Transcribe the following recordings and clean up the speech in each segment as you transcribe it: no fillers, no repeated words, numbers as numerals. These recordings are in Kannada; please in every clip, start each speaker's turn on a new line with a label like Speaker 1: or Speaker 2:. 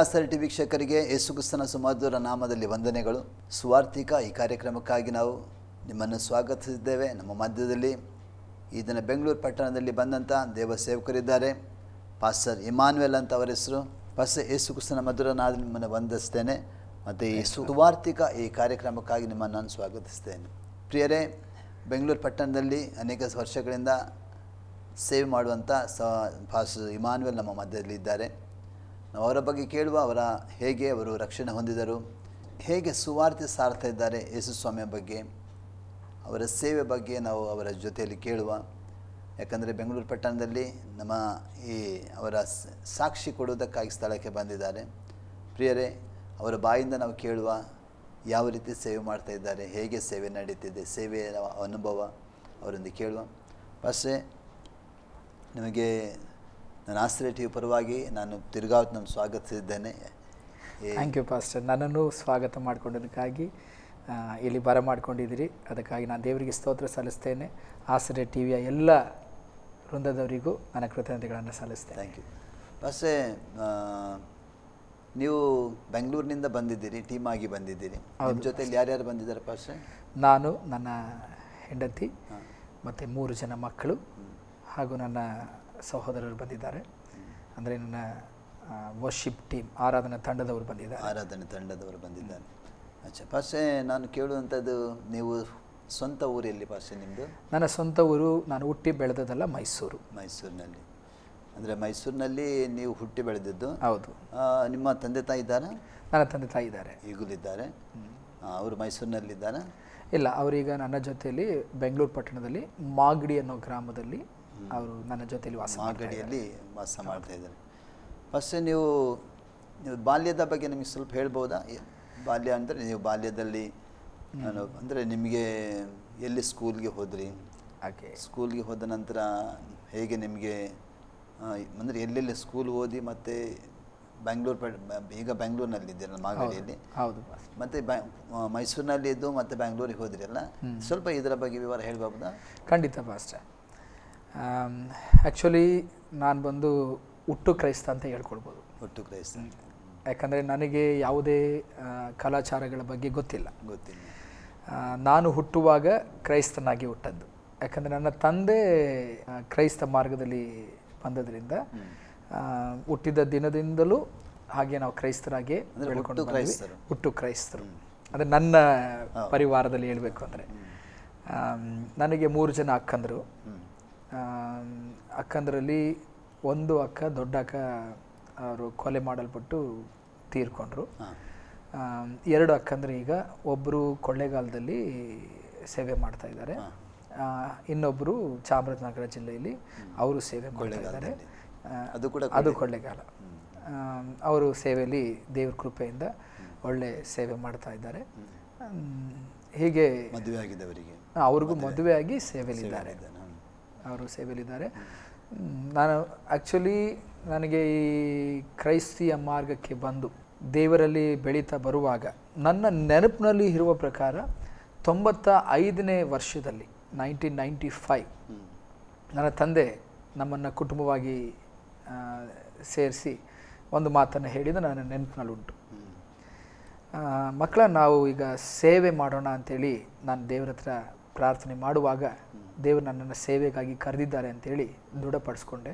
Speaker 1: ಆಸರೆ ಟಿ ವೀಕ್ಷಕರಿಗೆ ಯೇಸು ಕ್ರಿಸ್ತನ ಸುಮಧುರ ನಾಮದಲ್ಲಿ ವಂದನೆಗಳು. ಸುವಾರ್ತಿಕ ಈ ಕಾರ್ಯಕ್ರಮಕ್ಕಾಗಿ ನಾವು ನಿಮ್ಮನ್ನು ಸ್ವಾಗತಿಸಿದ್ದೇವೆ. ನಮ್ಮ ಮಧ್ಯದಲ್ಲಿ ಈ ದಿನ ಬೆಂಗಳೂರು ಪಟ್ಟಣದಲ್ಲಿ ಬಂದಂಥ ದೇವ ಸೇವಕರಿದ್ದಾರೆ. ಪಾಸ್ಟರ್ ಇಮಾನ್ಯುಯಲ್ ಅಂತ ಅವರ ಹೆಸರು. ಪಾಸ್ಟರ್ ಯೇಸು ಕ್ರಿಸ್ತನ ಮಧುರ ನಾಮದಲ್ಲಿ ನಿಮ್ಮನ್ನು ವಂದಿಸ್ತೇನೆ ಮತ್ತು ಈ ಸುವಾರ್ತಿಕ ಈ ಕಾರ್ಯಕ್ರಮಕ್ಕಾಗಿ ನಿಮ್ಮನ್ನು ನಾನು ಸ್ವಾಗತಿಸ್ತೇನೆ. ಪ್ರಿಯರೇ, ಬೆಂಗಳೂರು ಪಟ್ಟಣದಲ್ಲಿ ಅನೇಕ ವರ್ಷಗಳಿಂದ ಸೇವೆ ಮಾಡುವಂಥ ಪಾಸ್ಟರ್ ಇಮಾನ್ಯುಯಲ್ ನಮ್ಮ ಮಧ್ಯದಲ್ಲಿ ಇದ್ದಾರೆ. ನಾವು ಅವರ ಬಗ್ಗೆ ಕೇಳುವ, ಹೇಗೆ ಅವರು ರಕ್ಷಣೆ ಹೊಂದಿದರು, ಹೇಗೆ ಸುವಾರ್ತೆ ಸಾರ್ತಾ ಇದ್ದಾರೆ, ಯೇಸು ಸ್ವಾಮಿಯ ಬಗ್ಗೆ, ಅವರ ಸೇವೆ ಬಗ್ಗೆ ನಾವು ಅವರ ಜೊತೆಯಲ್ಲಿ ಕೇಳುವ. ಯಾಕಂದರೆ ಬೆಂಗಳೂರು ಪಟ್ಟಣದಲ್ಲಿ ನಮ್ಮ ಅವರ ಸಾಕ್ಷಿ ಕೊಡುವುದಕ್ಕಾಗಿ ಸ್ಥಳಕ್ಕೆ ಬಂದಿದ್ದಾರೆ. ಪ್ರಿಯರೇ, ಅವರ ಬಾಯಿಂದ ನಾವು ಕೇಳುವ ಯಾವ ರೀತಿ ಸೇವೆ ಮಾಡ್ತಾ ಇದ್ದಾರೆ, ಹೇಗೆ ಸೇವೆ ನಡೀತಿದೆ, ಸೇವೆಯ ಅನುಭವ ಅವರೊಂದಿಗೆ ಕೇಳುವ. ಫಸ್ಟೇ ನಿಮಗೆ ನಾನು ಆಸರೆ ಟಿ ವಿ ಪರವಾಗಿ ನಾನು ತಿರ್ಗಾವತ್ತು ನಾನು ಸ್ವಾಗತಿಸಿದ್ದೇನೆ.
Speaker 2: Thank you pastor. ನನ್ನನ್ನು ಸ್ವಾಗತ ಮಾಡಿಕೊಂಡದಕ್ಕಾಗಿ ಇಲ್ಲಿ ಬರಮಾಡ್ಕೊಂಡಿದ್ದೀರಿ, ಅದಕ್ಕಾಗಿ ನಾನು ದೇವರಿಗೆ ಸ್ತೋತ್ರ ಸಲ್ಲಿಸ್ತೇನೆ. ಆಸರೆ ಟಿ ವಿಯ ಎಲ್ಲ ವೃಂದದವರಿಗೂ ನನ್ನ ಕೃತಜ್ಞತೆಗಳನ್ನು ಸಲ್ಲಿಸ್ತೇನೆ.
Speaker 1: Thank you. ಫಸ್ಟೇ ನೀವು ಬೆಂಗಳೂರಿನಿಂದ ಬಂದಿದ್ದೀರಿ, ಟೀಮ್ ಆಗಿ ಬಂದಿದ್ದೀರಿ. ನಿಮ್ಮ ಜೊತೆಯಲ್ಲಿ ಯಾರ್ಯಾರು ಬಂದಿದ್ದಾರೆ ಪಾಸ್ಟರ್?
Speaker 2: ನಾನು, ನನ್ನ ಹೆಂಡತಿ ಮತ್ತು 3 ಜನ ಮಕ್ಕಳು ಹಾಗೂ ನನ್ನ ಸಹೋದರರು ಬಂದಿದ್ದಾರೆ. ಅಂದರೆ ನನ್ನ ವರ್ಷಿಪ್ ಟೀಮ್ ಆರಾಧನಾ ತಂಡದವರು ಬಂದಿದ್ದಾರೆ. ಅಚ್ಚಾ ಪಾಸ್ಟೇ, ನಾನು ಕೇಳುವಂಥದ್ದು, ನೀವು ಸ್ವಂತ ಊರಲ್ಲಿ ಪಾಸ್ಟೇ ನಿಮ್ಮದು? ನನ್ನ ಸ್ವಂತ ಊರು, ನಾನು ಹುಟ್ಟಿ ಬೆಳೆದದಲ್ಲ
Speaker 1: ಮೈಸೂರಿನಲ್ಲಿ. ಅಂದರೆ ಮೈಸೂರಿನಲ್ಲಿ ನೀವು ಹುಟ್ಟಿ ಬೆಳೆದಿದ್ದು?
Speaker 2: ಹೌದು.
Speaker 1: ನಿಮ್ಮ ತಂದೆ ತಾಯಿ ಇದ್ದಾರಾ?
Speaker 2: ನನ್ನ ತಂದೆ ತಾಯಿ ಇದ್ದಾರೆ.
Speaker 1: ಈಗಲಿದ್ದಾರೆ? ಅವರು ಮೈಸೂರಿನಲ್ಲಿದ್ದಾರಾ?
Speaker 2: ಇಲ್ಲ, ಅವರೀಗ ನನ್ನ ಜೊತೆಯಲ್ಲಿ ಬೆಂಗಳೂರು ಪಟ್ಟಣದಲ್ಲಿ ಮಾಗಡಿ ಅನ್ನೋ ಗ್ರಾಮದಲ್ಲಿ ಅವರು ನನ್ನ ಜೊತೆಯಲ್ಲಿ
Speaker 1: ಮಾಗಡಿಯಲ್ಲಿ ವಾಸ ಮಾಡ್ತಾ ಇದ್ದಾರೆ. ಫಸ್ಟೇ ನೀವು ಬಾಲ್ಯದ ಬಗ್ಗೆ ನಿಮಗೆ ಸ್ವಲ್ಪ ಹೇಳ್ಬೋದಾ? ಬಾಲ್ಯ ಅಂದರೆ ನೀವು ಬಾಲ್ಯದಲ್ಲಿ ಅಂದರೆ ನಿಮಗೆ ಎಲ್ಲಿ ಸ್ಕೂಲ್ಗೆ ಹೋದ್ರಿ, ಸ್ಕೂಲ್ಗೆ ಹೋದ ನಂತರ ಹೇಗೆ ನಿಮಗೆ ಅಂದರೆ ಎಲ್ಲೆಲ್ಲಿ ಸ್ಕೂಲ್ ಓದಿ ಮತ್ತು ಈಗ ಬೆಂಗಳೂರಿನಲ್ಲಿದ್ದೀರಲ್ಲ ಮಾಗಡಿಯಲ್ಲಿ,
Speaker 2: ಹೌದು,
Speaker 1: ಮತ್ತು ಮೈಸೂರಿನಲ್ಲಿ ಇದ್ದು ಮತ್ತು ಬೆಂಗಳೂರಿಗೆ ಹೋದ್ರಲ್ಲ, ಸ್ವಲ್ಪ ಇದರ ಬಗ್ಗೆ ವಿವರ ಹೇಳ್ಬೋದಾ?
Speaker 2: ಖಂಡಿತ ಪಾಸ್ಟರ್. ಆ್ಯಕ್ಚುಲಿ ನಾನು ಬಂದು ಹುಟ್ಟು ಕ್ರೈಸ್ತ ಅಂತ ಹೇಳ್ಕೊಳ್ಬೋದು.
Speaker 1: ಹುಟ್ಟು ಕ್ರೈಸ್ತ.
Speaker 2: ಯಾಕಂದರೆ ನನಗೆ ಯಾವುದೇ ಕಲಾಚಾರಗಳ ಬಗ್ಗೆ ಗೊತ್ತಿಲ್ಲ. ನಾನು ಹುಟ್ಟುವಾಗ ಕ್ರೈಸ್ತನಾಗಿ ಹುಟ್ಟದ್ದು. ಯಾಕಂದರೆ ನನ್ನ ತಂದೆ ಕ್ರೈಸ್ತ ಮಾರ್ಗದಲ್ಲಿ ಬಂದದ್ರಿಂದ ಹುಟ್ಟಿದ ದಿನದಿಂದಲೂ ಹಾಗೆ ನಾವು ಕ್ರೈಸ್ತರಾಗಿ ಬೆಳ್ಕೊಂಡು ಹುಟ್ಟು ಕ್ರೈಸ್ತರು. ಅಂದರೆ ನನ್ನ ಪರಿವಾರದಲ್ಲಿ ಹೇಳಬೇಕು ಅಂದರೆ ನನಗೆ 3 ಜನ ಅಕ್ಕಂದರು. ಅಕ್ಕಂದರಲ್ಲಿ ಒಂದು ಅಕ್ಕ, ದೊಡ್ಡ ಅಕ್ಕ, ಅವರು ಕೊಲೆ ಮಾಡಲ್ಪಟ್ಟು ತೀರ್ಕೊಂಡ್ರು. 2 ಅಕ್ಕಂದ್ರೆ ಈಗ ಒಬ್ಬರು ಕೊಳ್ಳೇಗಾಲದಲ್ಲಿ ಸೇವೆ ಮಾಡ್ತಾ ಇದ್ದಾರೆ, ಇನ್ನೊಬ್ಬರು ಚಾಮರಾಜನಗರ ಜಿಲ್ಲೆಯಲ್ಲಿ ಅವರು ಸೇವೆ ಮಾಡ್ತಾ ಇದ್ದಾರೆ. ಅದು ಕೊಳ್ಳೇಗಾಲ. ಅವರು ಸೇವೆಯಲ್ಲಿ ದೇವ್ರ ಕೃಪೆಯಿಂದ ಒಳ್ಳೆ ಸೇವೆ ಮಾಡ್ತಾ ಇದ್ದಾರೆ. ಹೀಗೆ ಅವ್ರಿಗೂ ಮದುವೆ ಆಗಿ ಸೇವೆಯಲ್ಲಿದ್ದಾರೆ. ಅವರು ಸೇವೆಯಲ್ಲಿದ್ದಾರೆ. ನಾನು ಆ್ಯಕ್ಚುಲಿ ನನಗೆ ಈ ಕ್ರೈಸ್ತಿಯ ಮಾರ್ಗಕ್ಕೆ ಬಂದು ದೇವರಲ್ಲಿ ಬೆಳೀತಾ ಬರುವಾಗ ನನ್ನ ನೆನಪಿನಲ್ಲಿ ಇರುವ ಪ್ರಕಾರ 95ನೇ ವರ್ಷದಲ್ಲಿ 1995 ನನ್ನ ತಂದೆ ನಮ್ಮನ್ನು ಕುಟುಂಬವಾಗಿ ಸೇರಿಸಿ ಒಂದು ಮಾತನ್ನು ಹೇಳಿದ ನನ್ನ ನೆನಪಿನಲ್ಲುಂಟು. ಮಕ್ಕಳ, ನಾವು ಈಗ ಸೇವೆ ಮಾಡೋಣ ಅಂಥೇಳಿ ನಾನು ದೇವರ ಹತ್ರ ಪ್ರಾರ್ಥನೆ ಮಾಡುವಾಗ ದೇವರು ನನ್ನನ್ನು ಸೇವೆಗಾಗಿ ಕರೆದಿದ್ದಾರೆ ಅಂಥೇಳಿ ದೃಢಪಡಿಸ್ಕೊಂಡೆ.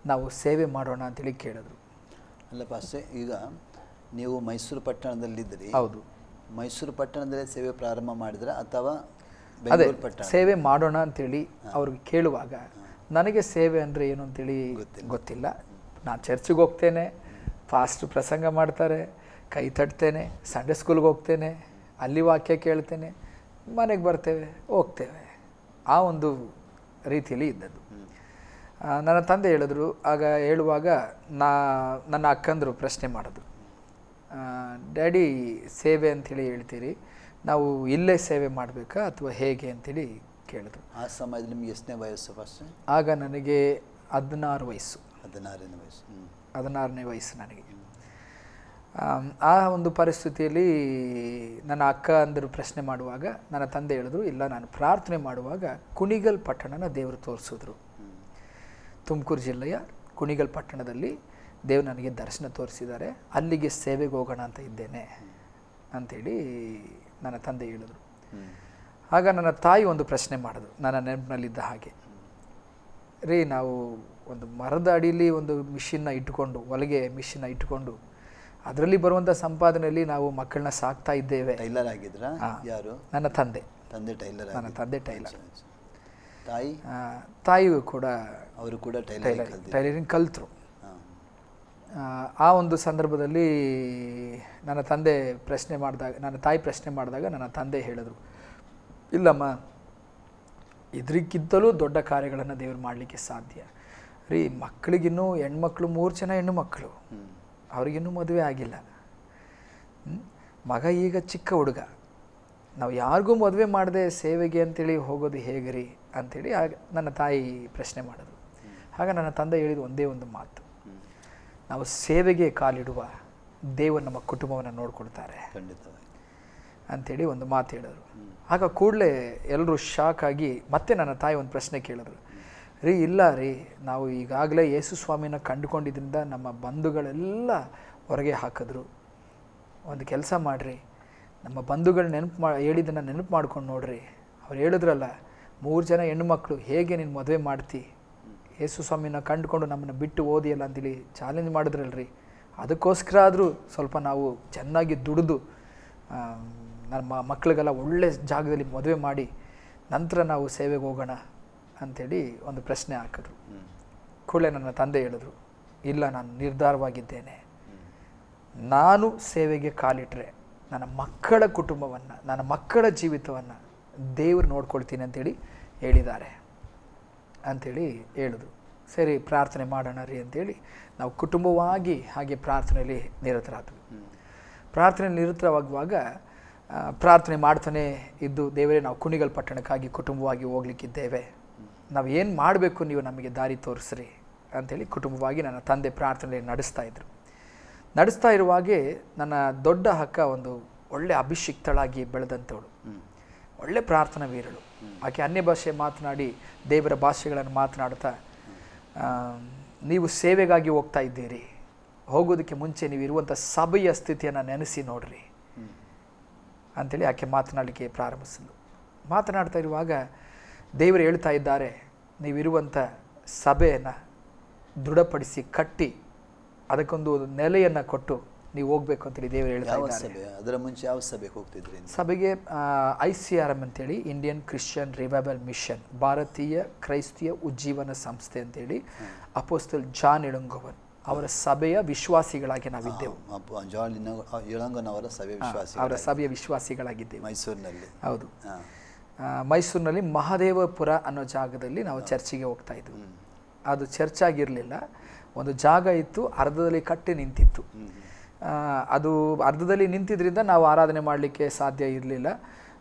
Speaker 2: ನಾವು ಸೇವೆ ಮಾಡೋಣ ಅಂಥೇಳಿ ಕೇಳಿದ್ರು.
Speaker 1: ಅಲ್ಲ ಪಾಸ್ಟೇ, ಈಗ ನೀವು ಮೈಸೂರು ಪಟ್ಟಣದಲ್ಲಿದ್ದೀರಿ.
Speaker 2: ಹೌದು.
Speaker 1: ಮೈಸೂರು ಪಟ್ಟಣದಲ್ಲೇ ಸೇವೆ ಪ್ರಾರಂಭ ಮಾಡಿದ್ರೆ ಅಥವಾ
Speaker 2: ಅದೇ ಸೇವೆ ಮಾಡೋಣ ಅಂಥೇಳಿ ಅವ್ರಿಗೆ ಕೇಳುವಾಗ ನನಗೆ ಸೇವೆ ಅಂದರೆ ಏನು ಅಂತೇಳಿ ಗೊತ್ತಿಲ್ಲ. ನಾನು ಚರ್ಚಿಗೆ ಹೋಗ್ತೇನೆ, ಫಾಸ್ಟ್ ಪ್ರಸಂಗ ಮಾಡ್ತಾರೆ, ಕೈ ತಟ್ತೇನೆ, ಸಂಡೇ ಸ್ಕೂಲ್ಗೆ ಹೋಗ್ತೇನೆ, ಅಲ್ಲಿ ವಾಕ್ಯ ಕೇಳ್ತೇನೆ, ಮನೆಗೆ ಬರ್ತೇವೆ, ಹೋಗ್ತೇವೆ. ಆ ಒಂದು ರೀತಿಯಲ್ಲಿ ಇದ್ದದ್ದು. ನನ್ನ ತಂದೆ ಹೇಳಿದ್ರು. ಆಗ ಹೇಳುವಾಗ ನನ್ನ ಅಕ್ಕಂದರು ಪ್ರಶ್ನೆ ಮಾಡಿದ್ರು, ಡ್ಯಾಡಿ ಸೇವೆ ಅಂಥೇಳಿ ಹೇಳ್ತೀರಿ, ನಾವು ಇಲ್ಲೇ ಸೇವೆ ಮಾಡಬೇಕಾ ಅಥವಾ ಹೇಗೆ ಅಂಥೇಳಿ ಕೇಳಿದ್ರು.
Speaker 1: ಆ ಸಮಯದಲ್ಲಿ ನಿಮಗೆ ಎಷ್ಟನೇ ವಯಸ್ಸು ಫಸ್ಟ್?
Speaker 2: ಆಗ ನನಗೆ 16 ವಯಸ್ಸು.
Speaker 1: 16ನೇ
Speaker 2: ವಯಸ್ಸು ನನಗೆ. ಆ ಒಂದು ಪರಿಸ್ಥಿತಿಯಲ್ಲಿ ನನ್ನ ಅಕ್ಕ ಅಂದರು ಪ್ರಶ್ನೆ ಮಾಡುವಾಗ ನನ್ನ ತಂದೆ ಹೇಳಿದ್ರು, ಇಲ್ಲ, ನಾನು ಪ್ರಾರ್ಥನೆ ಮಾಡುವಾಗ ಕುಣಿಗಲ್ ಪಟ್ಟಣನ ದೇವರು ತೋರಿಸಿದ್ರು. ತುಮಕೂರು ಜಿಲ್ಲೆಯ ಕುಣಿಗಲ್ ಪಟ್ಟಣದಲ್ಲಿ ದೇವ್ರು ನನಗೆ ದರ್ಶನ ತೋರಿಸಿದ್ದಾರೆ, ಅಲ್ಲಿಗೆ ಸೇವೆಗೆ ಹೋಗೋಣ ಅಂತ ಇದ್ದೇನೆ ಅಂಥೇಳಿ ನನ್ನ ತಂದೆ ಹೇಳಿದ್ರು. ಆಗ ನನ್ನ ತಾಯಿ ಒಂದು ಪ್ರಶ್ನೆ ಮಾಡಿದ್ರು ನನ್ನ ನೆನಪಿನಲ್ಲಿದ್ದ ಹಾಗೆ, ರೀ ನಾವು ಒಂದು ಮರದ ಅಡಿಯಲ್ಲಿ ಒಂದು ಮಿಷಿನ್ನ ಇಟ್ಟುಕೊಂಡು, ಹೊಲಿಗೆ ಮಿಷಿನ್ನ ಇಟ್ಟುಕೊಂಡು ಅದರಲ್ಲಿ ಬರುವಂಥ ಸಂಪಾದನೆಯಲ್ಲಿ ನಾವು ಮಕ್ಕಳನ್ನ ಸಾಕ್ತಾ ಇದ್ದೇವೆ.
Speaker 1: ಟೈಲರ್ ಆಗಿದ್ರಾ? ಯಾರು?
Speaker 2: ನನ್ನ ತಂದೆ.
Speaker 1: ಟೈಲರ್.
Speaker 2: ನನ್ನ ತಂದೆ ಟೈಲರ್.
Speaker 1: ತಾಯಿಯೂ
Speaker 2: ಕೂಡ
Speaker 1: ಅವರು ಕೂಡ
Speaker 2: ಟೈಲರಿಂಗ್ ಕಲ್ತರು. ಆ ಒಂದು ಸಂದರ್ಭದಲ್ಲಿ ನನ್ನ ತಾಯಿ ಪ್ರಶ್ನೆ ಮಾಡಿದಾಗ ನನ್ನ ತಂದೆ ಹೇಳಿದ್ರು, ಇಲ್ಲಮ್ಮ, ಇದಕ್ಕಿಂತಲೂ ದೊಡ್ಡ ಕಾರ್ಯಗಳನ್ನು ದೇವರು ಮಾಡಲಿಕ್ಕೆ ಸಾಧ್ಯ ರೀ. ಮಕ್ಕಳಿಗಿನ್ನೂ ಹೆಣ್ಮಕ್ಳು 3 ಜನ ಹೆಣ್ಣು ಮಕ್ಕಳು, ಅವ್ರಿಗಿನ್ನೂ ಮದುವೆ ಆಗಿಲ್ಲ. ಮಗ ಈಗ ಚಿಕ್ಕ ಹುಡುಗ, ನಾವು ಯಾರಿಗೂ ಮದುವೆ ಮಾಡದೆ ಸೇವೆಗೆ ಅಂತೇಳಿ ಹೋಗೋದು ಹೇಗೆ ರೀ ಅಂಥೇಳಿ ನನ್ನ ತಾಯಿ ಪ್ರಶ್ನೆ ಮಾಡಿದ್ರು. ಆಗ ನನ್ನ ತಂದೆ ಹೇಳಿದ ಒಂದೇ ಒಂದು ಮಾತು, ನಾವು ಸೇವೆಗೆ ಕಾಲಿಡುವ ದೇವರು ನಮ್ಮ ಕುಟುಂಬವನ್ನು ನೋಡ್ಕೊಳ್ತಾರೆ ಅಂಥೇಳಿ ಒಂದು ಮಾತು ಹೇಳಿದ್ರು. ಆಗ ಕೂಡಲೇ ಎಲ್ಲರೂ ಶಾಕ್ ಆಗಿ ಮತ್ತೆ ನನ್ನ ತಾಯಿ ಒಂದು ಪ್ರಶ್ನೆ ಕೇಳಿದ್ರು, ರೀ ಇಲ್ಲ ರೀ, ನಾವು ಈಗಾಗಲೇ ಯೇಸು ಸ್ವಾಮಿನ ಕಂಡುಕೊಂಡಿದ್ದರಿಂದ ನಮ್ಮ ಬಂಧುಗಳೆಲ್ಲ ಹೊರಗೆ ಹಾಕಿದ್ರು. ಒಂದು ಕೆಲಸ ಮಾಡಿರಿ, ನಮ್ಮ ಬಂಧುಗಳು ಹೇಳಿದ್ದನ್ನು ನೆನಪು ಮಾಡ್ಕೊಂಡು ನೋಡ್ರಿ. ಅವ್ರು ಹೇಳಿದ್ರಲ್ಲ, 3 ಜನ ಹೆಣ್ಣು ಮಕ್ಕಳು, ಹೇಗೆ ನೀನು ಮದುವೆ ಮಾಡ್ತಿ? ಯೇಸು ಸ್ವಾಮಿನ ಕಂಡುಕೊಂಡು ನಮ್ಮನ್ನು ಬಿಟ್ಟು ಓದಿಯಲ್ಲ ಅಂತೇಳಿ ಚಾಲೆಂಜ್ ಮಾಡಿದ್ರಲ್ರಿ. ಅದಕ್ಕೋಸ್ಕರ ಆದರೂ ಸ್ವಲ್ಪ ನಾವು ಚೆನ್ನಾಗಿ ದುಡಿದು ನಮ್ಮ ಮಕ್ಕಳಿಗೆಲ್ಲ ಒಳ್ಳೆ ಜಾಗದಲ್ಲಿ ಮದುವೆ ಮಾಡಿ ನಂತರ ನಾವು ಸೇವೆಗೆ ಹೋಗೋಣ ಅಂಥೇಳಿ ಒಂದು ಪ್ರಶ್ನೆ ಹಾಕಿದ್ರು. ಕೂಡಲೇ ನನ್ನ ತಂದೆ ಹೇಳಿದ್ರು, ಇಲ್ಲ, ನಾನು ನಿರ್ಧಾರವಾಗಿದ್ದೇನೆ. ನಾನು ಸೇವೆಗೆ ಕಾಲಿಟ್ರೆ ನನ್ನ ಮಕ್ಕಳ ಕುಟುಂಬವನ್ನು, ನನ್ನ ಮಕ್ಕಳ ಜೀವಿತವನ್ನು ದೇವರು ನೋಡ್ಕೊಳ್ತೀನಿ ಅಂಥೇಳಿ ಹೇಳಿದ್ದಾರೆ ಅಂಥೇಳಿ ಹೇಳಿದ್ರು. ಸರಿ, ಪ್ರಾರ್ಥನೆ ಮಾಡೋಣ ರೀ ಅಂಥೇಳಿ ನಾವು ಕುಟುಂಬವಾಗಿ ಹಾಗೆ ಪ್ರಾರ್ಥನೆಯಲ್ಲಿ ನಿರತರಾದ್ವಿ. ಪ್ರಾರ್ಥನೆಯಲ್ಲಿ ನಿರತರಾಗುವಾಗ ಪ್ರಾರ್ಥನೆ ಮಾಡ್ತಾನೆ ಇದ್ದು, ದೇವರೇ ನಾವು ಕುಣಿಗಲ್ ಪಟ್ಟಣಕ್ಕಾಗಿ ಕುಟುಂಬವಾಗಿ ಹೋಗ್ಲಿಕ್ಕಿದ್ದೇವೆ, ನಾವು ಏನು ಮಾಡಬೇಕು, ನೀವು ನಮಗೆ ದಾರಿ ತೋರಿಸ್ರಿ ಅಂಥೇಳಿ ಕುಟುಂಬವಾಗಿ ನನ್ನ ತಂದೆ ಪ್ರಾರ್ಥನೆಯಲ್ಲಿ ನಡೆಸ್ತಾ ಇರುವಾಗೆ ನನ್ನ ದೊಡ್ಡ ಅಕ್ಕ ಒಂದು ಒಳ್ಳೆ ಅಭಿಷಿಕ್ತಳಾಗಿ ಬೆಳೆದಂಥವಳು, ಒಳ್ಳೆ ಪ್ರಾರ್ಥನಾ ವೀರಳು. ಆಕೆ ಅನ್ಯ ಭಾಷೆ ಮಾತನಾಡಿ ದೇವರ ಭಾಷೆಗಳನ್ನು ಮಾತನಾಡ್ತಾ, ನೀವು ಸೇವೆಗಾಗಿ ಹೋಗ್ತಾ ಇದ್ದೀರಿ, ಹೋಗೋದಕ್ಕೆ ಮುಂಚೆ ನೀವು ಇರುವಂಥ ಸಭೆಯ ಸ್ಥಿತಿಯನ್ನು ನೆನೆಸಿ ನೋಡ್ರಿ ಅಂಥೇಳಿ ಆಕೆ ಮಾತನಾಡಲಿಕ್ಕೆ ಪ್ರಾರಂಭಿಸಿದ್ಲು. ಮಾತನಾಡ್ತಾ ಇರುವಾಗ ದೇವರು ಹೇಳ್ತಾ ಇದ್ದಾರೆ, ನೀವಿರುವಂಥ ಸಭೆಯನ್ನು ದೃಢಪಡಿಸಿ ಕಟ್ಟಿ ಅದಕ್ಕೊಂದು ನೆಲೆಯನ್ನು ಕೊಟ್ಟು ನೀವು ಹೋಗ್ಬೇಕು ಅಂತೇಳಿ ದೇವರು ಹೇಳ್ತಾ ಇದ್ದಾರೆ.
Speaker 1: ಅದರ ಮುಂಚೆ ಯಾವ ಸಭೆಗೆ ಹೋಗ್ತಿದ್ರಿ?
Speaker 2: ಸಭೆಗೆ ICRM ಅಂತೇಳಿ, ಇಂಡಿಯನ್ ಕ್ರಿಶ್ಚಿಯನ್ ರಿವೈವಲ್ ಮಿಷನ್, ಭಾರತೀಯ ಕ್ರೈಸ್ತಿಯ ಉಜ್ಜೀವನ ಸಂಸ್ಥೆ ಅಂತೇಳಿ ಅಪೋಸ್ತಲ್ ಜಾನ್ ಇಳಂಗೋವನ್ ಅವರ ಸಭೆಯ ವಿಶ್ವಾಸಿಗಳಾಗಿ ನಾವಿದ್ದೆವು. ಅವರ ಸಭೆಯ ವಿಶ್ವಾಸಿಗಳಾಗಿದ್ದೇವೆ
Speaker 1: ಮೈಸೂರಿನಲ್ಲಿ.
Speaker 2: ಹೌದು, ಮೈಸೂರಿನಲ್ಲಿ ಮಹದೇವಪುರ ಅನ್ನೋ ಜಾಗದಲ್ಲಿ ನಾವು ಚರ್ಚಿಗೆ ಹೋಗ್ತಾ ಇದ್ವಿ. ಅದು ಚರ್ಚ್ ಆಗಿರಲಿಲ್ಲ, ಒಂದು ಜಾಗ ಇತ್ತು, ಅರ್ಧದಲ್ಲಿ ಕಟ್ಟಿ ನಿಂತಿತ್ತು. ಅದು ಅರ್ಧದಲ್ಲಿ ನಿಂತಿದ್ದರಿಂದ ನಾವು ಆರಾಧನೆ ಮಾಡಲಿಕ್ಕೆ ಸಾಧ್ಯ ಇರಲಿಲ್ಲ.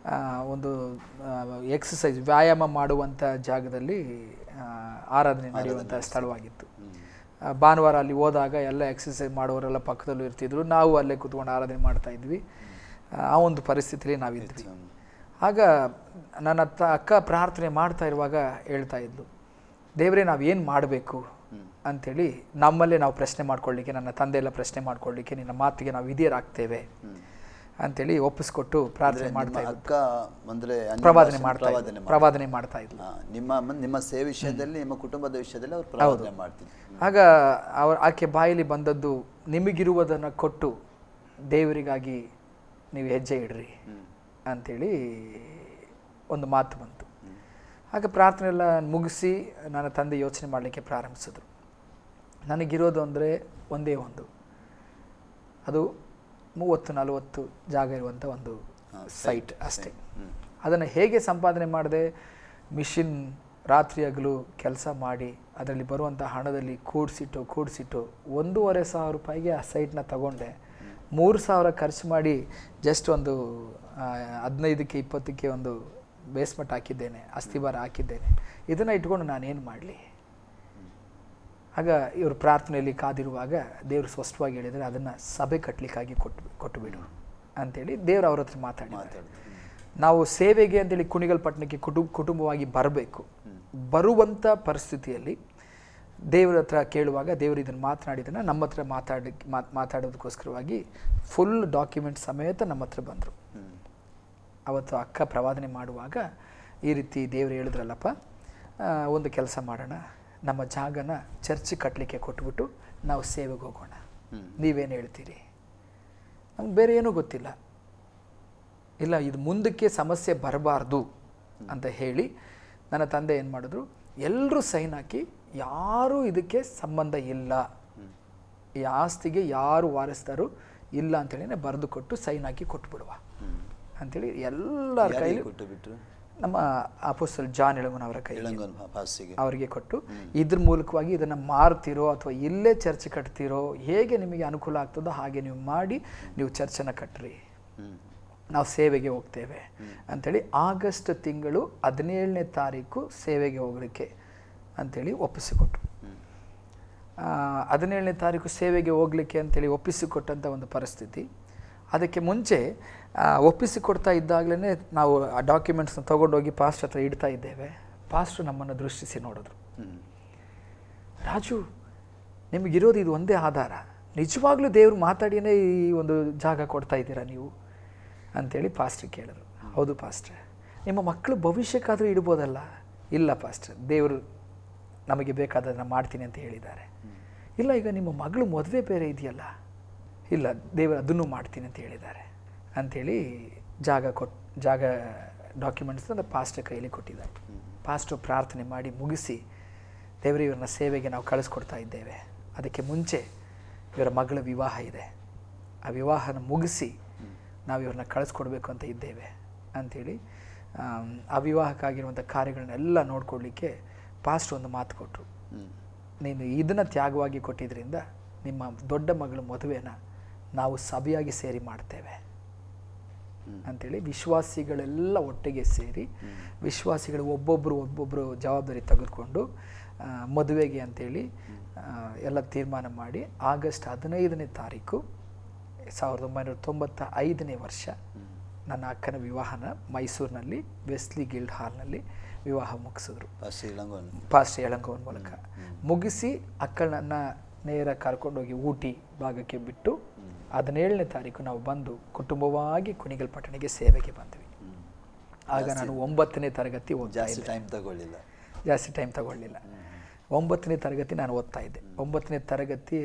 Speaker 2: ಒಂದು ಎಕ್ಸಸೈಸ್, ವ್ಯಾಯಾಮ ಮಾಡುವಂಥ ಜಾಗದಲ್ಲಿ ಆರಾಧನೆ ನಡೆಯುವಂಥ ಸ್ಥಳವಾಗಿತ್ತು. ಭಾನುವಾರ ಅಲ್ಲಿ ಹೋದಾಗ ಎಲ್ಲ ಎಕ್ಸಸೈಸ್ ಮಾಡೋರೆಲ್ಲ ಪಕ್ಕದಲ್ಲೂ ಇರ್ತಿದ್ರು, ನಾವು ಅಲ್ಲೇ ಕೂತ್ಕೊಂಡು ಆರಾಧನೆ ಮಾಡ್ತಾ ಇದ್ವಿ. ಆ ಒಂದು ಪರಿಸ್ಥಿತಿಯಲ್ಲಿ ನಾವಿದ್ವಿ. ಆಗ ನನ್ನ ಅಕ್ಕ ಪ್ರಾರ್ಥನೆ ಮಾಡ್ತಾ ಇರುವಾಗ ಹೇಳ್ತಾ ಇದ್ಲು, ದೇವರೇ ನಾವೇನು ಮಾಡಬೇಕು ಅಂಥೇಳಿ ನಮ್ಮಲ್ಲೇ ನಾವು ಪ್ರಶ್ನೆ ಮಾಡ್ಕೊಳ್ಳಿಕ್ಕೆ, ನನ್ನ ತಂದೆ ಎಲ್ಲ ಪ್ರಶ್ನೆ ಮಾಡ್ಕೊಳ್ಳಿಕ್ಕೆ, ನಿನ್ನ ಮಾತಿಗೆ ನಾವು ವಿಧಿಯರಾಗ್ತೇವೆ ಅಂತೇಳಿ ಒಪ್ಪಿಸ್ಕೊಟ್ಟು ಪ್ರಾರ್ಥನೆ ಮಾಡ್ತಾ ಇದ್ಲು. ಪ್ರವಾದನೆ ಮಾಡ್ತಾ ಇದ್ಲು.
Speaker 1: ನಿಮ್ಮ ಸೇವೆ ವಿಷಯದಲ್ಲಿ, ನಿಮ್ಮ ಕುಟುಂಬದ ವಿಷಯದಲ್ಲಿ ಅವರು ಪ್ರವಾದನೆ ಮಾಡ್ತಿದ್ರು.
Speaker 2: ಆಗ ಆಕೆ ಬಾಯಲ್ಲಿ ಬಂದದ್ದು, ನಿಮಗಿರುವುದನ್ನು ಕೊಟ್ಟು ದೇವರಿಗಾಗಿ ನೀವು ಹೆಜ್ಜೆ ಇಡ್ರಿ ಅಂಥೇಳಿ ಒಂದು ಮಾತು ಬಂತು. ಆಗ ಪ್ರಾರ್ಥನೆ ಎಲ್ಲ ಮುಗಿಸಿ ನನ್ನ ತಂದೆ ಯೋಚನೆ ಮಾಡಲಿಕ್ಕೆ ಪ್ರಾರಂಭಿಸಿದ್ರು. ನನಗಿರೋದು ಅಂದರೆ ಒಂದೇ ಒಂದು, ಅದು 30-40 ಜಾಗ ಇರುವಂಥ ಒಂದು ಸೈಟ್ ಅಷ್ಟೇ. ಅದನ್ನು ಹೇಗೆ ಸಂಪಾದನೆ ಮಾಡಿದೆ? ಮಿಷಿನ್ ರಾತ್ರಿ ಹಗಲು ಕೆಲಸ ಮಾಡಿ ಅದರಲ್ಲಿ ಬರುವಂಥ ಹಣದಲ್ಲಿ ಕೂಡಿಸಿಟ್ಟು 1,500 ರೂಪಾಯಿಗೆ ಆ ಸೈಟ್ನ ತಗೊಂಡೆ. 3,000 ಖರ್ಚು ಮಾಡಿ ಜಸ್ಟ್ ಒಂದು 15-20ಕ್ಕೆ ಒಂದು ಬೇಸ್ಮೆಂಟ್ ಹಾಕಿದ್ದೇನೆ, ಅಸ್ಥಿವಾರ ಹಾಕಿದ್ದೇನೆ. ಇದನ್ನು ಇಟ್ಕೊಂಡು ನಾನೇನು ಮಾಡಲಿ? ಆಗ ಇವರು ಪ್ರಾರ್ಥನೆಯಲ್ಲಿ ಕಾದಿರುವಾಗ ದೇವರು ಸ್ಪಷ್ಟವಾಗಿ ಹೇಳಿದರೆ, ಅದನ್ನು ಸಭೆ ಕಟ್ಟಲಿಕ್ಕಾಗಿ ಕೊಟ್ಟು ಬಿಡು ಅಂಥೇಳಿ ದೇವರು ಅವ್ರ ಹತ್ರ ಮಾತಾಡಿದ್ದಾರೆ. ನಾವು ಸೇವೆಗೆ ಅಂತೇಳಿ ಕುಣಿಗಲ್ ಪಟ್ಟಣಕ್ಕೆ ಕುಟುಂಬವಾಗಿ ಬರಬೇಕು. ಬರುವಂಥ ಪರಿಸ್ಥಿತಿಯಲ್ಲಿ ದೇವ್ರ ಹತ್ರ ಕೇಳುವಾಗ ದೇವರು ಇದನ್ನು ಮಾತನಾಡಿದ್ದನ್ನು ನಮ್ಮ ಹತ್ರ ಮಾತಾಡೋದಕ್ಕೋಸ್ಕರವಾಗಿ ಫುಲ್ ಡಾಕ್ಯುಮೆಂಟ್ ಸಮೇತ ನಮ್ಮ ಹತ್ರ ಬಂದರು. ಅವತ್ತು ಅಕ್ಕ ಪ್ರವಾದನೆ ಮಾಡುವಾಗ ಈ ರೀತಿ ದೇವರು ಹೇಳಿದ್ರಲ್ಲಪ್ಪ, ಒಂದು ಕೆಲಸ ಮಾಡೋಣ, ನಮ್ಮ ಜಾಗನ ಚರ್ಚ್ ಕಟ್ಟಲಿಕ್ಕೆ ಕೊಟ್ಬಿಟ್ಟು ನಾವು ಸೇವೆಗೆ ಹೋಗೋಣ, ನೀವೇನು ಹೇಳ್ತೀರಿ? ನಮ್ಗೆ ಬೇರೆ ಏನೂ ಗೊತ್ತಿಲ್ಲ, ಇಲ್ಲ ಇದು ಮುಂದಕ್ಕೆ ಸಮಸ್ಯೆ ಬರಬಾರ್ದು ಅಂತ ಹೇಳಿ ನನ್ನ ತಂದೆ ಏನು ಮಾಡಿದ್ರು, ಎಲ್ಲರೂ ಸೈನ್ ಹಾಕಿ ಯಾರೂ ಇದಕ್ಕೆ ಸಂಬಂಧ ಇಲ್ಲ, ಈ ಆಸ್ತಿಗೆ ಯಾರು ವಾರಸ್ದಾರು ಇಲ್ಲ ಅಂತೇಳಿ ಬರೆದು ಕೊಟ್ಟು ಸೈನ್ ಹಾಕಿ ಕೊಟ್ಬಿಡುವ ಅಂಥೇಳಿ ಎಲ್ಲರ ಕೈಲಿ
Speaker 1: ಕೊಟ್ಟುಬಿಟ್ರು.
Speaker 2: ನಮ್ಮ ಅಪೊಸ್ತಲ ಜಾನ್ ಎಳಂಗೋನ್ ಅವರ ಕೈ ಅವರಿಗೆ ಕೊಟ್ಟು, ಇದ್ರ ಮೂಲಕವಾಗಿ ಇದನ್ನು ಮಾರ್ತಿರೋ ಅಥವಾ ಇಲ್ಲೇ ಚರ್ಚ್ ಕಟ್ತಿರೋ, ಹೇಗೆ ನಿಮಗೆ ಅನುಕೂಲ ಆಗ್ತದೋ ಹಾಗೆ ನೀವು ಮಾಡಿ, ನೀವು ಚರ್ಚನ್ನು ಕಟ್ಟ್ರಿ, ನಾವು ಸೇವೆಗೆ ಹೋಗ್ತೇವೆ ಅಂಥೇಳಿ ಆಗಸ್ಟ್ ತಿಂಗಳು 17ನೇ ತಾರೀಕು ಸೇವೆಗೆ ಹೋಗಲಿಕ್ಕೆ ಅಂಥೇಳಿ ಒಪ್ಪಿಸಿಕೊಟ್ರು. 17ನೇ ತಾರೀಕು ಸೇವೆಗೆ ಹೋಗಲಿಕ್ಕೆ ಅಂಥೇಳಿ ಒಪ್ಪಿಸಿಕೊಟ್ಟಂಥ ಒಂದು ಪರಿಸ್ಥಿತಿ. ಅದಕ್ಕೆ ಮುಂಚೆ ಒಪ್ಪಿಸಿಕೊಡ್ತಾ ಇದ್ದಾಗಲೇ ನಾವು ಆ ಡಾಕ್ಯುಮೆಂಟ್ಸ್ನ ತೊಗೊಂಡೋಗಿ ಪಾಸ್ಟರ್ ಹತ್ರ ಇಡ್ತಾ ಇದ್ದೇವೆ. ಪಾಸ್ಟ್ರು ನಮ್ಮನ್ನು ದೃಷ್ಟಿಸಿ ನೋಡಿದ್ರು. ರಾಜು, ನಿಮಗಿರೋದು ಇದು ಒಂದೇ ಆಧಾರ, ನಿಜವಾಗ್ಲೂ ದೇವರು ಮಾತಾಡಿಯೇ ಈ ಒಂದು ಜಾಗ ಕೊಡ್ತಾ ಇದ್ದೀರಾ ನೀವು ಅಂಥೇಳಿ ಪಾಸ್ಟ್ರಿಗೆ ಕೇಳಿದ್ರು. ಹೌದು ಪಾಸ್ಟ್ರೆ, ನಿಮ್ಮ ಮಕ್ಕಳು ಭವಿಷ್ಯಕ್ಕಾದರೂ ಇಡ್ಬೋದಲ್ಲ? ಇಲ್ಲ ಪಾಸ್ಟರ್, ದೇವರು ನಮಗೆ ಬೇಕಾದದನ್ನು ಮಾಡ್ತೀನಿ ಅಂತ ಹೇಳಿದ್ದಾರೆ. ಇಲ್ಲ, ಈಗ ನಿಮ್ಮ ಮಗಳು ಮದುವೆ ಬೇರೆ ಇದೆಯಲ್ಲ? ಇಲ್ಲ, ದೇವರು ಅದನ್ನು ಮಾಡ್ತೀನಿ ಅಂತ ಹೇಳಿದ್ದಾರೆ ಅಂಥೇಳಿ ಜಾಗ ಡಾಕ್ಯುಮೆಂಟ್ಸ್ನ ಪಾಸ್ಟರ್ ಕೈಯಲ್ಲಿ ಕೊಟ್ಟಿದ್ದಾರೆ. ಪಾಸ್ಟರ್ ಪ್ರಾರ್ಥನೆ ಮಾಡಿ ಮುಗಿಸಿ, ದೇವರು ಇವ್ರನ್ನ ಸೇವೆಗೆ ನಾವು ಕಳಿಸ್ಕೊಡ್ತಾ ಇದ್ದೇವೆ, ಅದಕ್ಕೆ ಮುಂಚೆ ಇವರ ಮಗಳ ವಿವಾಹ ಇದೆ, ಆ ವಿವಾಹನ ಮುಗಿಸಿ ನಾವು ಇವ್ರನ್ನ ಕಳಿಸ್ಕೊಡ್ಬೇಕು ಅಂತ ಇದ್ದೇವೆ ಅಂಥೇಳಿ ಆ ವಿವಾಹಕ್ಕಾಗಿರುವಂಥ ಕಾರ್ಯಗಳನ್ನೆಲ್ಲ ನೋಡ್ಕೊಡ್ಲಿಕ್ಕೆ ಪಾಸ್ಟರ್ ಒಂದು ಮಾತು ಕೊಟ್ಟರು. ನೀನು ಇದನ್ನು ತ್ಯಾಗವಾಗಿ ಕೊಟ್ಟಿದ್ದರಿಂದ ನಿಮ್ಮ ದೊಡ್ಡ ಮಗಳ ಮದುವೆನ ನಾವು ಸಭೆಯಾಗಿ ಸೇರಿ ಮಾಡ್ತೇವೆ ಅಂಥೇಳಿ ವಿಶ್ವಾಸಿಗಳೆಲ್ಲ ಒಟ್ಟಿಗೆ ಸೇರಿ, ವಿಶ್ವಾಸಿಗಳು ಒಬ್ಬೊಬ್ಬರು ಜವಾಬ್ದಾರಿ ತೆಗೆದುಕೊಂಡು ಮದುವೆಗೆ ಅಂಥೇಳಿ ಎಲ್ಲ ತೀರ್ಮಾನ ಮಾಡಿ ಆಗಸ್ಟ್ 15ನೇ ತಾರೀಕು 1995ನೇ ವರ್ಷ ನನ್ನ ಅಕ್ಕನ ವಿವಾಹನ ಮೈಸೂರಿನಲ್ಲಿ ವೆಸ್ಲಿ ಗಿಲ್ಡ್ ಹಾಲ್ನಲ್ಲಿ ವಿವಾಹ ಮುಗಿಸಿದ್ರು. ಪಾಸ್ಟರ್ ಎಳಂಗೋನ್ ಮೂಲಕ ಮುಗಿಸಿ ಅಕ್ಕಳನ್ನ ನೇರ ಕರ್ಕೊಂಡೋಗಿ ಊಟಿ ಭಾಗಕ್ಕೆ ಬಿಟ್ಟು 17ನೇ ತಾರೀಕು ನಾವು ಬಂದು ಕುಟುಂಬವಾಗಿ ಕುಣಿಗಲ್ ಪಟ್ಟಣಕ್ಕೆ ಸೇವೆಗೆ ಬಂದ್ವಿ. ಆಗ ನಾನು 9ನೇ ತರಗತಿ ಜಾಸ್ತಿ ಟೈಮ್ ತಗೊಳ್ಳಿಲ್ಲ. 9ನೇ ತರಗತಿ ನಾನು ಓದ್ತಾ ಇದ್ದೆ. 9ನೇ ತರಗತಿ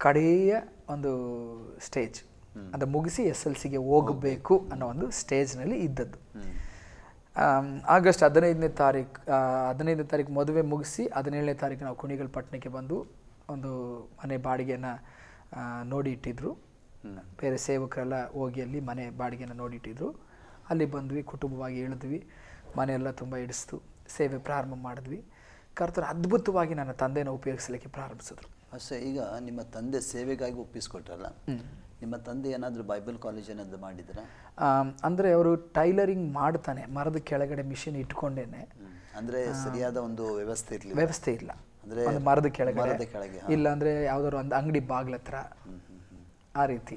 Speaker 2: ಕಡೆಯ ಒಂದು ಸ್ಟೇಜ್, ಅಂದರೆ ಮುಗಿಸಿ SLCಗೆ ಹೋಗಬೇಕು ಅನ್ನೋ ಒಂದು ಸ್ಟೇಜ್ನಲ್ಲಿ ಇದ್ದದ್ದು. ಆಗಸ್ಟ್ 15ನೇ ತಾರೀಕು ಮದುವೆ ಮುಗಿಸಿ 17ನೇ ತಾರೀಕು ನಾವು ಕುಣಿಗಲ್ ಪಟ್ಟಣಕ್ಕೆ ಬಂದು ಒಂದು ಮನೆ ಬಾಡಿಗೆಯನ್ನು ನೋಡಿ ಇಟ್ಟಿದ್ರು. ಬೇರೆ ಸೇವಕರೆಲ್ಲ ಹೋಗಿ ಅಲ್ಲಿ ಮನೆ ಬಾಡಿಗೆಯನ್ನು ನೋಡಿ ಇಟ್ಟಿದ್ರು. ಅಲ್ಲಿ ಬಂದ್ವಿ, ಕುಟುಂಬವಾಗಿ ಇಳಿದ್ವಿ, ಮನೆಯೆಲ್ಲ ತುಂಬ ಇಡಿಸ್ತು, ಸೇವೆ ಪ್ರಾರಂಭ ಮಾಡಿದ್ವಿ. ಕರ್ತರು ಅದ್ಭುತವಾಗಿ ನನ್ನ ತಂದೆನ ಉಪಯೋಗಿಸಲಿಕ್ಕೆ ಪ್ರಾರಂಭಿಸಿದ್ರು.
Speaker 1: ಅಷ್ಟೇ. ಈಗ ನಿಮ್ಮ ತಂದೆ ಸೇವೆಗಾಗಿ ಒಪ್ಪಿಸ್ಕೊಟ್ರಲ್ಲ, ನಿಮ್ಮ ತಂದೆ ಏನಾದರೂ ಬೈಬಲ್ ಕಾಲೇಜ್ ಏನಾದರೂ ಮಾಡಿದ್ರಾ?
Speaker 2: ಅಂದರೆ ಅವರು ಟೈಲರಿಂಗ್ ಮಾಡ್ತಾನೆ, ಮರದ ಕೆಳಗಡೆ ಮಿಷಿನ್ ಇಟ್ಕೊಂಡೇನೆ.
Speaker 1: ಅಂದರೆ ಸರಿಯಾದ ಒಂದು
Speaker 2: ವ್ಯವಸ್ಥೆ ಇಲ್ಲ. ಅಂದರೆ ಒಂದು ಮರದ ಕೆಳಗಡೆ ಇಲ್ಲ ಅಂದರೆ ಯಾವುದಾದ್ರು ಒಂದು ಅಂಗಡಿ ಬಾಗ್ಲ ಹತ್ರ ಆ ರೀತಿ.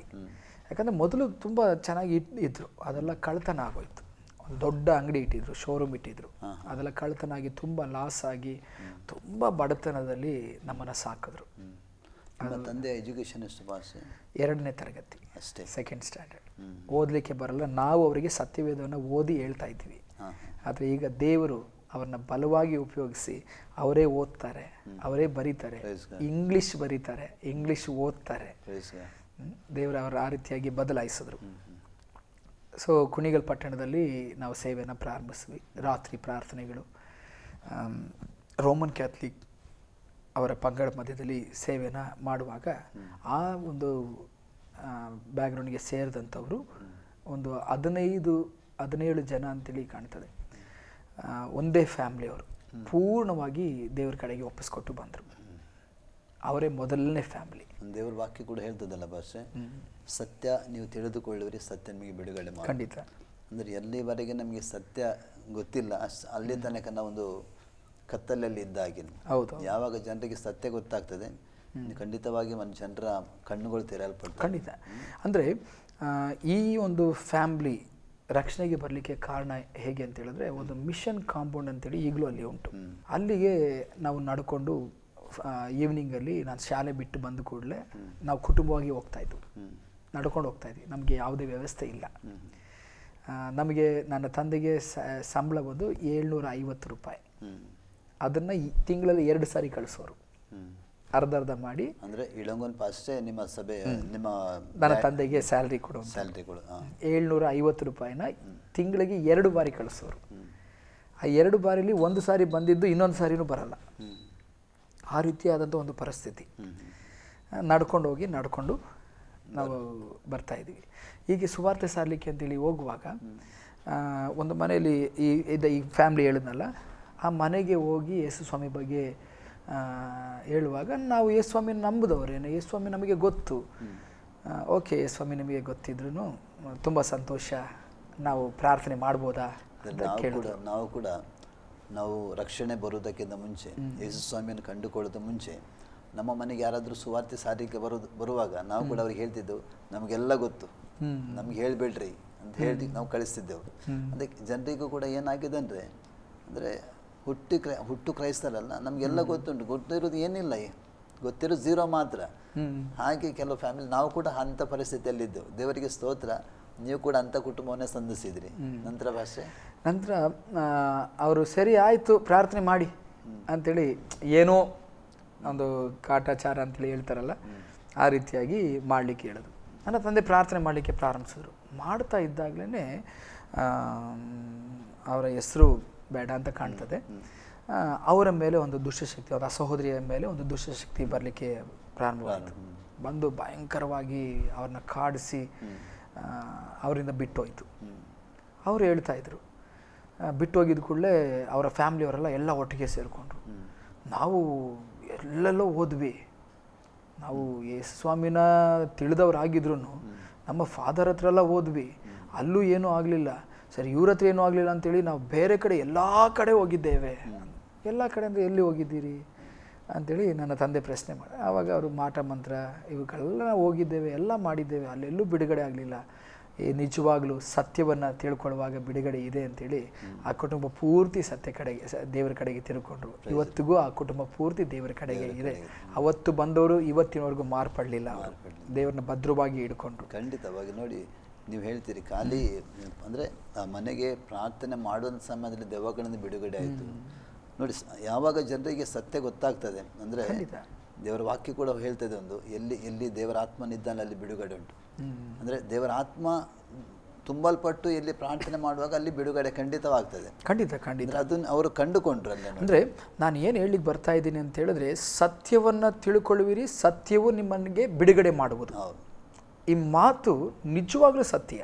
Speaker 2: ಯಾಕಂದರೆ ಮೊದಲು ತುಂಬ ಚೆನ್ನಾಗಿ ಇದ್ರು, ಅದೆಲ್ಲ ಕಳ್ತನ ಆಗೋಯ್ತು. ಒಂದು ದೊಡ್ಡ ಅಂಗಡಿ ಇಟ್ಟಿದ್ರು, ಶೋರೂಮ್ ಇಟ್ಟಿದ್ರು, ಅದೆಲ್ಲ ಕಳ್ತನ ಆಗಿ ತುಂಬ ಲಾಸ್ ಆಗಿ ತುಂಬ ಬಡತನದಲ್ಲಿ ನಮ್ಮನ್ನು ಸಾಕಿದ್ರು.
Speaker 1: ನಮ್ಮ ತಂದೆ ಎಜುಕೇಷನ್ ಎಷ್ಟು ಪಾಸ್?
Speaker 2: 2ನೇ ತರಗತಿ ಅಷ್ಟೇ, 2nd ಸ್ಟ್ಯಾಂಡರ್ಡ್. ಓದಲಿಕ್ಕೆ ಬರಲ್ಲ. ನಾವು ಅವರಿಗೆ ಸತ್ಯವೇದವನ್ನು ಓದಿ ಹೇಳ್ತಾ ಇದ್ವಿ. ಆದರೆ ಈಗ ದೇವರು ಅವ್ರನ್ನ ಬಲವಾಗಿ ಉಪಯೋಗಿಸಿ ಅವರೇ ಓದ್ತಾರೆ, ಅವರೇ ಬರೀತಾರೆ, ಇಂಗ್ಲೀಷ್ ಬರೀತಾರೆ, ಇಂಗ್ಲೀಷ್ ಓದ್ತಾರೆ. ದೇವರು ಅವರ ಆ ರೀತಿಯಾಗಿ ಬದಲಾಯಿಸಿದ್ರು. ಸೊ ಕುಣಿಗಲ್ ಪಟ್ಟಣದಲ್ಲಿ ನಾವು ಸೇವೆಯನ್ನು ಪ್ರಾರಂಭಿಸಿದ್ವಿ. ರಾತ್ರಿ ಪ್ರಾರ್ಥನೆಗಳು, ರೋಮನ್ ಕ್ಯಾಥಲಿಕ್ ಅವರ ಪಂಗಡ ಮಧ್ಯದಲ್ಲಿ ಸೇವೆಯನ್ನು ಮಾಡುವಾಗ ಆ ಒಂದು ಬ್ಯಾಕ್ಗ್ರೌಂಡ್ಗೆ ಸೇರಿದಂಥವರು ಒಂದು 15-17 ಜನ ಅಂತೇಳಿ ಕಾಣ್ತದೆ. ಒಂದೇ ಫ್ಯಾಮ್ಲಿಯವರು ಪೂರ್ಣವಾಗಿ ದೇವ್ರ ಕಡೆಗೆ ಒಪ್ಪಿಸ್ಕೊಟ್ಟು ಬಂದರು. ಅವರೇ ಮೊದಲನೇ ಫ್ಯಾಮಿಲಿ.
Speaker 1: ದೇವ್ರ ವಾಕ್ಯ ಕೂಡ ಹೇಳ್ತದಲ್ಲ ಭಾಷೆ, ಸತ್ಯ ನೀವು ತಿಳಿದುಕೊಳ್ಳುವಿರಿ, ಸತ್ಯ ನಿಮಗೆ ಬಿಡುಗಡೆ ಮಾಡಿ.
Speaker 2: ಖಂಡಿತ.
Speaker 1: ಅಂದರೆ ಎಲ್ಲಿವರೆಗೆ ನಮಗೆ ಸತ್ಯ ಗೊತ್ತಿಲ್ಲ ಅಲ್ಲಿ ತನಕ ನಾವೊಂದು ಕತ್ತಲಲ್ಲಿ ಇದ್ದಾಗಿನ.
Speaker 2: ಹೌದು.
Speaker 1: ಯಾವಾಗ ಜನರಿಗೆ ಸತ್ಯ ಗೊತ್ತಾಗ್ತದೆ, ಖಂಡಿತವಾಗಿ ಜನರ ಕಣ್ಣುಗಳು ತೆರೆಯಲ್ಪಡ್ತವೆ.
Speaker 2: ಖಂಡಿತ. ಅಂದರೆ ಈ ಒಂದು ಫ್ಯಾಮ್ಲಿ ರಕ್ಷಣೆಗೆ ಬರಲಿಕ್ಕೆ ಕಾರಣ ಹೇಗೆ ಅಂತ ಹೇಳಿದ್ರೆ, ಒಂದು ಮಿಷನ್ ಕಾಂಪೌಂಡ್ ಅಂತೇಳಿ ಈಗಲೂ ಅಲ್ಲಿ ಉಂಟು. ಅಲ್ಲಿಗೆ ನಾವು ನಡ್ಕೊಂಡು ಈವ್ನಿಂಗಲ್ಲಿ ನಾನು ಶಾಲೆ ಬಿಟ್ಟು ಬಂದ ಕೂಡಲೇ ನಾವು ಕುಟುಂಬವಾಗಿ ಹೋಗ್ತಾಯಿದ್ವು, ನಡ್ಕೊಂಡು ಹೋಗ್ತಾಯಿದ್ವಿ. ನಮಗೆ ಯಾವುದೇ ವ್ಯವಸ್ಥೆ ಇಲ್ಲ. ನಮಗೆ ನನ್ನ ತಂದೆಗೆ ಸಂಬಳ ಬಂದು 750 ರೂಪಾಯಿ. ಅದನ್ನು ತಿಂಗಳಲ್ಲಿ 2 ಸಾರಿ ಕಳಿಸೋರು, ಅರ್ಧ ಮಾಡಿ.
Speaker 1: ಅಂದರೆ ಇಳಂಗೋನ್ ಪಾಸ್ಟೇ ನಿಮ್ಮ ಸಭೆ ನಿಮ್ಮ
Speaker 2: ನನ್ನ ತಂದೆಗೆ ಸ್ಯಾಲ್ರಿ ಕೊಡು 750 ರೂಪಾಯಿನ ತಿಂಗಳಿಗೆ 2 ಬಾರಿ ಕಳಿಸೋರು. ಆ 2 ಬಾರಿಲಿ 1 ಸಾರಿ ಬಂದಿದ್ದು ಇನ್ನೊಂದು ಸಾರಿನೂ ಬರಲ್ಲ. ಆ ರೀತಿಯಾದಂಥ ಒಂದು ಪರಿಸ್ಥಿತಿ. ನಡ್ಕೊಂಡು ಹೋಗಿ ನಡ್ಕೊಂಡು ನಾವು ಬರ್ತಾಯಿದ್ವಿ. ಹೀಗೆ ಸುವಾರ್ತೆ ಸಾರಲಿಕ್ಕೆ ಅಂತೇಳಿ ಹೋಗುವಾಗ ಒಂದು ಮನೆಯಲ್ಲಿ ಈ ಫ್ಯಾಮ್ಲಿ ಹೇಳಿದ್ನಲ್ಲ, ಆ ಮನೆಗೆ ಹೋಗಿ ಯೇಸು ಸ್ವಾಮಿ ಬಗ್ಗೆ ಹೇಳುವಾಗ ನಾವು ಯೇಸು ಸ್ವಾಮಿನ ನಂಬಿದವರೇನು, ಯೇಸು ಸ್ವಾಮಿ ನಮಗೆ ಗೊತ್ತು. ಓಕೆ, ಯೇಸು ಸ್ವಾಮಿ ನಿಮಗೆ ಗೊತ್ತಿದ್ರು ತುಂಬ ಸಂತೋಷ, ನಾವು ಪ್ರಾರ್ಥನೆ ಮಾಡ್ಬೋದಾ ಅಂತ ಕೇಳಿದ್ರು.
Speaker 1: ನಾವು ರಕ್ಷಣೆ ಬರುವುದಕ್ಕಿಂತ ಮುಂಚೆ, ಯೇಸು ಸ್ವಾಮಿಯನ್ನು ಕಂಡುಕೊಳ್ಳೋದ ಮುಂಚೆ ನಮ್ಮ ಮನೆಗೆ ಯಾರಾದರೂ ಸುವಾರ್ತೆ ಸಾರಿಗೆ ಬರುವಾಗ ನಾವು ಕೂಡ ಅವ್ರಿಗೆ ಹೇಳ್ತಿದ್ದೆವು, ನಮಗೆಲ್ಲ ಗೊತ್ತು, ನಮ್ಗೆ ಹೇಳ್ಬೇಡ್ರಿ ಅಂತ ಹೇಳಿ ನಾವು ಕಳಿಸ್ತಿದ್ದೆವು. ಅದಕ್ಕೆ ಜನರಿಗೂ ಕೂಡ ಏನಾಗಿದೆ ಅಂದರೆ ಹುಟ್ಟು ಕ್ರೈಸ್ತರಲ್ಲ, ನಮಗೆಲ್ಲ ಗೊತ್ತುಂಟು, ಗೊತ್ತಿರೋದು ಏನಿಲ್ಲ, ಗೊತ್ತಿರೋದು 0 ಮಾತ್ರ. ಹಾಗೆ ಕೆಲವು ಫ್ಯಾಮಿಲಿ, ನಾವು ಕೂಡ ಅಂಥ ಪರಿಸ್ಥಿತಿಯಲ್ಲಿದ್ದೆವು. ದೇವರಿಗೆ ಸ್ತೋತ್ರ, ನೀವು ಕೂಡ ಅಂಥ ಕುಟುಂಬವನ್ನೇ ಸಂಧಿಸಿದ್ರಿ.
Speaker 2: ನಂತರ ಅವರು ಸರಿ ಆಯಿತು ಪ್ರಾರ್ಥನೆ ಮಾಡಿ ಅಂಥೇಳಿ ಏನೋ ಒಂದು ಕಾಟಾಚಾರ ಅಂತೇಳಿ ಹೇಳ್ತಾರಲ್ಲ, ಆ ರೀತಿಯಾಗಿ ಮಾಡಲಿಕ್ಕೆ ಹೇಳೋದು. ನನ್ನ ತಂದೆ ಪ್ರಾರ್ಥನೆ ಮಾಡಲಿಕ್ಕೆ ಪ್ರಾರಂಭಿಸಿದ್ರು. ಮಾಡ್ತಾ ಇದ್ದಾಗಲೇ ಅವರ ಹೆಸರು ಬೇಡ ಅಂತ ಕಾಣ್ತದೆ, ಅವರ ಮೇಲೆ ಒಂದು ದುಷ್ಟಶಕ್ತಿ, ಅವರ ಸಹೋದರಿಯ ಮೇಲೆ ಒಂದು ದುಷ್ಟಶಕ್ತಿ ಬರಲಿಕ್ಕೆ ಪ್ರಾರಂಭವಾಯಿತು. ಬಂದು ಭಯಂಕರವಾಗಿ ಅವ್ರನ್ನ ಕಾಡಿಸಿ ಅವರಿಂದ ಬಿಟ್ಟೋಯ್ತು. ಅವರು ಹೇಳ್ತಾಯಿದ್ರು, ಬಿಟ್ಟೋಗಿದ್ದ ಕೂಡಲೇ ಅವರ ಫ್ಯಾಮ್ಲಿಯವರೆಲ್ಲ ಎಲ್ಲ ಒಟ್ಟಿಗೆ ಸೇರಿಕೊಂಡ್ರು. ನಾವು ಎಲ್ಲೆಲ್ಲೋ ಹೋದ್ವಿ, ನಾವು ಯೇಸು ಸ್ವಾಮಿನ ತಿಳಿದವರಾಗಿದ್ರು ನಮ್ಮ ಫಾದರ್ ಹತ್ರ ಎಲ್ಲ ಹೋದ್ವಿ, ಅಲ್ಲೂ ಏನೂ ಆಗಲಿಲ್ಲ. ಸರಿ, ಇವ್ರ ಹತ್ರ ಏನೂ ಆಗಲಿಲ್ಲ ಅಂತೇಳಿ ನಾವು ಬೇರೆ ಕಡೆ ಎಲ್ಲ ಕಡೆ ಹೋಗಿದ್ದೇವೆ. ಎಲ್ಲ ಕಡೆ ಅಂದರೆ ಎಲ್ಲಿ ಹೋಗಿದ್ದೀರಿ ಅಂಥೇಳಿ ನನ್ನ ತಂದೆ ಪ್ರಶ್ನೆ ಮಾಡಿ, ಆವಾಗ ಅವರು ಮಾಟ ಮಂತ್ರ ಇವುಗಳೆಲ್ಲ ಹೋಗಿದ್ದೇವೆ, ಎಲ್ಲ ಮಾಡಿದ್ದೇವೆ, ಅಲ್ಲೆಲ್ಲೂ ಬಿಡುಗಡೆ ಆಗಲಿಲ್ಲ. ನಿಜವಾಗ್ಲೂ ಸತ್ಯವನ್ನು ತಿಳ್ಕೊಳ್ಳುವಾಗ ಬಿಡುಗಡೆ ಇದೆ ಅಂಥೇಳಿ ಆ ಕುಟುಂಬ ಪೂರ್ತಿ ಸತ್ಯ ಕಡೆಗೆ, ದೇವರ ಕಡೆಗೆ ತಿಳ್ಕೊಂಡ್ರು. ಇವತ್ತಿಗೂ ಆ ಕುಟುಂಬ ಪೂರ್ತಿ ದೇವರ ಕಡೆಗೆ ಇದೆ. ಅವತ್ತು ಬಂದವರು ಇವತ್ತಿನವರೆಗೂ ಮಾರ್ಪಡಲಿಲ್ಲ, ಅವರು ದೇವರನ್ನ ಭದ್ರವಾಗಿ ಹಿಡ್ಕೊಂಡ್ರು.
Speaker 1: ಖಂಡಿತವಾಗಿ. ನೋಡಿ, ನೀವು ಹೇಳ್ತೀರಿ ಖಾಲಿ ಅಂದರೆ ಮನೆಗೆ ಪ್ರಾರ್ಥನೆ ಮಾಡುವಂಥ ಸಮಯದಲ್ಲಿ ದೆವ್ವಗಳಿಂದ ಬಿಡುಗಡೆ ಆಯಿತು. ನೋಡಿ, ಯಾವಾಗ ಜನರಿಗೆ ಸತ್ಯ ಗೊತ್ತಾಗ್ತದೆ ಅಂದರೆ ದೇವರ ವಾಕ್ಯ ಕೂಡ ಹೇಳ್ತದೆ, ಒಂದು ಎಲ್ಲಿ ದೇವರ ಆತ್ಮನಿದ್ದಾನೆ ಅಲ್ಲಿ ಬಿಡುಗಡೆ ಉಂಟು. ಅಂದರೆ ದೇವರ ಆತ್ಮ ತುಂಬಲ್ಪಟ್ಟು ಎಲ್ಲಿ ಪ್ರಾರ್ಥನೆ ಮಾಡುವಾಗ ಅಲ್ಲಿ ಬಿಡುಗಡೆ ಖಂಡಿತವಾಗ್ತದೆ.
Speaker 2: ಖಂಡಿತ
Speaker 1: ಅದನ್ನು ಅವರು ಕಂಡುಕೊಂಡ್ರು.
Speaker 2: ಅಂದರೆ ನಾನು ಏನು ಹೇಳಿಕ್ಕೆ ಬರ್ತಾ ಇದ್ದೀನಿ ಅಂತ ಹೇಳಿದ್ರೆ, ಸತ್ಯವನ್ನು ತಿಳ್ಕೊಳ್ಳುವಿರಿ, ಸತ್ಯವು ನಿಮ್ಮನಿಗೆ ಬಿಡುಗಡೆ ಮಾಡುವುದು. ಈ ಮಾತು ನಿಜವಾಗ್ಲೂ ಸತ್ಯ.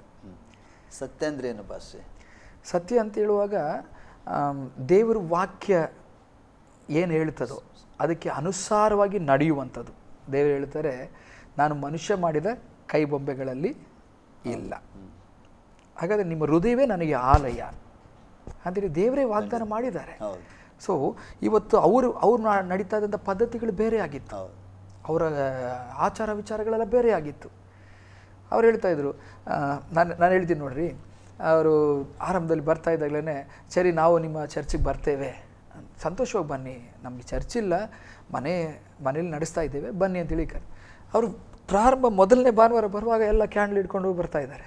Speaker 1: ಸತ್ಯ ಅಂದರೆ ಏನು ಭಾಷೆ?
Speaker 2: ಸತ್ಯ ಅಂತ ಹೇಳುವಾಗ ದೇವರ ವಾಕ್ಯ ಏನು ಹೇಳ್ತದೋ ಅದಕ್ಕೆ ಅನುಸಾರವಾಗಿ ನಡೆಯುವಂಥದ್ದು. ದೇವರು ಹೇಳ್ತಾರೆ, ನಾನು ಮನುಷ್ಯ ಮಾಡಿದ ಕೈ ಬೊಂಬೆಗಳಲ್ಲಿ ಇಲ್ಲ, ಹಾಗಾದರೆ ನಿಮ್ಮ ಹೃದಯವೇ ನನಗೆ ಆಲಯ ಅಂತೇಳಿ ದೇವರೇ ವಾಗ್ದಾನ ಮಾಡಿದ್ದಾರೆ. ಸೊ ಇವತ್ತು ಅವರು ನಡೀತಾ ಇದ್ದಂಥ ಪದ್ಧತಿಗಳು ಬೇರೆ ಆಗಿತ್ತು, ಅವರ ಆಚಾರ ವಿಚಾರಗಳೆಲ್ಲ ಬೇರೆ ಆಗಿತ್ತು. ಅವ್ರು ಹೇಳ್ತಾಯಿದ್ರು, ನಾನು ಹೇಳ್ತೀನಿ ನೋಡ್ರಿ, ಅವರು ಆರಂಭದಲ್ಲಿ ಬರ್ತಾ ಇದ್ದಾಗಲೇ ಸರಿ ನಾವು ನಿಮ್ಮ ಚರ್ಚಿಗೆ ಬರ್ತೇವೆ, ಸಂತೋಷವಾಗಿ ಬನ್ನಿ, ನಮಗೆ ಚರ್ಚಿಲ್ಲ, ಮನೇಲಿ ನಡೆಸ್ತಾ ಇದ್ದೇವೆ ಬನ್ನಿ ಅಂತೇಳಿ ಅವರು ಪ್ರಾರಂಭ ಮೊದಲನೇ ಭಾನುವಾರ ಬರುವಾಗ ಎಲ್ಲ ಕ್ಯಾಂಡಲ್ ಇಟ್ಕೊಂಡು ಬರ್ತಾ ಇದ್ದಾರೆ.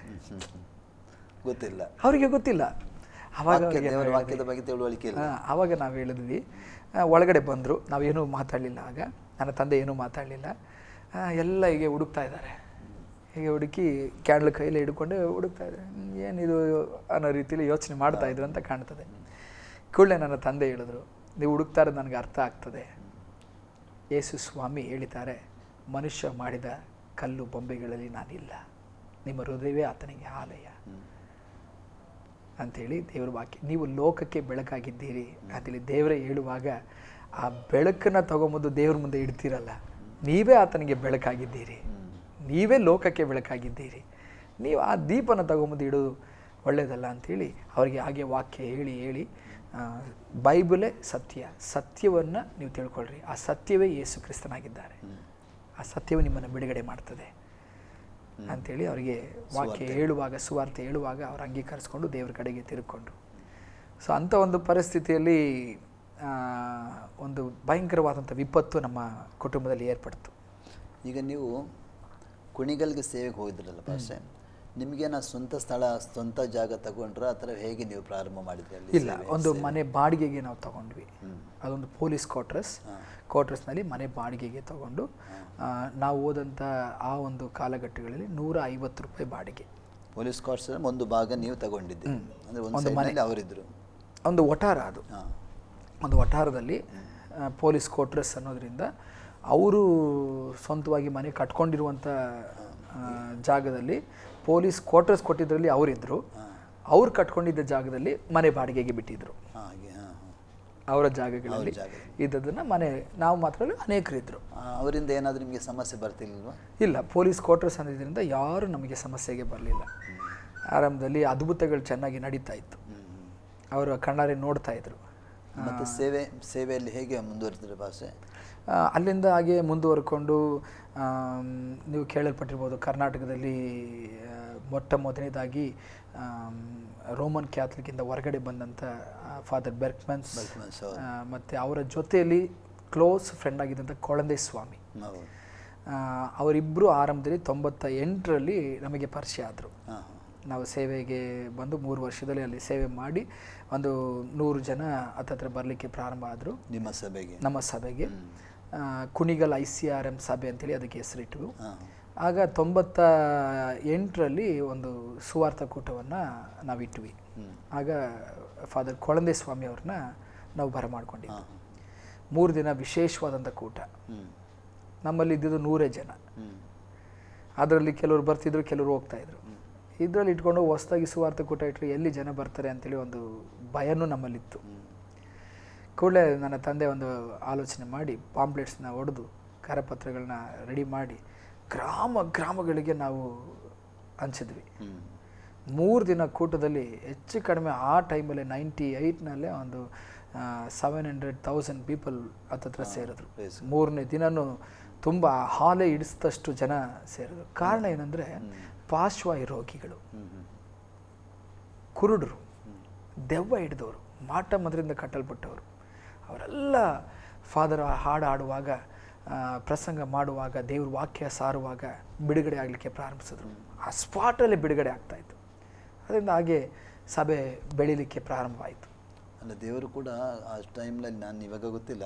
Speaker 1: ಗೊತ್ತಿಲ್ಲ,
Speaker 2: ಅವರಿಗೆ ಗೊತ್ತಿಲ್ಲ. ಆವಾಗ ನಾವು ಹೇಳಿದ್ವಿ, ಒಳಗಡೆ ಬಂದರು, ನಾವೇನೂ ಮಾತಾಡಲಿಲ್ಲ. ಆಗ ನನ್ನ ತಂದೆ ಏನೂ ಮಾತಾಡಲಿಲ್ಲ. ಎಲ್ಲ ಹೀಗೆ ಹುಡುಕ್ತಾ ಇದ್ದಾರೆ, ಹೀಗೆ ಹುಡುಕಿ ಕ್ಯಾಂಡಲ್ ಕೈಯಲ್ಲಿ ಹಿಡ್ಕೊಂಡೆ ಹುಡುಕ್ತಾ ಇದ್ದಾರೆ, ಏನಿದು ಅನ್ನೋ ರೀತಿಯಲ್ಲಿ ಯೋಚನೆ ಮಾಡ್ತಾಯಿದ್ರು ಅಂತ ಕಾಣ್ತದೆ. ಕೂಡಲೇ ನನ್ನ ತಂದೆ ಹೇಳಿದ್ರು, ನೀವು ಹುಡುಕ್ತಾ ಇರೋದು ನನಗೆ ಅರ್ಥ ಆಗ್ತದೆ. ಯೇಸು ಸ್ವಾಮಿ ಹೇಳಿದ್ದಾರೆ, ಮನುಷ್ಯ ಮಾಡಿದ ಕಲ್ಲು ಬೊಂಬೆಗಳಲ್ಲಿ ನಾನಿಲ್ಲ, ನಿಮ್ಮ ಹೃದಯವೇ ಆತನಿಗೆ ಆಲಯ ಅಂಥೇಳಿ ದೇವರ ವಾಕ್ಯ. ನೀವು ಲೋಕಕ್ಕೆ ಬೆಳಕಾಗಿದ್ದೀರಿ ಅಂತೇಳಿ ದೇವರೇ ಹೇಳುವಾಗ, ಆ ಬೆಳಕನ್ನು ತಗೊಂಬಂದು ದೇವ್ರ ಮುಂದೆ ಇಡ್ತೀರಲ್ಲ, ನೀವೇ ಆತನಿಗೆ ಬೆಳಕಾಗಿದ್ದೀರಿ, ನೀವೇ ಲೋಕಕ್ಕೆ ಬೆಳಕಾಗಿದ್ದೀರಿ, ನೀವು ಆ ದೀಪನ ತಗೊಂಬಂದು ಇಡೋದು ಒಳ್ಳೆಯದಲ್ಲ ಅಂಥೇಳಿ ಅವರಿಗೆ ಹಾಗೆ ವಾಕ್ಯ ಹೇಳಿ ಬೈಬಲೇ ಸತ್ಯ, ಸತ್ಯವನ್ನು ನೀವು ತಿಳ್ಕೊಳ್ರಿ, ಆ ಸತ್ಯವೇ ಯೇಸು ಕ್ರಿಸ್ತನಾಗಿದ್ದಾರೆ, ಆ ಸತ್ಯವೇ ನಿಮ್ಮನ್ನು ಬಿಡುಗಡೆ ಮಾಡ್ತದೆ ಅಂಥೇಳಿ ಅವರಿಗೆ ವಾಕ್ಯ ಹೇಳುವಾಗ, ಸುವಾರ್ತೆ ಹೇಳುವಾಗ ಅವ್ರು ಅಂಗೀಕರಿಸ್ಕೊಂಡು ದೇವ್ರ ಕಡೆಗೆ ತಿರುಗಿಕೊಂಡ್ರು. ಸೊ ಅಂಥ ಒಂದು ಪರಿಸ್ಥಿತಿಯಲ್ಲಿ ಒಂದು ಭಯಂಕರವಾದಂಥ ವಿಪತ್ತು ನಮ್ಮ ಕುಟುಂಬದಲ್ಲಿ ಏರ್ಪಡ್ತು.
Speaker 1: ಈಗ ನೀವು ಕುಣಿಗಲ್ಗೆ ಸೇವೆಗೆ ಹೋಗಿದ್ರಲ್ಲ ಪಾಸ್ಟರ್, ನಿಮಗೇನ ಸ್ವಂತ ಸ್ಥಳ ಸ್ವಂತ ಜಾಗ ತಗೊಂಡ್ರ ಆ ಥರ ಹೇಗೆ ನೀವು ಪ್ರಾರಂಭ ಮಾಡಿದ್ರಿ ಅಲ್ಲಿ?
Speaker 2: ಇಲ್ಲ, ಒಂದು ಮನೆ ಬಾಡಿಗೆಗೆ ನಾವು ತಗೊಂಡ್ವಿ. ಅದೊಂದು ಪೊಲೀಸ್ ಕ್ವಾರ್ಟರ್ಸ್ನಲ್ಲಿ ಮನೆ ಬಾಡಿಗೆಗೆ ತಗೊಂಡು ನಾವು ಓದಂಥ ಆ ಒಂದು ಕಾಲಘಟ್ಟಗಳಲ್ಲಿ $150 ಬಾಡಿಗೆ.
Speaker 1: ಪೊಲೀಸ್ ಕ್ವಾರ್ಟರ್ಸ್ ಒಂದು ಭಾಗ ನೀವು ತಗೊಂಡಿದ್ದೆ, ಅಂದರೆ ಒಂದು ಮನೆಯಲ್ಲಿ ಅವರಿದ್ದರು.
Speaker 2: ಒಂದು ವಠಾರ, ಅದು ಒಂದು ವಠಾರದಲ್ಲಿ ಪೊಲೀಸ್ ಕ್ವಾರ್ಟರ್ಸ್ ಅನ್ನೋದ್ರಿಂದ ಅವರು ಸ್ವಂತವಾಗಿ ಮನೆ ಕಟ್ಕೊಂಡಿರುವಂಥ ಜಾಗದಲ್ಲಿ ಪೊಲೀಸ್ ಕ್ವಾರ್ಟರ್ಸ್ ಕೊಟ್ಟಿದ್ದರಲ್ಲಿ ಅವರಿದ್ದರು. ಅವ್ರು ಕಟ್ಕೊಂಡಿದ್ದ ಜಾಗದಲ್ಲಿ ಮನೆ ಬಾಡಿಗೆಗೆ ಬಿಟ್ಟಿದ್ರು. ಅವರ ಜಾಗಗಳಲ್ಲಿ ಇದ್ದದನ್ನು ಮನೆ ನಾವು ಮಾತ್ರ ಅನೇಕರಿದ್ದರು.
Speaker 1: ಅವರಿಂದ ಏನಾದರೂ ನಿಮಗೆ ಸಮಸ್ಯೆ ಬರ್ತಿಲ್ವಾ?
Speaker 2: ಇಲ್ಲ, ಪೊಲೀಸ್ ಕ್ವಾರ್ಟರ್ಸ್ ಅನ್ನೋದ್ರಿಂದ ಯಾರೂ ನಮಗೆ ಸಮಸ್ಯೆಗೆ ಬರಲಿಲ್ಲ. ಆರಂಭದಲ್ಲಿ ಅದ್ಭುತಗಳು ಚೆನ್ನಾಗಿ ನಡೀತಾ ಇತ್ತು, ಅವರು ಕಣ್ಣಾರೆ ನೋಡ್ತಾ ಇದ್ರು.
Speaker 1: ಮತ್ತು ಸೇವೆಯಲ್ಲಿ ಹೇಗೆ ಮುಂದುವರೆಸಿದ್ರೆ ಭಾಷೆ?
Speaker 2: ಅಲ್ಲಿಂದ ಹಾಗೆ ಮುಂದುವರ್ಕೊಂಡು ನೀವು ಕೇಳಲ್ಪಟ್ಟಿರ್ಬೋದು, ಕರ್ನಾಟಕದಲ್ಲಿ ಮೊಟ್ಟ ಮೊದಲನೇದಾಗಿ ರೋಮನ್ ಕ್ಯಾಥಲಿಕ್ಕಿಂದ ಹೊರಗಡೆ ಬಂದಂಥ ಫಾದರ್ ಬೆರ್ಕ್ಮನ್ಸ್ ಮತ್ತು ಅವರ ಜೊತೆಯಲ್ಲಿ ಕ್ಲೋಸ್ ಫ್ರೆಂಡ್ ಆಗಿದ್ದಂಥ ಕೊಳಂದೆ ಸ್ವಾಮಿ, ಅವರಿಬ್ಬರು ಆರಂಭದಲ್ಲಿ 98ರಲ್ಲಿ ನಮಗೆ ಪರಿಚಯ ಆದರು. ನಾವು ಸೇವೆಗೆ ಬಂದು 3 ವರ್ಷದಲ್ಲಿ ಅಲ್ಲಿ ಸೇವೆ ಮಾಡಿ ಒಂದು 100 ಜನ ಹತ್ತತ್ರ ಬರಲಿಕ್ಕೆ ಪ್ರಾರಂಭ ಆದರು. ನಮ್ಮ ಸಭೆಗೆ ಕುಣಿಗಲ್ ICRM ಸಭೆ ಅಂತೇಳಿ ಅದಕ್ಕೆ ಹೆಸರಿಟ್ಟು. ಆಗ 98ರಲ್ಲಿ ಒಂದು ಸುವಾರ್ಥ ಕೂಟವನ್ನು ನಾವಿಟ್ವಿ. ಆಗ ಫಾದರ್ ಕೊಳಂದೆ ಸ್ವಾಮಿ ಅವ್ರನ್ನ ನಾವು ಬರಮಾಡ್ಕೊಂಡಿದ್ವಿ. 3 ದಿನ ವಿಶೇಷವಾದಂಥ ಕೂಟ. ನಮ್ಮಲ್ಲಿ ಇದ್ದಿದ್ದು 100 ಜನ. ಅದರಲ್ಲಿ ಕೆಲವರು ಬರ್ತಿದ್ರು, ಕೆಲವರು ಹೋಗ್ತಾಯಿದ್ರು. ಇದರಲ್ಲಿ ಇಟ್ಕೊಂಡು ಹೊಸದಾಗಿ ಸುವಾರ್ಥ ಕೂಟ ಇಟ್ಟರೆ ಎಲ್ಲಿ ಜನ ಬರ್ತಾರೆ ಅಂತೇಳಿ ಒಂದು ಭಯನೂ ನಮ್ಮಲ್ಲಿತ್ತು. ಕೂಡಲೇ ನನ್ನ ತಂದೆ ಒಂದು ಆಲೋಚನೆ ಮಾಡಿ ಪಾಂಪ್ಲೆಟ್ಸ್ನ ಹೊಡೆದು ಕರಪತ್ರಗಳನ್ನ ರೆಡಿ ಮಾಡಿ ಗ್ರಾಮಗಳಿಗೆ ನಾವು ಹಂಚಿದ್ವಿ. 3 ದಿನ ಕೂಟದಲ್ಲಿ ಹೆಚ್ಚು ಕಡಿಮೆ ಆ ಟೈಮಲ್ಲಿ 98ನಲ್ಲೇ ಒಂದು 700,000 ಪೀಪಲ್ ಹತ್ತತ್ರ ಸೇರಿದ್ರು. 3ನೇ ದಿನವೂ ತುಂಬ ಹಾಲೆ ಇಡಿಸಿದಷ್ಟು ಜನ ಸೇರಿದ್ರು. ಕಾರಣ ಏನಂದರೆ ಪಾರ್ಶ್ವವಾಯು ರೋಗಿಗಳು, ಕುರುಡರು, ದೆವ್ವ ಹಿಡಿದವರು, ಮಾಟ ಮಂತ್ರದಿಂದ ಕಟ್ಟಲ್ಪಟ್ಟವರು, ಅವರೆಲ್ಲ ಫಾದರ್ ಹಾಡು ಹಾಡುವಾಗ, ಪ್ರಸಂಗ ಮಾಡುವಾಗ, ದೇವ್ರ ವಾಕ್ಯ ಸಾರುವಾಗ ಬಿಡುಗಡೆ ಆಗಲಿಕ್ಕೆ ಪ್ರಾರಂಭಿಸಿದ್ರು. ಆ ಸ್ಪಾಟಲ್ಲಿ ಬಿಡುಗಡೆ ಆಗ್ತಾಯಿತ್ತು. ಅದರಿಂದ ಹಾಗೆ ಸಭೆ ಬೆಳೀಲಿಕ್ಕೆ ಪ್ರಾರಂಭವಾಯಿತು.
Speaker 1: ಅಲ್ಲ, ದೇವರು ಕೂಡ ಆ ಟೈಮ್ನಲ್ಲಿ, ನಾನು ಇವಾಗ ಗೊತ್ತಿಲ್ಲ,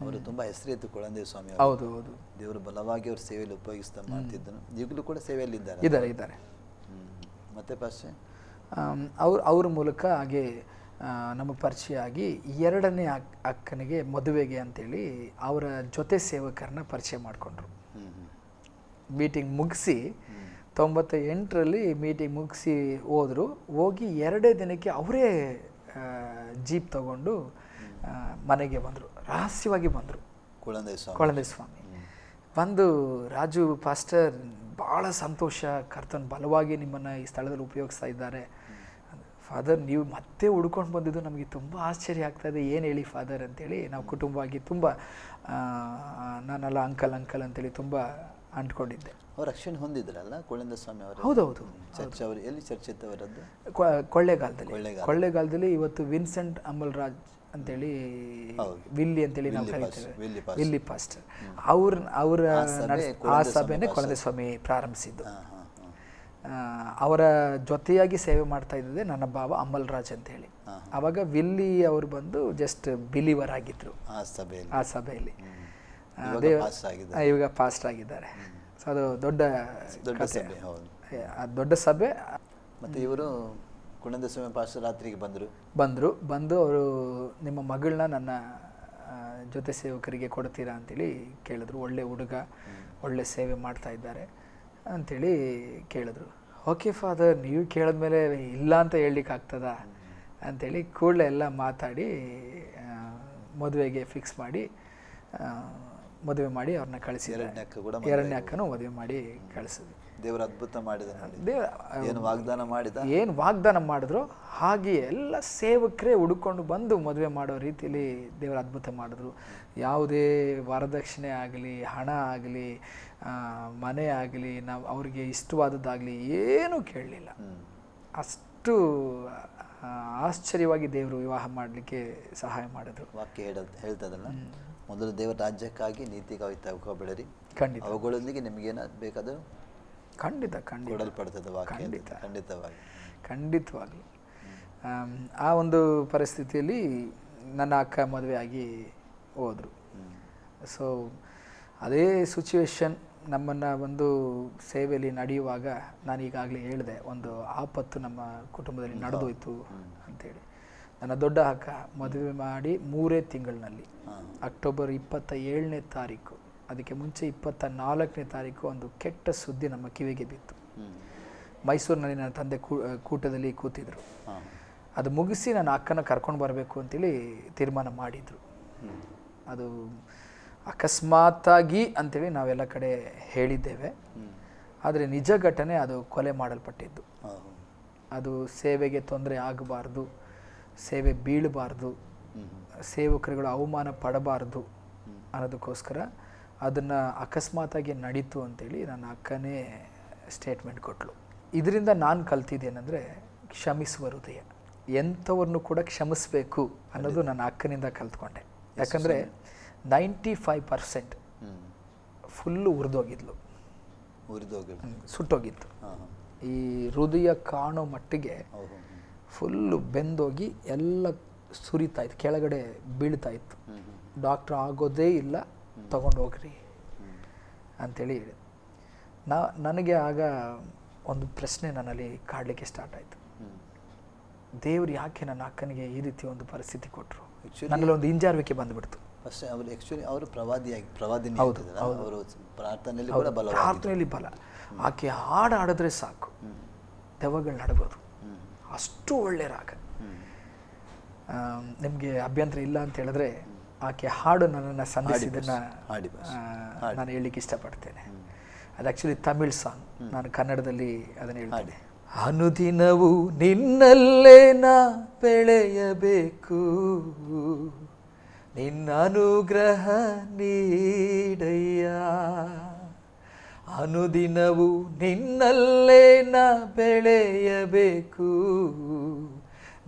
Speaker 1: ಅವರು ತುಂಬ ಹೆಸರಿತ್ತು ಕೊಳಂದೆ ಸ್ವಾಮಿ.
Speaker 2: ಹೌದು ಹೌದು,
Speaker 1: ದೇವರು ಬಲವಾಗಿ ಅವ್ರ ಸೇವೆಯಲ್ಲಿ ಉಪಯೋಗಿಸ್ತಾ ಮಾಡ್ತಿದ್ದನು. ಈಗಲೂ ಕೂಡ ಸೇವೆಯಲ್ಲಿ
Speaker 2: ಇದ್ದಾರೆ.
Speaker 1: ಮತ್ತೆ ಪಾಸ್ಟರ್
Speaker 2: ಅವ್ರ ಮೂಲಕ ಹಾಗೆ ನಮಗೆ ಪರಿಚಯ ಆಗಿ 2ನೇ ಅಕ್ಕನಿಗೆ ಮದುವೆಗೆ ಅಂತೇಳಿ ಅವರ ಜೊತೆ ಸೇವಕರನ್ನ ಪರಿಚಯ ಮಾಡಿಕೊಂಡ್ರು. ಮೀಟಿಂಗ್ ಮುಗಿಸಿ 98ರಲ್ಲಿ ಮೀಟಿಂಗ್ ಮುಗಿಸಿ ಹೋಗಿ 2 ದಿನಕ್ಕೆ ಅವರೇ ಜೀಪ್ ತಗೊಂಡು ಮನೆಗೆ ಬಂದರು. ರಹಸ್ಯವಾಗಿ ಬಂದರು ಕೊಳಂದೆ ಸ್ವಾಮಿ. ಬಂದು, ರಾಜು ಪಾಸ್ಟರ್ ಭಾಳ ಸಂತೋಷ, ಕರ್ತನ್ ಬಲವಾಗಿ ನಿಮ್ಮನ್ನು ಈ ಸ್ಥಳದಲ್ಲಿ ಉಪಯೋಗಿಸ್ತಾ ಇದ್ದಾರೆ. ಫಾದರ್, ನೀವು ಮತ್ತೆ ಹುಡ್ಕೊಂಡು ಬಂದಿದ್ದು ನಮಗೆ ತುಂಬ ಆಶ್ಚರ್ಯ ಆಗ್ತಾಯಿದೆ, ಏನು ಹೇಳಿ ಫಾದರ್ ಅಂತೇಳಿ ನಾವು ಕುಟುಂಬವಾಗಿ ತುಂಬ, ನಾನೆಲ್ಲ ಅಂಕಲ್ ಅಂತೇಳಿ ತುಂಬ ಅಂದ್ಕೊಂಡಿದ್ದೆ.
Speaker 1: ಅವ್ರು ರಕ್ಷಣೆ ಹೊಂದಿದ್ರಲ್ಲ ಕೊಳಂದೆ ಸ್ವಾಮಿ ಅವರು?
Speaker 2: ಹೌದೌದು.
Speaker 1: ಚರ್ಚ್ ಅವರು ಎಲ್ಲಿ ಚರ್ಚ್ ಇತ್ತು ಅವರದ್ದು?
Speaker 2: ಕೊಳ್ಳೇಗಾಲದಲ್ಲಿ. ಇವತ್ತು ವಿನ್ಸೆಂಟ್ ಅಮಲ್ರಾಜ್ ಅಂತೇಳಿ, ವಿಲ್ಲಿ ಅಂತೇಳಿ ನಾವು ಕರೀತೇವೆ, ವಿಲ್ಲಿ ಪಾಸ್ಟರ್. ಅವರ ಆ ಸಭೆನೇ ಕೊಳಂದೆ ಸ್ವಾಮಿ ಪ್ರಾರಂಭಿಸಿದ್ದು. ಅವರ ಜೊತೆಯಾಗಿ ಸೇವೆ ಮಾಡ್ತಾ ಇದ್ದಿದ್ದೆ ನನ್ನ ಭಾವ ಅಮಲ್ರಾಜ್ ಅಂತೇಳಿ. ಆವಾಗ ವಿಲ್ಲಿ ಅವರು ಬಂದು ಜಸ್ಟ್ ಬಿಲೀವರ್ ಆಗಿದ್ರು ಆ ಸಭೆಯಲ್ಲಿ. ಇವಾಗ ಪಾಸ್ಟ್ ಆಗಿದ್ದಾರೆ. ಸೊ ಅದು ದೊಡ್ಡ ಸಭೆ.
Speaker 1: ಮತ್ತು ಇವರು ಕೊಳಂದೆ ಸ್ವಾಮಿ ಪಾಸ್ಟರ್ ರಾತ್ರಿಗೆ
Speaker 2: ಬಂದು ಅವರು ನಿಮ್ಮ ಮಗಳನ್ನ ನನ್ನ ಜೊತೆ ಸೇವಕರಿಗೆ ಕೊಡ್ತೀರಾ ಅಂತೇಳಿ ಕೇಳಿದ್ರು. ಒಳ್ಳೆ ಹುಡುಗ, ಒಳ್ಳೆ ಸೇವೆ ಮಾಡ್ತಾ ಇದ್ದಾರೆ ಅಂಥೇಳಿ ಕೇಳಿದ್ರು. ಓಕೆ ಫಾದರ್, ನೀವು ಕೇಳಿದ್ಮೇಲೆ ಇಲ್ಲ ಅಂತ ಹೇಳಲಿಕ್ಕೆ ಆಗ್ತದ ಅಂಥೇಳಿ ಕೂಡಲೇ ಎಲ್ಲ ಮಾತಾಡಿ ಮದುವೆಗೆ ಫಿಕ್ಸ್ ಮಾಡಿ ಮದುವೆ ಮಾಡಿ ಅವ್ರನ್ನ ಕಳಿಸಿದ್ರು. 2ನೇ ಅಕ್ಕನೂ ಮದುವೆ ಮಾಡಿ ಕಳಿಸಿದ್ವಿ.
Speaker 1: ದೇವರು ಅದ್ಭುತ ಮಾಡಿದ,
Speaker 2: ಏನು ವಾಗ್ದಾನ ಮಾಡಿದ್ರು ಹಾಗೆ ಎಲ್ಲ ಸೇವಕರೇ ಹುಡುಕೊಂಡು ಬಂದು ಮದುವೆ ಮಾಡೋ ರೀತಿಯಲ್ಲಿ ದೇವರು ಅದ್ಭುತ ಮಾಡಿದ್ರು. ಯಾವುದೇ ವರದಕ್ಷಿಣೆ ಆಗಲಿ, ಹಣ ಆಗಲಿ, ಮನೆ ಆಗಲಿ, ನಾವು ಅವ್ರಿಗೆ ಇಷ್ಟವಾದದ್ದಾಗಲಿ ಏನೂ ಕೇಳಲಿಲ್ಲ. ಅಷ್ಟು ಆಶ್ಚರ್ಯವಾಗಿ ದೇವರು ವಿವಾಹ ಮಾಡಲಿಕ್ಕೆ ಸಹಾಯ ಮಾಡಿದ್ರು.
Speaker 1: ವಾಕ್ಯ ಹೇಳ್ತದಲ್ಲ, ಮೊದಲು ದೇವರ ರಾಜ್ಯಕ್ಕಾಗಿ ನೀತಿಗಾಗಿ ತಗೋಬೇಡಿರಿ,
Speaker 2: ಖಂಡಿತ
Speaker 1: ಅವುಗಳೊಂದಿಗೆ ನಿಮಗೇನಾದ್ರು ಬೇಕಾದರೂ
Speaker 2: ಖಂಡಿತ ಖಂಡಿತ
Speaker 1: ಕೊಡಲ್ಪಡ್ತದೆ ವಾಕ್ಯ.
Speaker 2: ಖಂಡಿತ
Speaker 1: ಖಂಡಿತವಾಗಿ
Speaker 2: ಖಂಡಿತವಾಗ್ಲೂ. ಆ ಒಂದು ಪರಿಸ್ಥಿತಿಯಲ್ಲಿ ನನ್ನ ಅಕ್ಕ ಮದುವೆಯಾಗಿ ಹೋದರು. ಸೊ ಅದೇ ಸಿಚುವೇಶನ್ ನಮ್ಮನ್ನು ಒಂದು ಸೇವೆಯಲ್ಲಿ ನಡೆಯುವಾಗ ನಾನು ಈಗಾಗಲೇ ಹೇಳಿದೆ, ಒಂದು ಆಪತ್ತು ನಮ್ಮ ಕುಟುಂಬದಲ್ಲಿ ನಡೆದೋಯ್ತು ಅಂಥೇಳಿ. ನನ್ನ ದೊಡ್ಡ ಅಕ್ಕ ಮದುವೆ ಮಾಡಿ 3 ತಿಂಗಳಿನಲ್ಲಿ ಅಕ್ಟೋಬರ್ 27ನೇ ತಾರೀಕು, ಅದಕ್ಕೆ ಮುಂಚೆ 24ನೇ ತಾರೀಕು ಒಂದು ಕೆಟ್ಟ ಸುದ್ದಿ ನಮ್ಮ ಕಿವಿಗೆ ಬಿತ್ತು. ಮೈಸೂರಿನಲ್ಲಿ ನನ್ನ ತಂದೆ ಕೂಟದಲ್ಲಿ ಕೂತಿದ್ರು. ಅದು ಮುಗಿಸಿ ನನ್ನ ಅಕ್ಕನ ಕರ್ಕೊಂಡು ಬರಬೇಕು ಅಂತೇಳಿ ತೀರ್ಮಾನ ಮಾಡಿದರು. ಅದು ಅಕಸ್ಮಾತ್ತಾಗಿ ಅಂಥೇಳಿ ನಾವೆಲ್ಲ ಕಡೆ ಹೇಳಿದ್ದೇವೆ, ಆದರೆ ನಿಜ ಘಟನೆ ಅದು ಕೊಲೆ ಮಾಡಲ್ಪಟ್ಟಿದ್ದು. ಅದು ಸೇವೆಗೆ ತೊಂದರೆ ಆಗಬಾರ್ದು, ಸೇವೆ ಬೀಳಬಾರ್ದು, ಸೇವಕರುಗಳು ಅವಮಾನ ಪಡಬಾರ್ದು ಅನ್ನೋದಕ್ಕೋಸ್ಕರ ಅದನ್ನು ಅಕಸ್ಮಾತಾಗಿ ನಡೀತು ಅಂತೇಳಿ ನನ್ನ ಅಕ್ಕನೇ ಸ್ಟೇಟ್ಮೆಂಟ್ ಕೊಟ್ಟಳು. ಇದರಿಂದ ನಾನು ಕಲ್ತಿದ್ದೇನೆಂದರೆ ಕ್ಷಮಿಸುವ ಹೃದಯ, ಎಂಥವ್ರನ್ನೂ ಕೂಡ ಕ್ಷಮಿಸಬೇಕು ಅನ್ನೋದು ನನ್ನ ಅಕ್ಕನಿಂದ ಕಲ್ತ್ಕೊಂಡೆ. ಯಾಕಂದರೆ 95% ಫುಲ್ಲು ಉರಿದೋಗಿದ್ಲು, ಸುಟ್ಟೋಗಿತ್ತು. ಈ ಹೃದಯ ಕಾಣೋ ಮಟ್ಟಿಗೆ ಫುಲ್ಲು ಬೆಂದೋಗಿ ಎಲ್ಲ ಸುರಿತಾಯಿತ್ತು, ಕೆಳಗಡೆ ಬೀಳ್ತಾಯಿತ್ತು. ಡಾಕ್ಟ್ರ್ ಆಗೋದೇ ಇಲ್ಲ, ತಗೊಂಡು ಹೋಗ್ರಿ ಅಂಥೇಳಿ ಹೇಳಿ. ನನಗೆ ಆಗ ಒಂದು ಪ್ರಶ್ನೆ ನನ್ನಲ್ಲಿ ಕಾಡಲಿಕ್ಕೆ ಸ್ಟಾರ್ಟ್ ಆಯಿತು. ದೇವ್ರು ಯಾಕೆ ನನ್ನ ಅಕ್ಕನಿಗೆ ಈ ರೀತಿ ಒಂದು ಪರಿಸ್ಥಿತಿ ಕೊಟ್ಟರು? ನನ್ನಲ್ಲಿ ಒಂದು ಹಿಂಜಾರುವಿಕೆ ಬಂದುಬಿಡ್ತು.
Speaker 1: ಅಷ್ಟೇ, ಅವರು ಆ್ಯಕ್ಚುಲಿ ಅವರು ಪ್ರವಾದಿನಿ.
Speaker 2: ಹೌದು,
Speaker 1: ಅವರು ಪ್ರಾರ್ಥನೆಯಲ್ಲಿ
Speaker 2: ಬಲ. ಆಕೆ ಹಾಡು ಹಾಡಿದ್ರೆ ಸಾಕು ದೆವ್ವಗಳು ನಡಗೋದು, ಅಷ್ಟು ಒಳ್ಳೆ ರಾಗ. ನಿಮಗೆ ಅಭ್ಯಂತರ ಇಲ್ಲ ಅಂತ ಹೇಳಿದ್ರೆ ಆಕೆ ಹಾಡು ನನ್ನನ್ನು ಸಂಧಿಸಿದ್ದನ್ನು ನಾನು ಹೇಳಲಿಕ್ಕೆ ಇಷ್ಟಪಡ್ತೇನೆ. ಅದು ಆ್ಯಕ್ಚುಲಿ ತಮಿಳ್ ಸಾಂಗ್, ನಾನು ಕನ್ನಡದಲ್ಲಿ ಅದನ್ನು ಹೇಳ್ತೇನೆ. ಅನುದಿನವೂ ನಿನ್ನಲ್ಲೇ ನಾ ಬೆಳೆಯಬೇಕು, ನಿನ್ನ ಅನುಗ್ರಹ ನೀಡಯ್ಯ. ಅನುದಿನವೂ ನಿನ್ನಲ್ಲೇ ನಾ ಬೆಳೆಯಬೇಕು,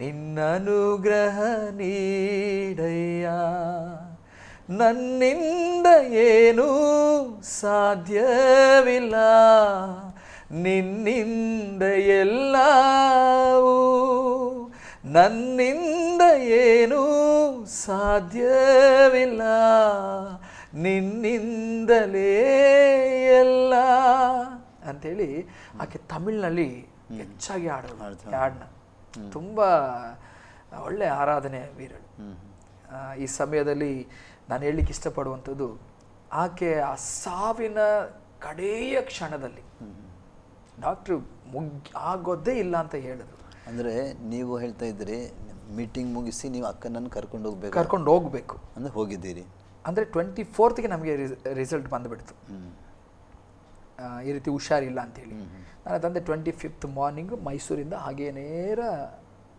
Speaker 2: ನಿನ್ನ ಅನುಗ್ರಹ ನೀಡಯ್ಯ. ನನ್ನಿಂದ ಏನೂ ಸಾಧ್ಯವಿಲ್ಲ, ನಿನ್ನಿಂದ ಎಲ್ಲವೂ. ನನ್ನಿಂದ ಏನೂ ಸಾಧ್ಯವಿಲ್ಲ, ನಿನ್ನಿಂದಲೇ ಎಲ್ಲ ಅಂಥೇಳಿ ಆಕೆ ತಮಿಳಿನಲ್ಲಿ ಹೆಚ್ಚಾಗಿ ಹಾಡೋದು. ಹಾಡನ್ನ ತುಂಬ ಒಳ್ಳೆ ಆರಾಧನೆ ವೀರಳು. ಈ ಸಮಯದಲ್ಲಿ ನಾನು ಹೇಳಲಿಕ್ಕೆ ಇಷ್ಟಪಡುವಂಥದ್ದು, ಆಕೆ ಆ ಸಾವಿನ ಕಡೆಯ ಕ್ಷಣದಲ್ಲಿ ಡಾಕ್ಟ್ರು ಆಗೋದೇ ಇಲ್ಲ ಅಂತ ಹೇಳಿದ್ರು.
Speaker 1: ಅಂದರೆ ನೀವು ಹೇಳ್ತಾ ಇದ್ರಿ ಮೀಟಿಂಗ್ ಮುಗಿಸಿ ನೀವು ಅಕ್ಕನನ್ನು
Speaker 2: ಕರ್ಕೊಂಡು ಹೋಗಬೇಕು
Speaker 1: ಅಂದರೆ ಹೋಗಿದ್ದೀರಿ.
Speaker 2: ಅಂದರೆ 24ಗೆ ನಮಗೆ ರಿಸಲ್ಟ್ ಬಂದುಬಿಡ್ತು, ಈ ರೀತಿ ಹುಷಾರಿಲ್ಲ ಅಂತೇಳಿ. ನನ್ನ ತಂದೆ 25th ಮಾರ್ನಿಂಗು ಮೈಸೂರಿಂದ ಹಾಗೇ ನೇರ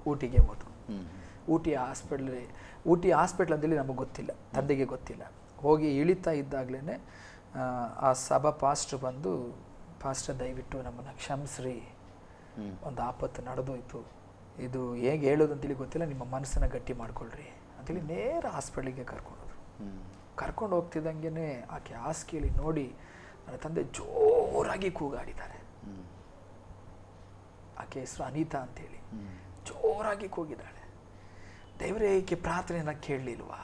Speaker 2: ಊಟಿಗೆ ಹೋದರು. ಊಟಿ ಹಾಸ್ಪಿಟ್ಲ್ ಅಂತೇಳಿ ನಮಗೆ ಗೊತ್ತಿಲ್ಲ, ತಂದೆಗೆ ಗೊತ್ತಿಲ್ಲ. ಹೋಗಿ ಇಳಿತಾ ಇದ್ದಾಗಲೇ ಆ ಸಭಾ ಪಾಸ್ಟ್ರು ಬಂದು, ಪಾಸ್ಟರ್ ದಯವಿಟ್ಟು ನಮ್ಮನ್ನು ಕ್ಷಮಿಸ್ರಿ, ಒಂದು ಆಪತ್ತು ನಡೆದೋಯ್ತು, ಇದು ಹೇಗೆ ಹೇಳೋದು ಅಂತೇಳಿ ಗೊತ್ತಿಲ್ಲ, ನಿಮ್ಮ ಮನಸ್ಸನ್ನು ಗಟ್ಟಿ ಮಾಡ್ಕೊಳ್ರಿ ಅಂತೇಳಿ ನೇರ ಹಾಸ್ಪಿಟ್ಲಿಗೆ ಕರ್ಕೊಂಡೋದ್ರು. ಕರ್ಕೊಂಡು ಹೋಗ್ತಿದ್ದಂಗೆ ಆಕೆ ಹಾಸಿಗೆಯಲ್ಲಿ ನೋಡಿ ನನ್ನ ತಂದೆ ಜೋರಾಗಿ ಕೂಗಾಡಿದ್ದಾರೆ. ಆಕೆ ಹೆಸರು ಅನಿತಾ ಅಂತೇಳಿ. ಜೋರಾಗಿ ಕೂಗಿದ್ದಾಳೆ, ದೇವರೇ ಈಕೆ ಪ್ರಾರ್ಥನೆಯನ್ನು ಕೇಳಲಿಲ್ವಾ?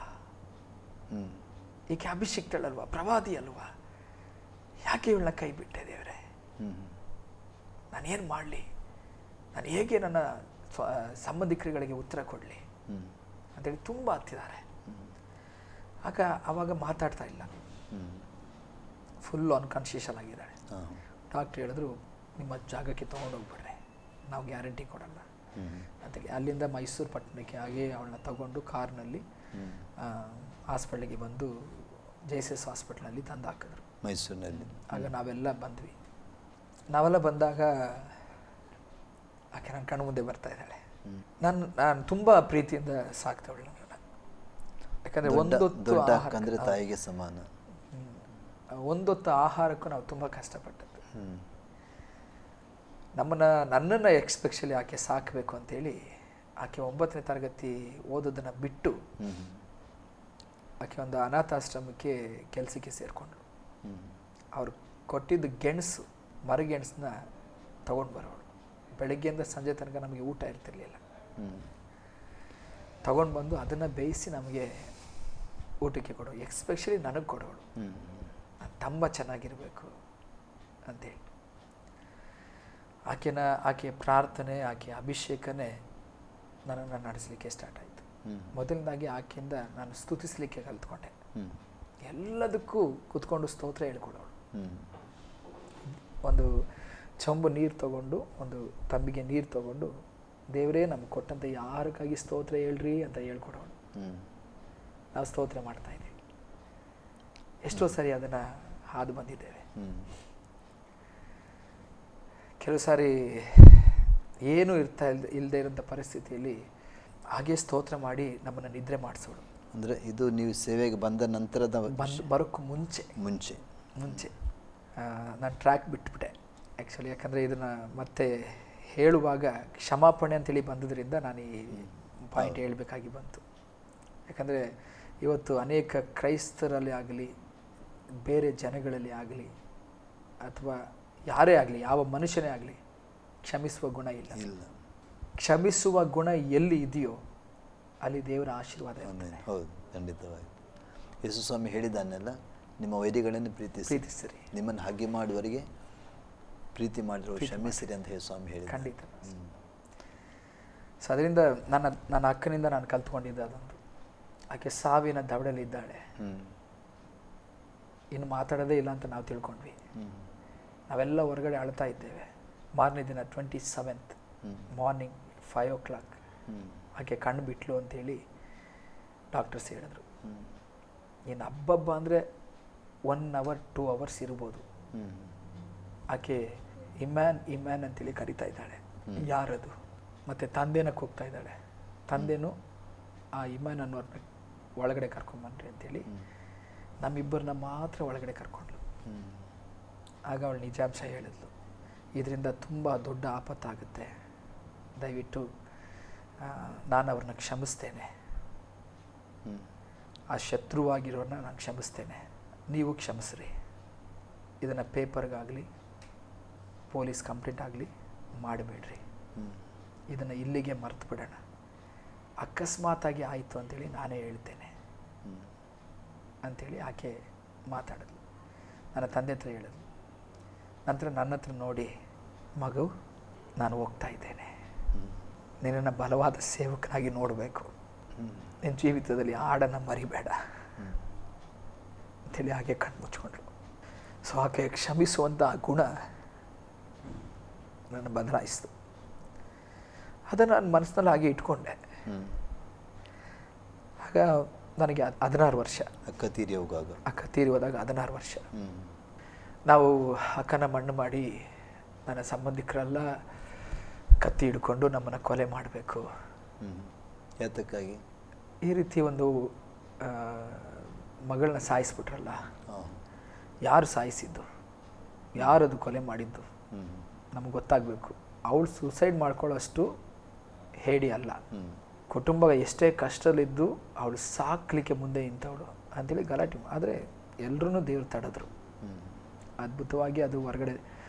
Speaker 2: ಈಕೆ ಅಭಿಷಿಕ್ತಳಲ್ವಾ, ಪ್ರವಾದಿ ಅಲ್ವಾ? ಯಾಕೆ ಇವಳನ್ನ ಕೈ ಬಿಟ್ಟೆ ದೇವರೇ? ನಾನೇನು ಮಾಡಲಿ? ನಾನು ಹೇಗೆ ನನ್ನ ಸಂಬಂಧಿಕರುಗಳಿಗೆ ಉತ್ತರ ಕೊಡಲಿ ಅಂತೇಳಿ ತುಂಬ ಹತ್ತಿದ್ದಾರೆ. ಆವಾಗ ಮಾತಾಡ್ತಾ ಇಲ್ಲ, ಫುಲ್ ಅನ್ಕಾನ್ಶಿಯಸ್ ಆಗಿದ್ದಾಳೆ. ಡಾಕ್ಟ್ರ್ ಹೇಳಿದ್ರು, ನಿಮ್ಮ ಜಾಗಕ್ಕೆ ತೊಗೊಂಡೋಗ್ಬಿಡ್ರಿ, ನಾವು ಗ್ಯಾರಂಟಿ ಕೊಡಲ್ಲ ಅಂತೇಳಿ. ಅಲ್ಲಿಂದ ಮೈಸೂರು ಪಟ್ಟಣಕ್ಕೆ ಹಾಗೆ ಅವಳನ್ನ ತಗೊಂಡು ಕಾರ್ನಲ್ಲಿ ಹಾಸ್ಪಿಟ್ಲಿಗೆ ಬಂದು JSS ಹಾಸ್ಪಿಟ್ಲಲ್ಲಿ ತಂದು ಹಾಕಿದ್ರು
Speaker 1: ಮೈಸೂರಿನಲ್ಲಿ.
Speaker 2: ಆಗ ನಾವೆಲ್ಲ ಬಂದಾಗ ಆಕೆ ನನ್ನ ಕಣ್ಣು ಮುಂದೆ ಬರ್ತಾ ಇದ್ದಾಳೆ. ನಾನು ತುಂಬ ಪ್ರೀತಿಯಿಂದ ಸಾಕ್ತವಳು ನನ್ನನ್ನು. ಯಾಕಂದರೆ
Speaker 1: ಒಂದೊತ್ತು ತಾಯಿಗೆ ಸಮಾನ.
Speaker 2: ಒಂದೊತ್ತು ಆಹಾರಕ್ಕೂ ನಾವು ತುಂಬ ಕಷ್ಟಪಟ್ಟದ್ದು. ನನ್ನನ್ನು ಎಕ್ಸ್ಪೆಷಲಿ ಆಕೆ ಸಾಕಬೇಕು ಅಂತೇಳಿ ಆಕೆ 9ನೇ ತರಗತಿ ಓದೋದನ್ನು ಬಿಟ್ಟು ಆಕೆ ಒಂದು ಅನಾಥಾಶ್ರಮಕ್ಕೆ ಕೆಲಸಕ್ಕೆ ಸೇರಿಕೊಂಡ್ಳು. ಅವ್ರು ಕೊಟ್ಟಿದ್ದು ಗೆಣಸು, ಮರಗೆಣಸನ್ನ ತೊಗೊಂಡು ಬರೋಳು. ಬೆಳಗ್ಗೆಯಿಂದ ಸಂಜೆ ತನಕ ನಮಗೆ ಊಟ ಇರ್ತಿರ್ಲಿಲ್ಲ. ತೊಗೊಂಡು ಬಂದು ಅದನ್ನು ಬೇಯಿಸಿ ನಮಗೆ ಊಟಕ್ಕೆ ಕೊಡೋಳು. ಎಕ್ಸ್ಪೆಷಲಿ ನನಗೆ ಕೊಡೋಳು. ತುಂಬ ಚೆನ್ನಾಗಿರಬೇಕು ಅಂತೇಳಿ. ಆಕೆಯ ಪ್ರಾರ್ಥನೆ, ಆಕೆಯ ಅಭಿಷೇಕನೇ ನನ್ನನ್ನು ನಡೆಸಲಿಕ್ಕೆ ಸ್ಟಾರ್ಟ್ ಆಯಿತು. ಮೊದಲನೇದಾಗಿ ಆಕೆಯಿಂದ ನಾನು ಸ್ತುತಿಸಲಿಕ್ಕೆ ಕಲ್ತ್ಕೊಂಡೆ. ಎಲ್ಲದಕ್ಕೂ ಕೂತ್ಕೊಂಡು ಸ್ತೋತ್ರ ಹೇಳ್ಕೊಡೋಳು. ಒಂದು ಚೊಂಬು ನೀರು ತೊಗೊಂಡು, ಒಂದು ತಂಬಿಗೆ ನೀರು ತೊಗೊಂಡು, ದೇವರೇ ನಮ್ಗೆ ಕೊಟ್ಟಂಥ ಯಾರಿಗಾಗಿ ಸ್ತೋತ್ರ ಹೇಳ್ರಿ ಅಂತ ಹೇಳ್ಕೊಡೋಳು. ನಾವು ಸ್ತೋತ್ರ ಮಾಡ್ತಾ ಇದ್ದೀವಿ. ಎಷ್ಟೋ ಸರಿ ಅದನ್ನು ಹಾದು ಬಂದಿದ್ದೇವೆ. ಕೆಲವು ಸಾರಿ ಏನೂ ಇಲ್ಲದೆ ಇರೋಂಥ ಪರಿಸ್ಥಿತಿಯಲ್ಲಿ ಹಾಗೆ ಸ್ತೋತ್ರ ಮಾಡಿ ನಮ್ಮನ್ನು ನಿದ್ರೆ ಮಾಡಿಸೋಳು.
Speaker 1: ಅಂದರೆ ಇದು ನೀವು ಸೇವೆಗೆ ಬಂದ ನಂತರದ
Speaker 2: ಬರೋಕ್ಕೂ ಮುಂಚೆ ನಾನು ಟ್ರ್ಯಾಕ್ ಬಿಟ್ಬಿಟ್ಟೆ ಆ್ಯಕ್ಚುಲಿ. ಯಾಕಂದರೆ ಇದನ್ನು ಮತ್ತೆ ಹೇಳುವಾಗ ಕ್ಷಮಾಪಣೆ ಅಂತೇಳಿ ಬಂದದ್ರಿಂದ ನಾನು ಈ ಪಾಯಿಂಟ್ ಹೇಳಬೇಕಾಗಿ ಬಂತು. ಯಾಕಂದರೆ ಇವತ್ತು ಅನೇಕ ಕ್ರೈಸ್ತರಲ್ಲಿ ಆಗಲಿ, ಬೇರೆ ಜನಗಳಲ್ಲಿ ಆಗಲಿ, ಅಥವಾ ಯಾರೇ ಆಗಲಿ, ಯಾವ ಮನುಷ್ಯನೇ ಆಗಲಿ ಕ್ಷಮಿಸುವ ಗುಣ ಇಲ್ಲ. ಕ್ಷಮಿಸುವ ಗುಣ ಎಲ್ಲಿ ಇದೆಯೋ ಅಲ್ಲಿ ದೇವರ ಆಶೀರ್ವಾದ.
Speaker 1: ಹೌದು, ಖಂಡಿತವಾಗಿ. ಯೇಸು ಸ್ವಾಮಿ ಹೇಳಿದ್ದಾನೆಲ್ಲ, ನಿಮ್ಮ ವೈರಿಗಳನ್ನು ಪ್ರೀತಿಸಿರಿ, ನಿಮ್ಮನ್ನು ಹಾಗೆ ಮಾಡುವವರಿಗೆ ಪ್ರೀತಿ ಮಾಡಿರೋ ಕ್ಷಮಿಸಿರಿ ಅಂತ ಹೇಳಿ ಸ್ವಾಮಿ ಹೇಳಿದ.
Speaker 2: ಖಂಡಿತ. ಸೊ ಅದರಿಂದ ನನ್ನ ಅಕ್ಕನಿಂದ ನಾನು ಕಲ್ತ್ಕೊಂಡಿದ್ದೆ ಅದೊಂದು. ಆಕೆ ಸಾವಿನ ದವಡಲಿದ್ದಾಳೆ, ಇನ್ನು ಮಾತಾಡೋದೇ ಇಲ್ಲ ಅಂತ ನಾವು ತಿಳ್ಕೊಂಡ್ವಿ. ನಾವೆಲ್ಲ ಹೊರಗಡೆ ಅಳ್ತಾ ಇದ್ದೇವೆ. ಮಾರನೇ ದಿನ 27th ಮಾರ್ನಿಂಗ್ 5 o'clock ಆಕೆ ಕಣ್ಣು ಬಿಟ್ಲು ಅಂತೇಳಿ ಡಾಕ್ಟರ್ಸ್ ಹೇಳಿದ್ರು. ಇನ್ನು ಹಬ್ಬ ಅಂದರೆ 1 hour 2 hours ಇರ್ಬೋದು. ಆಕೆ ಇಮ್ಯಾನ್ ಅಂತೇಳಿ ಕರಿತಾ ಇದ್ದಾಳೆ. ಯಾರದು? ಮತ್ತು ತಂದೆನಕ್ಕೆ ಹೋಗ್ತಾ ಇದ್ದಾಳೆ. ತಂದೆನೂ ಆ ಇಮ್ಯಾನ್ ಅನ್ನೋರ್ನ ಒಳಗಡೆ ಕರ್ಕೊಂಬನ್ರಿ ಅಂತೇಳಿ ನಮ್ಮಿಬ್ಬರನ್ನ ಮಾತ್ರ ಒಳಗಡೆ ಕರ್ಕೊಂಡ್ಲು. ಆಗ ಅವಳು ನಿಜಾಂಶ ಹೇಳಿದ್ಲು, ಇದರಿಂದ ತುಂಬ ದೊಡ್ಡ ಆಪತ್ತಾಗುತ್ತೆ, ದಯವಿಟ್ಟು ನಾನು ಅವ್ರನ್ನ ಕ್ಷಮಿಸ್ತೇನೆ, ಆ ಶತ್ರುವಾಗಿರೋರನ್ನ ನಾನು ಕ್ಷಮಿಸ್ತೇನೆ, ನೀವು ಕ್ಷಮಿಸ್ರಿ. ಇದನ್ನು ಪೇಪರ್ಗಾಗಲಿ ಪೊಲೀಸ್ ಕಂಪ್ಲೇಂಟ್ ಆಗಲಿ ಮಾಡಬೇಡ್ರಿ, ಇದನ್ನು ಇಲ್ಲಿಗೆ ಮರ್ತು ಬಿಡೋಣ. ಅಕಸ್ಮಾತಾಗಿ ಆಯಿತು ಅಂತೇಳಿ ನಾನೇ ಹೇಳ್ತೇನೆ ಅಂಥೇಳಿ ಆಕೆ ಮಾತಾಡಿದ್ಲು. ನನ್ನ ತಂದೆ ಹತ್ರ ಹೇಳಿದ್ಲು. ನಂತರ ನನ್ನ ಹತ್ರ ನೋಡಿ, ಮಗು ನಾನು ಹೋಗ್ತಾ ಇದ್ದೇನೆ, ನಿನ್ನನ್ನು ಬಲವಾದ ಸೇವಕನಾಗಿ ನೋಡಬೇಕು, ನಿನ್ನ ಜೀವಿತದಲ್ಲಿ ಹಾಡನ್ನು ಮರಿಬೇಡ ಅಂಥೇಳಿ ಹಾಗೆ ಕಣ್ಣು ಮುಚ್ಕೊಂಡ್ರು. ಸೊ ಆಕೆ ಕ್ಷಮಿಸುವಂಥ ಗುಣ ನನ್ನ ಬದಲಾಯಿಸ್ತು. ಅದನ್ನು ನನ್ನ ಮನಸ್ಸಿನಲ್ಲಿ ಹಾಗೆ ಇಟ್ಕೊಂಡೆ. ಆಗ ನನಗೆ 16 ವರ್ಷ. ಅಕ್ಕ ತೀರಿ ಹೋದಾಗ 16 ವರ್ಷ. ನಾವು ಅಕ್ಕನ ಮಣ್ಣು ಮಾಡಿ ನನ್ನ ಸಂಬಂಧಿಕರೆಲ್ಲ ಕತ್ತಿ ಹಿಡ್ಕೊಂಡು ನಮ್ಮನ್ನು ಕೊಲೆ ಮಾಡಬೇಕು,
Speaker 1: ಯಾತಕ್ಕಾಗಿ
Speaker 2: ಈ ರೀತಿ ಒಂದು ಮಗಳನ್ನ ಸಾಯಿಸ್ಬಿಟ್ರಲ್ಲ, ಯಾರು ಸಾಯಿಸಿದ್ದು, ಯಾರದು ಕೊಲೆ ಮಾಡಿದ್ದು ನಮಗೆ ಗೊತ್ತಾಗಬೇಕು. ಅವಳು ಸೂಸೈಡ್ ಮಾಡ್ಕೊಳ್ಳೋಷ್ಟು ಹೇಡಿ ಅಲ್ಲ, ಕುಟುಂಬ ಎಷ್ಟೇ ಕಷ್ಟದಲ್ಲಿದ್ದು ಅವಳು ಸಾಕಲಿಕ್ಕೆ ಮುಂದೆ ನಿಂತವಳು ಅಂಥೇಳಿ ಗಲಾಟೆ. ಆದರೆ ಎಲ್ಲರೂ ದೇವ್ರು ತಡೆದ್ರು. ಅದ್ಭುತವಾಗಿ ಅದು ಹೊರಗಡೆ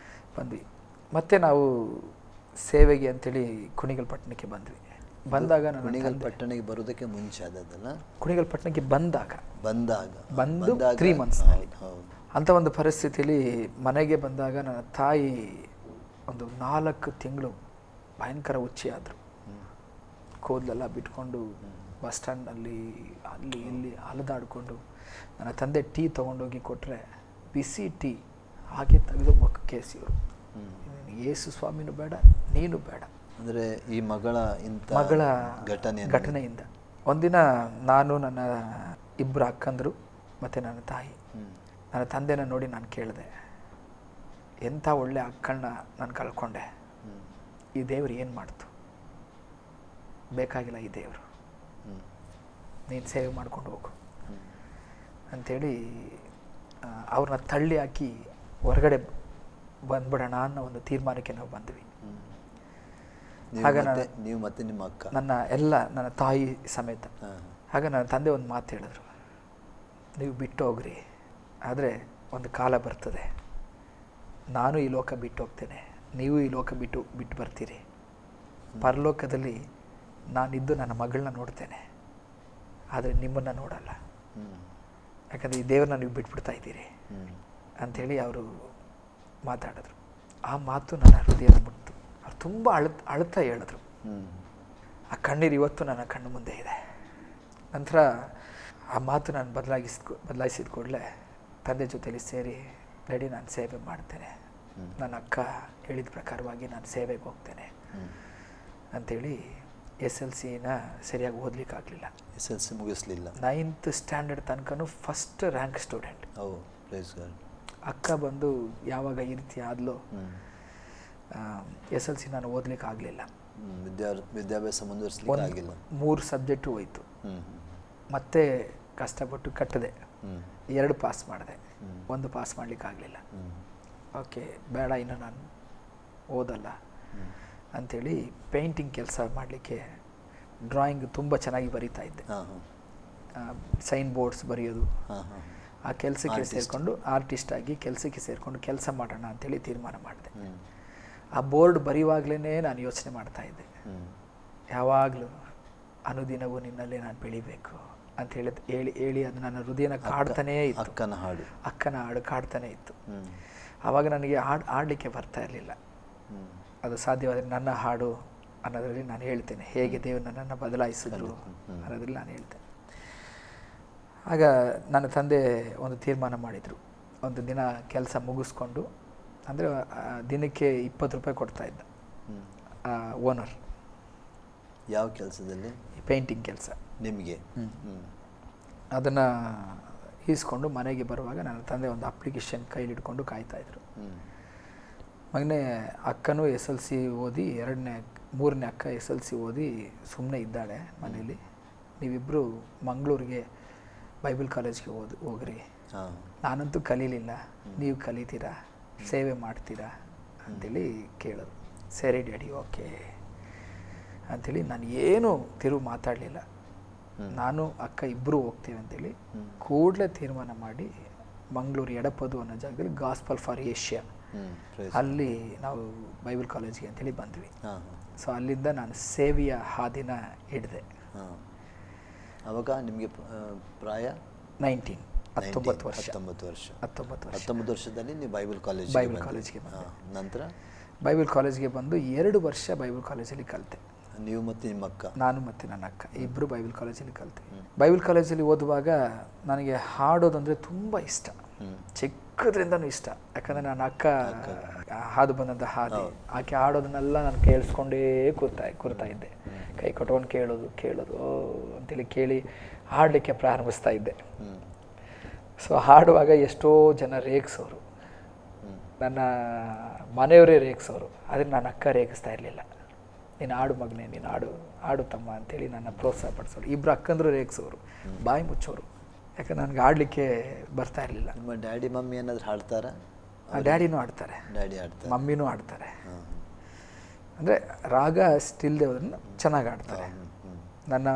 Speaker 2: ಬಂದ್ವಿ. ಮತ್ತು ನಾವು ಸೇವೆಗೆ ಅಂಥೇಳಿ ಕುಣಿಗಲ್ ಪಟ್ಟಣಕ್ಕೆ ಬಂದ್ವಿ. ಬಂದಾಗ ನಾನು
Speaker 1: ಕುಣಿಗಲ್ ಪಟ್ಟಣಕ್ಕೆ ಬರೋದಕ್ಕೆ ಮುಂಚೆ ಆದದ್ದಲ್ಲ,
Speaker 2: ಕುಣಿಗಲ್ ಪಟ್ಟಣಕ್ಕೆ ಬಂದು 3 months ಅಂಥ ಒಂದು ಪರಿಸ್ಥಿತಿಯಲ್ಲಿ ಮನೆಗೆ ಬಂದಾಗ ನನ್ನ ತಾಯಿ ಒಂದು 4 ತಿಂಗಳು ಭಯಂಕರ ಹುಚ್ಚಿ ಆದರು. ಕೂದಲೆಲ್ಲ ಬಿಟ್ಕೊಂಡು ಬಸ್ ಸ್ಟ್ಯಾಂಡ್ನಲ್ಲಿ ಅಲ್ಲಿ ಇಲ್ಲಿ ಅಲೆದಾಡಿಕೊಂಡು, ನನ್ನ ತಂದೆ ಟೀ ತೊಗೊಂಡೋಗಿ ಕೊಟ್ಟರೆ ಬಿಸಿ ಟೀ ಹಾಗೆ ತೆಗೆದು ಮುಖಕ್ಕೆ ಎಸೆಯೋರು. ಯೇಸು ಸ್ವಾಮಿನೂ ಬೇಡ, ನೀನು ಬೇಡ.
Speaker 1: ಅಂದರೆ ಈ ಮಗಳ
Speaker 2: ಘಟನೆಯಿಂದ ಒಂದಿನ ನಾನು, ನನ್ನ 2 ಅಕ್ಕಂದರು ಮತ್ತು ನನ್ನ ತಾಯಿ, ನನ್ನ ತಂದೆನ ನೋಡಿ ನಾನು ಕೇಳಿದೆ, ಎಂಥ ಒಳ್ಳೆ ಅಕ್ಕಳನ್ನ ನಾನು ಕಳ್ಕೊಂಡೆ, ಈ ದೇವ್ರು ಏನು ಮಾಡ್ತು? ಬೇಕಾಗಿಲ್ಲ ಈ ದೇವರು, ನೀನು ಸೇವೆ ಮಾಡ್ಕೊಂಡು ಹೋಗು ಅಂಥೇಳಿ ಅವ್ರನ್ನ ತಳ್ಳಿ ಹಾಕಿ ಹೊರಗಡೆ ಬಂದ್ಬಿಡೋಣ ಅನ್ನೋ ಒಂದು ತೀರ್ಮಾನಕ್ಕೆ ನಾವು ಬಂದ್ವಿ. ಆಗ
Speaker 1: ನೀವು ಮತ್ತೆ ನಿಮ್ಮ ಅಕ್ಕ,
Speaker 2: ನನ್ನ ತಾಯಿ ಸಮೇತ. ಆಗ ನನ್ನ ತಂದೆ ಒಂದು ಮಾತು ಹೇಳಿದ್ರು, ನೀವು ಬಿಟ್ಟು ಹೋಗ್ರಿ, ಆದರೆ ಒಂದು ಕಾಲ ಬರ್ತದೆ, ನಾನು ಈ ಲೋಕ ಬಿಟ್ಟು ಹೋಗ್ತೇನೆ, ನೀವು ಈ ಲೋಕ ಬಿಟ್ಟು ಬರ್ತೀರಿ. ಪರಲೋಕದಲ್ಲಿ ನಾನಿದ್ದು ನನ್ನ ಮಗಳನ್ನ ನೋಡ್ತೇನೆ, ಆದರೆ ನಿಮ್ಮನ್ನು ನೋಡಲ್ಲ. ಯಾಕಂದರೆ ಈ ದೇವ್ರನ್ನ ನೀವು ಬಿಟ್ಬಿಡ್ತಾ ಇದ್ದೀರಿ ಅಂಥೇಳಿ ಅವರು ಮಾತಾಡಿದ್ರು. ಆ ಮಾತು ನನ್ನ ಹೃದಯದ ಮುಟ್ಟಿತು. ಅವ್ರು ತುಂಬ ಅಳ್ತಾ ಹೇಳಿದ್ರು. ಆ ಕಣ್ಣೀರು ಇವತ್ತು ನನ್ನ ಕಣ್ಣು ಮುಂದೆ ಇದೆ. ನಂತರ ಆ ಮಾತು ನಾನು ಬದಲಾಯಿಸಿದ ಕೂಡಲೇ ತಂದೆ ಜೊತೆಲಿ ಸೇರಿ, ರೆಡಿ, ನಾನು ಸೇವೆ ಮಾಡ್ತೇನೆ, ನನ್ನ ಅಕ್ಕ ಹೇಳಿದ ಪ್ರಕಾರವಾಗಿ ನಾನು ಸೇವೆಗೆ ಹೋಗ್ತೇನೆ ಅಂಥೇಳಿ SLCನ ಸರಿಯಾಗಿ ಓದಲಿಕ್ಕಾಗಲಿಲ್ಲ.
Speaker 1: SLC ಮುಗಿಸ್ಲಿಲ್ಲ.
Speaker 2: 9th ಸ್ಟ್ಯಾಂಡರ್ಡ್ ತನಕನೂ ಫಸ್ಟ್ ರ್ಯಾಂಕ್ ಸ್ಟೂಡೆಂಟ್. ಅಕ್ಕ ಬಂದು ಯಾವಾಗ ಈ ರೀತಿ ಆದ್ಲೋ SLC ನಾನು ಓದಲಿಕ್ಕೆ ಆಗಲಿಲ್ಲ.
Speaker 1: ವಿದ್ಯಾಭ್ಯಾಸ ಮುಂದುವರಿಸಲಿಕ್ಕೆ ಆಗಿಲ್ಲ.
Speaker 2: 3 ಸಬ್ಜೆಕ್ಟು ಹೋಯ್ತು. ಮತ್ತೆ ಕಷ್ಟಪಟ್ಟು ಕಟ್ಟಿದೆ, 2 ಪಾಸ್ ಮಾಡಿದೆ, 1 ಪಾಸ್ ಮಾಡಲಿಕ್ಕಾಗಲಿಲ್ಲ. ಓಕೆ, ಬೇಡ, ಇನ್ನು ನಾನು ಓದಲ್ಲ ಅಂಥೇಳಿ ಪೇಂಟಿಂಗ್ ಕೆಲಸ ಮಾಡಲಿಕ್ಕೆ, ಡ್ರಾಯಿಂಗ್ ತುಂಬ ಚೆನ್ನಾಗಿ ಬರೀತಾ ಇದ್ದೆ. ಸೈನ್ ಬೋರ್ಡ್ಸ್ ಬರೆಯೋದು, ಆ ಕೆಲಸಕ್ಕೆ ಸೇರಿಕೊಂಡು ಆರ್ಟಿಸ್ಟ್ ಆಗಿ ಕೆಲಸಕ್ಕೆ ಸೇರಿಕೊಂಡು ಕೆಲಸ ಮಾಡೋಣ ಅಂಥೇಳಿ ತೀರ್ಮಾನ ಮಾಡಿದೆ. ಆ ಬೋರ್ಡ್ ಬರೆಯುವಾಗಲೇ ನಾನು ಯೋಚನೆ ಮಾಡ್ತಾ ಇದ್ದೆ, ಯಾವಾಗಲೂ ಅನುದಿನವೂ ನಿನ್ನಲ್ಲೇ ನಾನು ಬೆಳಿಬೇಕು ಅಂತ ಹೇಳಿ ಅದು ನನ್ನ ಹೃದಯನ ಕಾಡ್ತಾನೇ ಇತ್ತು. ಅಕ್ಕನ ಹಾಡು ಕಾಡ್ತಾನೇ ಇತ್ತು. ಆವಾಗ ನನಗೆ ಹಾಡಲಿಕ್ಕೆ ಬರ್ತಾ ಇರಲಿಲ್ಲ. ಅದು ಸಾಧ್ಯವಾದರೆ ನನ್ನ ಹಾಡು ಅನ್ನೋದರಲ್ಲಿ ನಾನು ಹೇಳ್ತೇನೆ, ಹೇಗೆ ದೇವರು ನನ್ನನ್ನು ಬದಲಾಯಿಸಿದ್ರು ಅನ್ನೋದ್ರಲ್ಲಿ ನಾನು ಹೇಳ್ತೇನೆ. ಆಗ ನನ್ನ ತಂದೆ ಒಂದು ತೀರ್ಮಾನ ಮಾಡಿದರು. ಒಂದು ದಿನ ಕೆಲಸ ಮುಗಿಸ್ಕೊಂಡು, ಅಂದರೆ ದಿನಕ್ಕೆ 20 ರೂಪಾಯಿ ಕೊಡ್ತಾ ಇದ್ದ ಓನರ್.
Speaker 1: ಯಾವ ಕೆಲಸದಲ್ಲಿ?
Speaker 2: ಪೇಂಟಿಂಗ್ ಕೆಲಸ.
Speaker 1: ನಿಮಗೆ?
Speaker 2: ಅದನ್ನು ಈಸ್ಕೊಂಡು ಮನೆಗೆ ಬರುವಾಗ ನನ್ನ ತಂದೆ ಒಂದು ಅಪ್ಲಿಕೇಶನ್ ಕೈಲಿ ಹಿಡ್ಕೊಂಡು ಕಾಯ್ತಾಯಿದ್ರು. ಮಗನೇ, ಅಕ್ಕನೂ SLC ಓದಿ, 3ನೇ ಅಕ್ಕ SLC ಓದಿ ಸುಮ್ಮನೆ ಇದ್ದಾಳೆ ಮನೇಲಿ, ನೀವಿಬ್ಬರು ಮಂಗಳೂರಿಗೆ ಬೈಬಲ್ ಕಾಲೇಜ್ಗೆ ಹೋಗ್ರಿ, ನಾನಂತೂ ಕಲೀಲಿಲ್ಲ, ನೀವು ಕಲಿತೀರಾ, ಸೇವೆ ಮಾಡ್ತೀರಾ ಅಂಥೇಳಿ ಕೇಳೋದು. ಸರಿ ಡ್ಯಾಡಿ, ಓಕೆ ಅಂಥೇಳಿ ನಾನು ಏನೂ ತಿರುವು ಮಾತಾಡಲಿಲ್ಲ. ನಾನು ಅಕ್ಕ ಇಬ್ಬರು ಹೋಗ್ತೀವಿ ಅಂತೇಳಿ ಕೂಡಲೇ ತೀರ್ಮಾನ ಮಾಡಿ ಮಂಗಳೂರು ಎಡಪದು ಅನ್ನೋ ಜಾಗದಲ್ಲಿ ಗಾಸ್ಪಲ್ ಫಾರ್ ಏಷ್ಯಾ, ಅಲ್ಲಿ ನಾವು ಬೈಬಲ್ ಕಾಲೇಜ್ಗೆ ಅಂತೇಳಿ ಬಂದ್ವಿ. ಸೊ ಅಲ್ಲಿಂದ ನಾನು ಸೇವೆಯ ಹಾದಿನ ಹಿಡಿದೆ.
Speaker 1: ಆವಾಗ ನಿಮಗೆ ಪ್ರಾಯ
Speaker 2: 19 ವರ್ಷ.
Speaker 1: 19 ವರ್ಷದಲ್ಲಿ ನೀವು ಬೈಬಲ್ ಕಾಲೇಜ್ಗೆ ನಂತರ
Speaker 2: ಬೈಬಲ್ ಕಾಲೇಜ್ಗೆ ಬಂದು 2 ವರ್ಷ ಬೈಬಲ್ ಕಾಲೇಜಲ್ಲಿ ಕಲಿತೆ.
Speaker 1: ನೀವು ಮತ್ತು ನಿಮ್ಮ ಅಕ್ಕ? ನಾನು ಮತ್ತು ನನ್ನ ಅಕ್ಕ
Speaker 2: ಇಬ್ಬರು ಬೈಬಲ್ ಕಾಲೇಜಲ್ಲಿ ಕಲಿತೆ. ಬೈಬಲ್ ಕಾಲೇಜಲ್ಲಿ ಓದುವಾಗ ನನಗೆ ಹಾಡೋದಂದರೆ ತುಂಬ ಇಷ್ಟ, ಚಿಕ್ಕದ್ರಿಂದನೂ ಇಷ್ಟ. ಯಾಕಂದರೆ ನನ್ನ ಅಕ್ಕ ಹಾದು ಬಂದಂಥ ಹಾದಿ, ಆಕೆ ಹಾಡೋದನ್ನೆಲ್ಲ ನಾನು ಕೇಳಿಸ್ಕೊಂಡೇ ಕೂರ್ತಾ ಇದ್ದೆ. ಕೈ ಕೊಟ್ಕೊಂಡು ಕೇಳೋದು ಅಂತೇಳಿ ಕೇಳಿ ಹಾಡಲಿಕ್ಕೆ ಪ್ರಾರಂಭಿಸ್ತಾ ಇದ್ದೆ. ಸೊ ಹಾಡುವಾಗ ಎಷ್ಟೋ ಜನ ರೇಗಿಸೋರು, ನನ್ನ ಮನೆಯವರೇ ರೇಗಿಸೋರು, ಆದರೆ ನನ್ನ ಅಕ್ಕ ರೇಗಿಸ್ತಾ ಇರಲಿಲ್ಲ. ನೀನು ಆಡು ಮಗನೇ, ನೀನು ಆಡು ತಮ್ಮ ಅಂತೇಳಿ ನನ್ನ ಪ್ರೋತ್ಸಾಹ ಪಡಿಸೋರು. ಇಬ್ಬರು ಅಕ್ಕಂದ್ರು ರೇಗಿಸೋರು, ಬಾಯಿ ಮುಚ್ಚೋರು, ಯಾಕಂದ್ರೆ ನನಗೆ ಆಡಲಿಕ್ಕೆ ಬರ್ತಾ ಇರಲಿಲ್ಲ.
Speaker 1: ನಿಮ್ಮ ಡ್ಯಾಡಿ ಮಮ್ಮಿ ಏನಾದರೂ ಹಾಡ್ತಾರಾ?
Speaker 2: ಡ್ಯಾಡಿನೂ ಆಡ್ತಾರೆ, ಮಮ್ಮಿನೂ ಆಡ್ತಾರೆ. ಅಂದರೆ ರಾಗ ಸ್ಟಿಲ್ ದೇವರನ್ನು ಚೆನ್ನಾಗಿ ಆಡ್ತಾರೆ. ನನ್ನ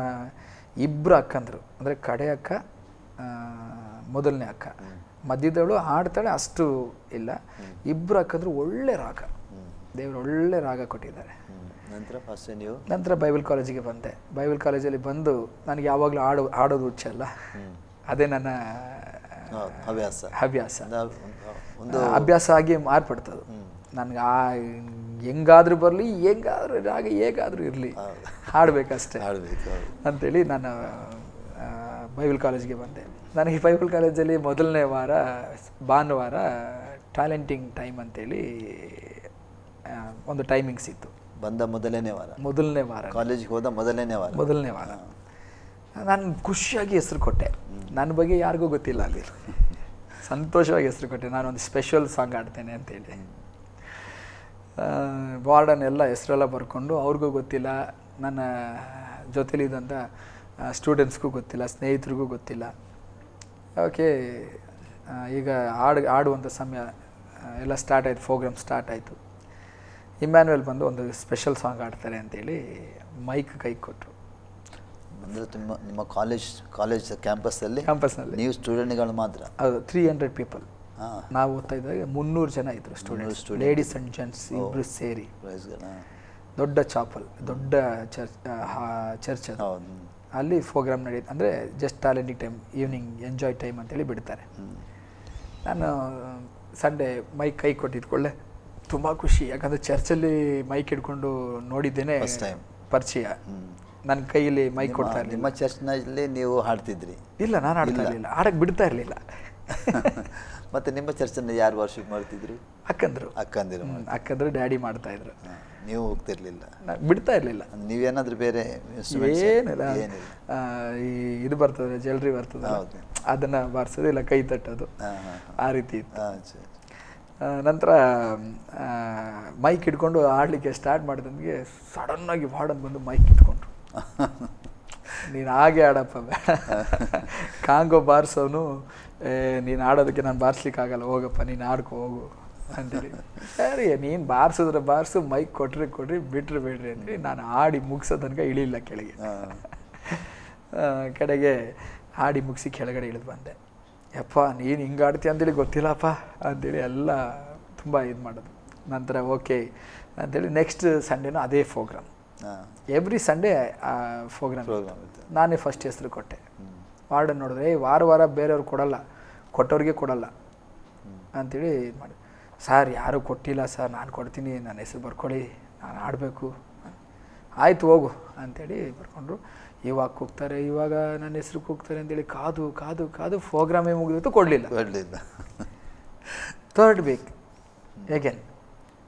Speaker 2: ಇಬ್ಬರು ಅಕ್ಕಂದರು, ಅಂದರೆ ಕಡೆ ಅಕ್ಕ, ಮೊದಲನೇ ಅಕ್ಕ, ಮಧ್ಯದವಳು ಆಡ್ತಾಳೆ, ಅಷ್ಟು ಇಲ್ಲ. ಇಬ್ಬರು ಅಕ್ಕಂದ್ರು ಒಳ್ಳೆ ರಾಗ, ದೇವರು ಒಳ್ಳೆ ರಾಗ ಕೊಟ್ಟಿದ್ದಾರೆ. ನಂತರ ಬೈಬಲ್ ಕಾಲೇಜಿಗೆ ಬಂದೆ. ಬೈಬಲ್ ಕಾಲೇಜಲ್ಲಿ ಬಂದು ನನಗೆ ಯಾವಾಗಲೂ ಹಾಡೋದು ಹುಚ್ಚ ಅಲ್ಲ, ಅದೇ ನನ್ನ ಹವ್ಯಾಸ ಆಗಿ ಮಾರ್ಪಡ್ತದು. ನನಗೆ ಹೆಂಗಾದ್ರೂ ಬರಲಿ, ಹೆಂಗಾದ್ರೂ ರಾಗ ಹೇಗಾದರೂ ಇರಲಿ, ಹಾಡಬೇಕಷ್ಟೇ ಅಂಥೇಳಿ ನಾನು ಬೈಬಲ್ ಕಾಲೇಜ್ಗೆ ಬಂದೆ. ನನಗೆ ಬೈಬಲ್ ಕಾಲೇಜಲ್ಲಿ ಮೊದಲನೇ ವಾರ ಭಾನುವಾರ ಟ್ಯಾಲೆಂಟಿಂಗ್ ಟೈಮ್ ಅಂತೇಳಿ ಒಂದು ಟೈಮಿಂಗ್ಸ್ ಇತ್ತು.
Speaker 1: ಬಂದ ಮೊದಲನೇ ವಾರ ಕಾಲೇಜಿಗೆ ಹೋದ ಮೊದಲನೇ ವಾರ
Speaker 2: ನಾನು ಖುಷಿಯಾಗಿ ಹೆಸರು ಕೊಟ್ಟೆ. ನನ್ನ ಬಗ್ಗೆ ಯಾರಿಗೂ ಗೊತ್ತಿಲ್ಲ, ಅಲ್ಲಿ ಸಂತೋಷವಾಗಿ ಹೆಸರು ಕೊಟ್ಟೆ, ನಾನೊಂದು ಸ್ಪೆಷಲ್ ಸಾಂಗ್ ಆಡ್ತೇನೆ ಅಂತೇಳಿ. ವಾರ್ಡನ್ ಎಲ್ಲ ಹೆಸರೆಲ್ಲ ಬರ್ಕೊಂಡು, ಅವ್ರಿಗೂ ಗೊತ್ತಿಲ್ಲ, ನನ್ನ ಜೊತೆಲಿದ್ದಂಥ ಸ್ಟೂಡೆಂಟ್ಸ್ಗೂ ಗೊತ್ತಿಲ್ಲ, ಸ್ನೇಹಿತರಿಗೂ ಗೊತ್ತಿಲ್ಲ. ಓಕೆ, ಈಗ ಆಡುವಂಥ ಸಮಯ ಎಲ್ಲ ಸ್ಟಾರ್ಟ್ ಆಯಿತು, ಪ್ರೋಗ್ರಾಮ್ ಸ್ಟಾರ್ಟ್ ಆಯಿತು. ಇಮ್ಯಾನ್ಯುಯಲ್ ಬಂದು ಒಂದು ಸ್ಪೆಷಲ್ ಸಾಂಗ್ ಆಡ್ತಾರೆ ಅಂತೇಳಿ ಮೈಕ್ ಕೈ ಕೊಟ್ಟರು.
Speaker 1: ಅಂದರೆ ನಿಮ್ಮ ಕಾಲೇಜ್ ಕ್ಯಾಂಪಸ್ನಲ್ಲಿ ನೀವು ಸ್ಟೂಡೆಂಟ್ಗಳು ಮಾತ್ರ?
Speaker 2: ಹೌದು, 300 ಪೀಪಲ್. ನಾವು ಓದ್ತಾ ಇದ್ದಾಗ 300 ಜನ ಇದ್ರು ಸ್ಟೂಡೆಂಟ್ಸ್, ಲೇಡೀಸ್ ಆ್ಯಂಡ್ ಜೆಂಟ್ಸ್ ಇಬ್ಬರು ಸೇರಿ. ದೊಡ್ಡ ಚಾಪಲ್, ದೊಡ್ಡ ಚರ್ಚ್ ಅದು. ಅಲ್ಲಿ ಪ್ರೋಗ್ರಾಮ್ ನಡೆಯುತ್ತೆ. ಅಂದರೆ just talenting time, evening enjoy time ಅಂತೇಳಿ ಬಿಡ್ತಾರೆ. ನಾನು ಸಂಡೇ ಮೈಕ್ ಕೈ ಕೊಟ್ಟಿದ್ಕೊಳ್ಳೆ ತುಂಬ ಖುಷಿ. ಯಾಕಂದರೆ ಚರ್ಚಲ್ಲಿ ಮೈಕ್ ಹಿಡ್ಕೊಂಡು ನೋಡಿದ್ದೇನೆ ಪರಿಚಯ. ನನ್ನ ಕೈಯಲ್ಲಿ ಮೈಕ್ ಕೊಡ್ತಾ ಇರಲಿಲ್ಲ.
Speaker 1: ನಿಮ್ಮ ಚರ್ಚ್ನಲ್ಲಿ ನೀವು ಹಾಡ್ತಿದ್ರಿ?
Speaker 2: ಇಲ್ಲ, ನಾನು ಹಾಡ್ತಾ ಇರಲಿಲ್ಲ, ಹಾಡಕ್ಕೆ ಬಿಡ್ತಾ ಇರಲಿಲ್ಲ.
Speaker 1: ಮತ್ತು ನಿಮ್ಮ ಚರ್ಚನ್ನು ಯಾರು ವರ್ಷಕ್ಕೆ ಮಾಡ್ತಿದ್ರು?
Speaker 2: ಅಕ್ಕಂದ್ರು ಡ್ಯಾಡಿ ಮಾಡ್ತಾ ಇದ್ರು.
Speaker 1: ನೀವು ಹೋಗ್ತಿರ್ಲಿಲ್ಲ?
Speaker 2: ಬಿಡ್ತಾ ಇರಲಿಲ್ಲ.
Speaker 1: ನೀವೇನಾದರೂ ಬೇರೆ
Speaker 2: ಏನಿಲ್ಲ, ಇದು ಬರ್ತದೆ, ಜ್ಯುವೆಲ್ರಿ ಬರ್ತದೆ, ಅದನ್ನು ಬಾರಿಸೋದು, ಇಲ್ಲ ಕೈ ತಟ್ಟೋದು, ಆ ರೀತಿ ಇತ್ತು. ನಂತರ ಮೈಕ್ ಹಿಡ್ಕೊಂಡು ಆಡಲಿಕ್ಕೆ ಸ್ಟಾರ್ಟ್ ಮಾಡಿದಂಗೆ ಸಡನ್ನಾಗಿ ವಾರ್ಡನ್ ಬಂದು ಮೈಕ್ ಇಟ್ಕೊಂಡ್ರು. ನೀನು ಹಾಗೆ ಆಡಪ್ಪ, ಬೇಡ, ಕಾಂಗೋ ಬಾರಿಸೋನು, ನೀನು ಆಡೋದಕ್ಕೆ ನಾನು ಬಾರಿಸ್ಲಿಕ್ಕಾಗಲ್ಲ, ಹೋಗಪ್ಪ ನೀನು ಆಡ್ಕೊ ಹೋಗು ಅಂತೇಳಿ. ಸರಿ, ನೀನು ಬಾರಿಸಿದ್ರೆ ಬಾರಿಸು, ಮೈಕ್ ಕೊಡ್ರಿ, ಬಿಟ್ರೆ ಬಿಡ್ರಿ ಅಂತೇಳಿ ನಾನು ಆಡಿ ಮುಗಿಸೋ ತನಕ ಇಳಿಲ್ಲ ಕೆಳಗೆ. ಕಡೆಗೆ ಆಡಿ ಮುಗಿಸಿ ಕೆಳಗಡೆ ಇಳಿದು ಬಂದೆ. ಯಪ್ಪ ನೀನು ಹಿಂಗೆ ಆಡ್ತೀಯ ಅಂತೇಳಿ ಗೊತ್ತಿಲ್ಲಪ್ಪ ಅಂತೇಳಿ ಎಲ್ಲ ತುಂಬ ಇದು ಮಾಡೋದು. ನಂತರ ಓಕೆ ಅಂತೇಳಿ ನೆಕ್ಸ್ಟ್ ಸಂಡೇನೂ ಅದೇ ಪ್ರೋಗ್ರಾಮ್. Every Sunday program. ನಾನೇ ಫಸ್ಟ್ ಹೆಸರು ಕೊಟ್ಟೆ. ವಾರ್ಡನ್ ನೋಡಿದ್ರೆ ವಾರ ಬೇರೆಯವ್ರು ಕೊಡಲ್ಲ, ಕೊಟ್ಟವ್ರಿಗೆ ಕೊಡಲ್ಲ ಅಂಥೇಳಿ ಇದು ಮಾಡಿ. ಸರ್ ಯಾರೂ ಕೊಟ್ಟಿಲ್ಲ ಸರ್, ನಾನು ಕೊಡ್ತೀನಿ, ನನ್ನ ಹೆಸರು ಬರ್ಕೊಳ್ಳಿ, ನಾನು ಆಡಬೇಕು. ಆಯಿತು ಹೋಗು ಅಂಥೇಳಿ ಬರ್ಕೊಂಡ್ರು. ಇವಾಗ ಕೂಗ್ತಾರೆ, ಇವಾಗ ನನ್ನ ಹೆಸರು ಕೂಗ್ತಾರೆ ಅಂತೇಳಿ ಕಾದು ಪ್ರೋಗ್ರಾಮೇ ಮುಗಿದಿತ್ತು, ಕೊಡಲಿಲ್ಲ. ಥರ್ಡ್ ವೀಕ್ ಹೇಗೇನು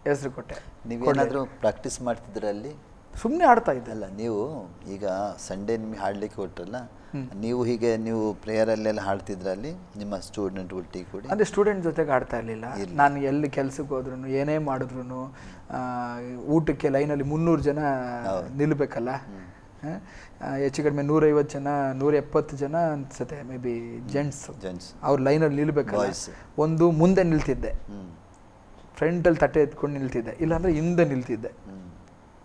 Speaker 2: ಹೆಸರು ಕೊಟ್ಟೆ.
Speaker 1: ನೀವೇನಾದರೂ ಪ್ರಾಕ್ಟೀಸ್ ಮಾಡ್ತಿದ್ರೆ ಅಲ್ಲಿ?
Speaker 2: ಸುಮ್ಮನೆ ಆಡ್ತಾ ಇದ್ದಲ್ಲ.
Speaker 1: ನೀವು ಈಗ ಸಂಡೇ ನಿಮಗೆ ಹಾಡಲಿಕ್ಕೆ ಕೊಟ್ಟರಲ್ಲ, ನೀವು ಹೀಗೆ ನೀವು ಪ್ರೇಯರಲ್ಲೆಲ್ಲ ಹಾಡ್ತಿದ್ರ ಅಲ್ಲಿ ನಿಮ್ಮ ಸ್ಟೂಡೆಂಟ್ ಒಟ್ಟಿಗೆ ಕೂಡ?
Speaker 2: ಅಂದರೆ ಸ್ಟೂಡೆಂಟ್ ಜೊತೆಗೆ ಆಡ್ತಾ ಇರಲಿಲ್ಲ. ನಾನು ಎಲ್ಲಿ ಕೆಲಸಕ್ಕೆ ಹೋದ್ರೂ, ಏನೇ ಮಾಡಿದ್ರು, ಊಟಕ್ಕೆ ಲೈನಲ್ಲಿ 300 ಜನ ನಿಲ್ಲಬೇಕಲ್ಲ. ಹೆಚ್ಚು ಕಡಿಮೆ 150 ಜನ, 170 ಜನ ಅನ್ಸುತ್ತೆ ಮೇ ಬಿ ಜೆಂಟ್ಸ್. ಅವ್ರು ಲೈನಲ್ಲಿ ನಿಲ್ಬೇಕಲ್ಲ. ಒಂದು ಮುಂದೆ ನಿಲ್ತಿದ್ದೆ, ಫ್ರಂಟಲ್ಲಿ ತಟ್ಟೆ ಎತ್ಕೊಂಡು ನಿಲ್ತಿದ್ದೆ, ಇಲ್ಲಾಂದರೆ ಹಿಂದೆ ನಿಲ್ತಿದ್ದೆ.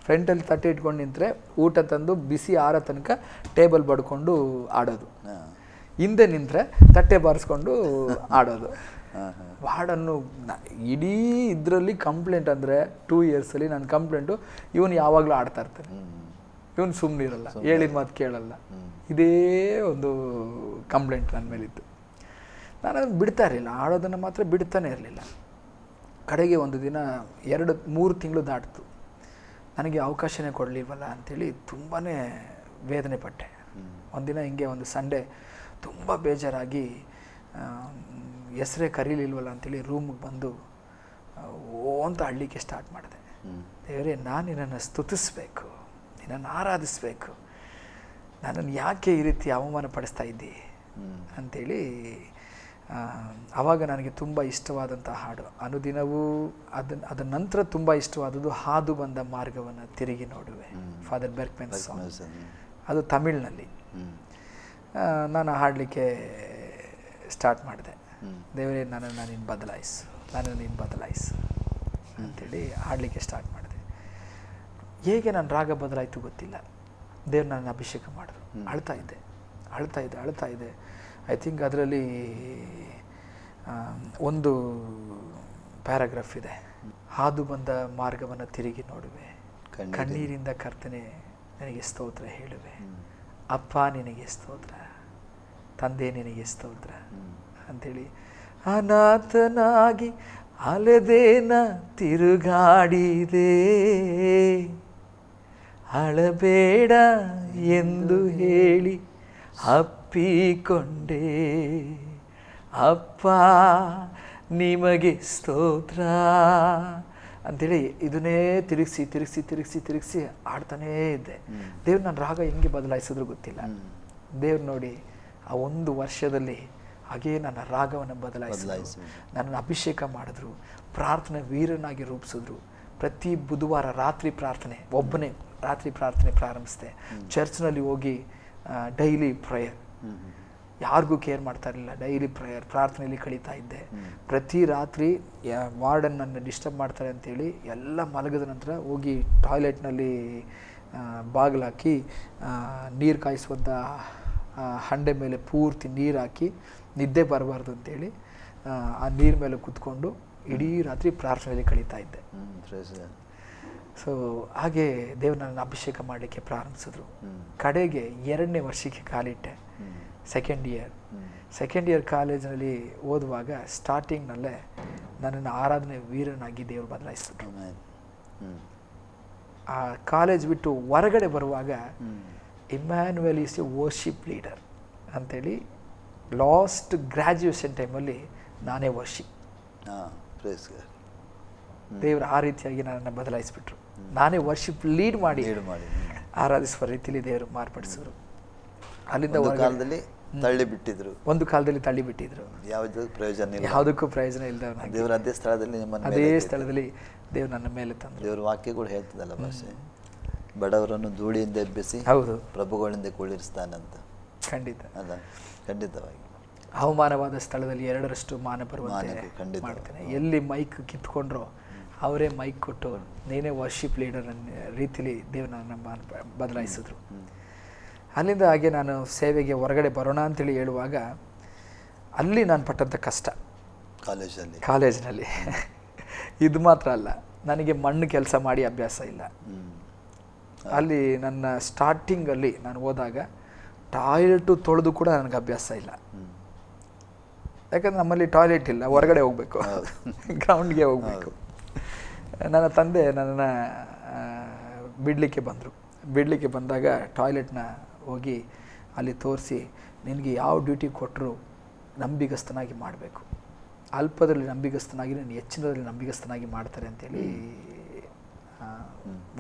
Speaker 2: ಫ್ರಂಟಲ್ಲಿ ತಟ್ಟೆ ಇಟ್ಕೊಂಡು ನಿಂತರೆ ಊಟ ತಂದು ಬಿಸಿ ಆರೋ ತನಕ ಟೇಬಲ್ ಬಡ್ಕೊಂಡು ಆಡೋದು. ಹಿಂದೆ ನಿಂತರೆ ತಟ್ಟೆ ಬಾರಿಸ್ಕೊಂಡು ಆಡೋದು. ವಾರ್ಡನ್ನು ಇಡೀ ಇದರಲ್ಲಿ ಕಂಪ್ಲೇಂಟ್ ಅಂದರೆ 2 ಇಯರ್ಸಲ್ಲಿ ನನ್ನ ಕಂಪ್ಲೇಂಟು, ಇವನು ಯಾವಾಗಲೂ ಆಡ್ತಾ ಇರ್ತಾನೆ, ಇವನು ಸುಮ್ಮನೆ ಇರಲ್ಲ, ಹೇಳಿದ ಮಾತು ಕೇಳಲ್ಲ. ಇದೇ ಒಂದು ಕಂಪ್ಲೇಂಟ್ ನನ್ನ ಮೇಲಿತ್ತು. ನಾನು ಅದನ್ನು ಬಿಡ್ತಾ ಇರಲಿಲ್ಲ, ಆಡೋದನ್ನು ಮಾತ್ರ ಬಿಡ್ತಾನೆ ಇರಲಿಲ್ಲ. ಕಡೆಗೆ ಒಂದು ದಿನ 2-3 ತಿಂಗಳು ದಾಟಿತು. ನನಗೆ ಅವಕಾಶನೇ ಕೊಡಲಿಲ್ವಲ್ಲ ಅಂಥೇಳಿ ತುಂಬಾ ವೇದನೆ ಪಟ್ಟೆ. ಒಂದಿನ ಹಿಂಗೆ ಒಂದು ಸಂಡೇ ತುಂಬ ಬೇಜಾರಾಗಿ ಹೆಸರೇ ಕರೀಲಿಲ್ವಲ್ಲ ಅಂಥೇಳಿ ರೂಮಿಗೆ ಬಂದು ಅಂತ ಅಳ್ಲಿಕ್ಕೆ ಸ್ಟಾರ್ಟ್ ಮಾಡಿದೆ. ದೇವರೇ, ನಾನು ನಿನ್ನನ್ನು ಸ್ತುತಿಸ್ಬೇಕು, ನಿನ್ನನ್ನು ಆರಾಧಿಸ್ಬೇಕು, ನನ್ನನ್ನು ಯಾಕೆ ಈ ರೀತಿ ಅವಮಾನ ಪಡಿಸ್ತಾ ಇದ್ದಿ ಅಂಥೇಳಿ. ಆವಾಗ ನನಗೆ ತುಂಬ ಇಷ್ಟವಾದಂಥ ಹಾಡು, ಅನುದಿನವೂ ಅದರ ನಂತರ ತುಂಬ ಇಷ್ಟವಾದದ್ದು ಹಾದು ಬಂದ ಮಾರ್ಗವನ್ನು ತಿರುಗಿ ನೋಡುವೆ, ಫಾದರ್ ಬೆರ್ಕ್ಮೆನ್ ಸಾಂಗ್. ಅದು ತಮಿಳ್ನಲ್ಲಿ. ನಾನು ಹಾಡಲಿಕ್ಕೆ ಸ್ಟಾರ್ಟ್ ಮಾಡಿದೆ. ದೇವರೇ, ನನ್ನನ್ನು ನೀನು ಬದಲಾಯಿಸು ಅಂಥೇಳಿ ಹಾಡಲಿಕ್ಕೆ ಸ್ಟಾರ್ಟ್ ಮಾಡಿದೆ. ಹೇಗೆ ನನ್ನ ರಾಗ ಬದಲಾಯಿತು ಗೊತ್ತಿಲ್ಲ. ದೇವ್ರು ನನ್ನ ಅಭಿಷೇಕ ಮಾಡಿದ್ರು. ಅಳ್ತಾ ಇದ್ದೆ. ಐ ಥಿಂಕ್ ಅದರಲ್ಲಿ ಒಂದು ಪ್ಯಾರಾಗ್ರಾಫ್ ಇದೆ, ಹಾದು ಬಂದ ಮಾರ್ಗವನ್ನು ತಿರುಗಿ ನೋಡುವೆ, ಕಣ್ಣೀರಿಂದ ಕರ್ತನೆ ನಿನಗೆ ಸ್ತೋತ್ರ ಹೇಳುವೆ, ಅಪ್ಪ ನಿನಗೆ ಸ್ತೋತ್ರ, ತಂದೆ ನಿನಗೆ ಸ್ತೋತ್ರ ಅಂಥೇಳಿ. ಅನಾಥನಾಗಿ ಅಲೆದೇನ ತಿರುಗಾಡಿದೆ, ಅಳಬೇಡ ಎಂದು ಹೇಳಿ ಅಪ್ಪಿಕೊಂಡೆ, ಅಪ್ಪ ನಿಮಗೆ ಸ್ತೋತ್ರ ಅಂಥೇಳಿ ಇದನ್ನೇ ತಿರುಗಿಸಿ ಆಡ್ತಾನೇ ಇದ್ದೆ. ದೇವ್ರು ನನ್ನ ರಾಗ ಹೆಂಗೆ ಬದಲಾಯಿಸಿದ್ರು ಗೊತ್ತಿಲ್ಲ. ದೇವ್ರು ನೋಡಿ ಆ 1 ವರ್ಷದಲ್ಲಿ ಹಾಗೇ ನನ್ನ ರಾಗವನ್ನು ಬದಲಾಯಿಸಿದ್ರು, ನನ್ನನ್ನು ಅಭಿಷೇಕ ಮಾಡಿದ್ರು, ಪ್ರಾರ್ಥನೆ ವೀರನಾಗಿ ರೂಪಿಸಿದ್ರು. ಪ್ರತಿ ಬುಧವಾರ ರಾತ್ರಿ ಪ್ರಾರ್ಥನೆ, ಒಬ್ಬನೇ ರಾತ್ರಿ ಪ್ರಾರ್ಥನೆ ಪ್ರಾರಂಭಿಸಿದೆ. ಚರ್ಚ್ನಲ್ಲಿ ಹೋಗಿ ಡೈಲಿ ಪ್ರೇಯರ್. ಯಾರಿಗೂ ಕೇರ್ ಮಾಡ್ತಾ ಇರಲಿಲ್ಲ. ಡೈಲಿ ಪ್ರಾರ್ಥನೆಯಲ್ಲಿ ಕಳೀತಾ ಇದ್ದೆ. ಪ್ರತಿ ರಾತ್ರಿ ವಾರ್ಡನ್ ನನ್ನ ಡಿಸ್ಟರ್ಬ್ ಮಾಡ್ತಾರೆ ಅಂತೇಳಿ ಎಲ್ಲ ಮಲಗಿದ ನಂತರ ಹೋಗಿ ಟಾಯ್ಲೆಟ್ನಲ್ಲಿ ಬಾಗಿಲಾಕಿ ನೀರು ಕಾಯಿಸುವಂಥ ಹಂಡೆ ಮೇಲೆ ಪೂರ್ತಿ ನೀರು ಹಾಕಿ ನಿದ್ದೆ ಬರಬಾರ್ದು ಅಂತೇಳಿ ಆ ನೀರು ಮೇಲೆ ಕೂತ್ಕೊಂಡು ಇಡೀ ರಾತ್ರಿ ಪ್ರಾರ್ಥನೆಯಲ್ಲಿ ಕಳೀತಾ ಇದ್ದೆ. ಸೊ ಹಾಗೆ ದೇವ್ರು ನನ್ನ ಅಭಿಷೇಕ ಮಾಡಲಿಕ್ಕೆ ಪ್ರಾರಂಭಿಸಿದ್ರು. ಕಡೆಗೆ 2ನೇ ವರ್ಷಕ್ಕೆ ಕಾಲಿಟ್ಟೆ. ಸೆಕೆಂಡ್ ಇಯರ್ ಕಾಲೇಜಿನಲ್ಲಿ ಓದುವಾಗ ಸ್ಟಾರ್ಟಿಂಗ್ನಲ್ಲೇ ನನ್ನನ್ನು ಆರಾಧನೆ ವೀರನಾಗಿ ದೇವರು ಬದಲಾಯಿಸಿದ್ರು. ಆ ಕಾಲೇಜ್ ಬಿಟ್ಟು ಹೊರಗಡೆ ಬರುವಾಗ Immanuel is A worship leader ಅಂತೇಳಿ ಲಾಸ್ಟ್ ಗ್ರ್ಯಾಜುಯೇಷನ್ ಟೈಮಲ್ಲಿ ನಾನೇ ವರ್ಷಿಪ್. ದೇವರು ಆ ರೀತಿಯಾಗಿ ನನ್ನನ್ನು ಬದಲಾಯಿಸಿಬಿಟ್ರು. ನಾನೇ ವರ್ಷಿಪ್ ಲೀಡ್ ಮಾಡಿ ಆರಾಧಿಸುವ ರೀತಿಯಲ್ಲಿ ದೇವರು ಮಾರ್ಪಡಿಸಿದ್ರು. ಅಲ್ಲಿಂದ ಒಂದು ಕಾಲದಲ್ಲಿ ತಳ್ಳಿ ಬಿಟ್ಟಿದ್ರು. ಯಾವುದಕ್ಕೂ ಪ್ರಯೋಜನ ಇಲ್ಲದ ಅದೇ ಸ್ಥಳದಲ್ಲಿ ದೇವ್ರು ನನ್ನ ಮೇಲೆ ತಂದ್ರು.
Speaker 1: ದೇವ್ರ ವಾಕ್ಯಗಳು ಹೇಳ್ತದಲ್ಲ ಭಾಷೆ, ಬಡವರನ್ನು ಧೂಳಿಯಿಂದ ಎಬ್ಬಿಸಿ
Speaker 2: ಹೌದು
Speaker 1: ಪ್ರಭುಗಳಿಂದ ಕುಳ್ಳಿರಿಸ್ತಾನಂತ.
Speaker 2: ಖಂಡಿತ
Speaker 1: ಅಲ್ಲ, ಖಂಡಿತವಾಗಿ
Speaker 2: ಅವಮಾನವಾದ ಸ್ಥಳದಲ್ಲಿ 2ರಷ್ಟು ಮಾನ ಬರುವಂತೆ ಮಾಡ್ತೇನೆ. ಎಲ್ಲಿ ಮೈಕ್ ಕಿತ್ಕೊಂಡ್ರೋ ಅವರೇ ಮೈಕ್ ಕೊಟ್ಟು ನೀನೇ ವರ್ಷಿಪ್ ಲೀಡರ್ ರೀತಿಲಿ ದೇವ್ರು ನನ್ನ ಬದಲಾಯಿಸಿದ್ರು. ಅಲ್ಲಿಂದ ಹಾಗೆ ನಾನು ಸೇವೆಗೆ ಹೊರಗಡೆ ಬರೋಣ ಅಂತೇಳಿ ಹೇಳುವಾಗ ಅಲ್ಲಿ ನಾನು ಪಟ್ಟಂಥ ಕಷ್ಟ ಕಾಲೇಜಿನಲ್ಲಿ ಇದು ಮಾತ್ರ ಅಲ್ಲ, ನನಗೆ ಮಣ್ಣು ಕೆಲಸ ಮಾಡಿ ಅಭ್ಯಾಸ ಇಲ್ಲ. ಅಲ್ಲಿ ನನ್ನ ಸ್ಟಾರ್ಟಿಂಗಲ್ಲಿ ನಾನು ಹೋದಾಗ ಟಾಯ್ಲೆಟು ತೊಳೆದು ಕೂಡ ನನಗೆ ಅಭ್ಯಾಸ ಇಲ್ಲ. ಯಾಕಂದರೆ ನಮ್ಮಲ್ಲಿ ಟಾಯ್ಲೆಟ್ ಇಲ್ಲ, ಹೊರಗಡೆ ಹೋಗಬೇಕು, ಗ್ರೌಂಡ್ಗೆ ಹೋಗಬೇಕು. ನನ್ನ ತಂದೆ ನನ್ನನ್ನು ಬಿಡಲಿಕ್ಕೆ ಬಂದಾಗ ಟಾಯ್ಲೆಟ್ನ ಹೋಗಿ ಅಲ್ಲಿ ತೋರಿಸಿ, ನಿನಗೆ ಯಾವ ಡ್ಯೂಟಿ ಕೊಟ್ಟರು ನಂಬಿಗಸ್ತನಾಗಿ ಮಾಡಬೇಕು, ಅಲ್ಪದಲ್ಲಿ ನಂಬಿಗಸ್ತನಾಗಿ ನೀನು ಹೆಚ್ಚಿನದಲ್ಲಿ ನಂಬಿಗಸ್ತನಾಗಿ ಮಾಡ್ತಾರೆ ಅಂತೇಳಿ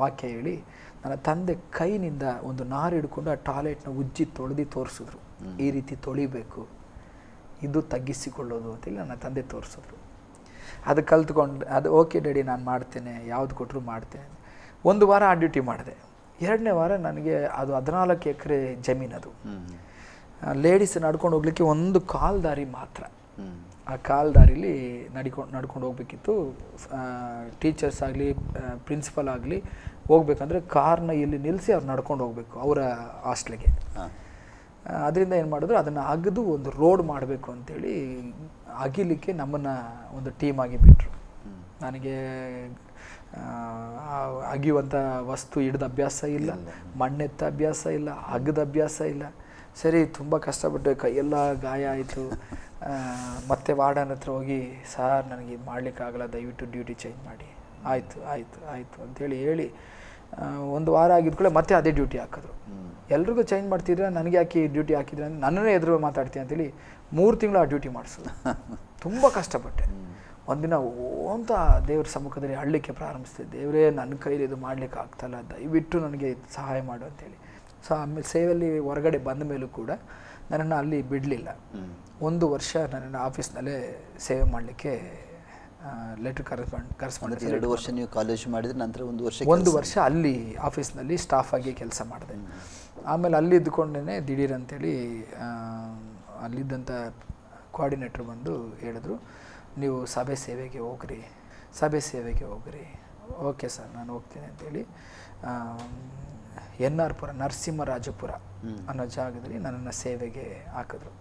Speaker 2: ವಾಕ್ಯ ಹೇಳಿ ನನ್ನ ತಂದೆ ಕೈನಿಂದ ಒಂದು ನಾರು ಹಿಡ್ಕೊಂಡು ಆ ಟಾಯ್ಲೆಟ್ನ ಉಜ್ಜಿ ತೊಳೆದು ತೋರಿಸಿದ್ರು. ಈ ರೀತಿ ತೊಳಿಬೇಕು, ಇದು ತಗ್ಗಿಸಿಕೊಳ್ಳೋದು ಅಂತೇಳಿ ನನ್ನ ತಂದೆ ತೋರಿಸಿದ್ರು. ಅದು ಕಲ್ತ್ಕೊಂಡು ಅದು ಓಕೆ ಡ್ಯಾಡಿ ನಾನು ಮಾಡ್ತೇನೆ, ಯಾವ್ದು ಕೊಟ್ಟರು ಮಾಡ್ತೇನೆ. 1 ವಾರ ಆ ಡ್ಯೂಟಿ ಮಾಡಿದೆ. 2ನೇ ವಾರ ನನಗೆ ಅದು 14 ಎಕರೆ ಜಮೀನು. ಅದು ಲೇಡೀಸ್ ನಡ್ಕೊಂಡು ಹೋಗ್ಲಿಕ್ಕೆ ಒಂದು ಕಾಲು ದಾರಿ ಮಾತ್ರ. ಆ ಕಾಲು ದಾರಿಲಿ ನಡ್ಕೊಂಡು ಹೋಗ್ಬೇಕಿತ್ತು. ಟೀಚರ್ಸ್ ಆಗಲಿ ಪ್ರಿನ್ಸಿಪಲ್ ಆಗಲಿ ಹೋಗ್ಬೇಕಂದ್ರೆ ಕಾರ್ನ ಇಲ್ಲಿ ನಿಲ್ಲಿಸಿ ಅವ್ರು ನಡ್ಕೊಂಡು ಹೋಗಬೇಕು ಅವರ ಹಾಸ್ಟ್ಲಿಗೆ. ಅದರಿಂದ ಏನು ಮಾಡಿದ್ರು, ಅದನ್ನು ಅಗೆದು ಒಂದು ರೋಡ್ ಮಾಡಬೇಕು ಅಂತೇಳಿ ಅಗಿಲಿಕ್ಕೆ ನಮ್ಮನ್ನು ಒಂದು ಟೀಮಾಗಿ ಬಿಟ್ಟರು. ನನಗೆ ಅಗಿಯುವಂಥ ವಸ್ತು ಹಿಡಿದ ಅಭ್ಯಾಸ ಇಲ್ಲ, ಮಣ್ಣೆತ್ತ ಅಭ್ಯಾಸ ಇಲ್ಲ, ಅಗ್ಗದ ಅಭ್ಯಾಸ ಇಲ್ಲ. ಸರಿ, ತುಂಬ ಕಷ್ಟಪಟ್ಟು ಕೈಯೆಲ್ಲ ಗಾಯ ಆಯಿತು. ಮತ್ತೆ ವಾರ್ಡನ್ ಹತ್ರ ಹೋಗಿ, ಸಾರ್ ನನಗೆ ಇದು ಮಾಡಲಿಕ್ಕಾಗಲ್ಲ, ದಯವಿಟ್ಟು ಡ್ಯೂಟಿ ಚೇಂಜ್ ಮಾಡಿ. ಆಯಿತು ಅಂತೇಳಿ ಹೇಳಿ 1 ವಾರ ಆಗಿದ್ಕೊಳ್ಳೆ ಮತ್ತೆ ಅದೇ ಡ್ಯೂಟಿ ಹಾಕಿದ್ರು. ಎಲ್ರಿಗೂ ಚೇಂಜ್ ಮಾಡ್ತಿದ್ರೆ ನನಗೆ ಯಾಕೆ ಡ್ಯೂಟಿ ಹಾಕಿದ್ರೆ ನನ್ನನ್ನೇ ಎದುರು ಮಾತಾಡ್ತೀನಿ ಅಂತೇಳಿ 3 ತಿಂಗಳು ಆ ಡ್ಯೂಟಿ ಮಾಡಿಸೋದು. ತುಂಬ ಕಷ್ಟಪಟ್ಟೆ. ಒಂದಿನ ಅಂತ ದೇವ್ರ ಸಮ್ಮುಖದಲ್ಲಿ ಅಳ್ಳಲಿಕ್ಕೆ ಪ್ರಾರಂಭಿಸ್ತಿದ್ದೆ, ದೇವರೇ ನನ್ನ ಕೈಲಿ ಇದು ಮಾಡಲಿಕ್ಕೆ ಆಗ್ತಾಯಿಲ್ಲ, ದಯವಿಟ್ಟು ನನಗೆ ಸಹಾಯ ಮಾಡು ಅಂತೇಳಿ. ಸೊ ಆಮೇಲೆ ಸೇವೆಯಲ್ಲಿ ಹೊರಗಡೆ ಬಂದ ಮೇಲೂ ಕೂಡ ನನ್ನನ್ನು ಅಲ್ಲಿ ಬಿಡಲಿಲ್ಲ. 1 ವರ್ಷ ನನ್ನನ್ನು ಆಫೀಸ್ನಲ್ಲೇ ಸೇವೆ ಮಾಡಲಿಕ್ಕೆ ಲೆಟ್ರ್ ಕರೆಸ್ಪಾಂಡೆನ್ಸ್.
Speaker 1: 2 ವರ್ಷ ನೀವು ಕಾಲೇಜ್ ಮಾಡಿದ್ರೆ ನಂತರ
Speaker 2: 1 ವರ್ಷ ಅಲ್ಲಿ ಆಫೀಸ್ನಲ್ಲಿ ಸ್ಟಾಫ್ ಆಗಿ ಕೆಲಸ ಮಾಡಿದೆ. ಆಮೇಲೆ ಅಲ್ಲಿ ಇದ್ದುಕೊಂಡೇ ದಿಢೀರ್ ಅಂತೇಳಿ ಅಲ್ಲಿದ್ದಂಥ ಕೋಆರ್ಡಿನೇಟ್ರ್ ಬಂದು ಹೇಳಿದ್ರು, ನೀವು ಸಭೆ ಸೇವೆಗೆ ಹೋಗ್ರಿ. ಓಕೆ ಸರ್, ನಾನು ಹೋಗ್ತೀನಿ ಅಂತೇಳಿ NR ಪುರ, ನರಸಿಂಹರಾಜಪುರ ಅನ್ನೋ ಜಾಗದಲ್ಲಿ ನನ್ನನ್ನು ಸೇವೆಗೆ ಹಾಕಿದ್ರು.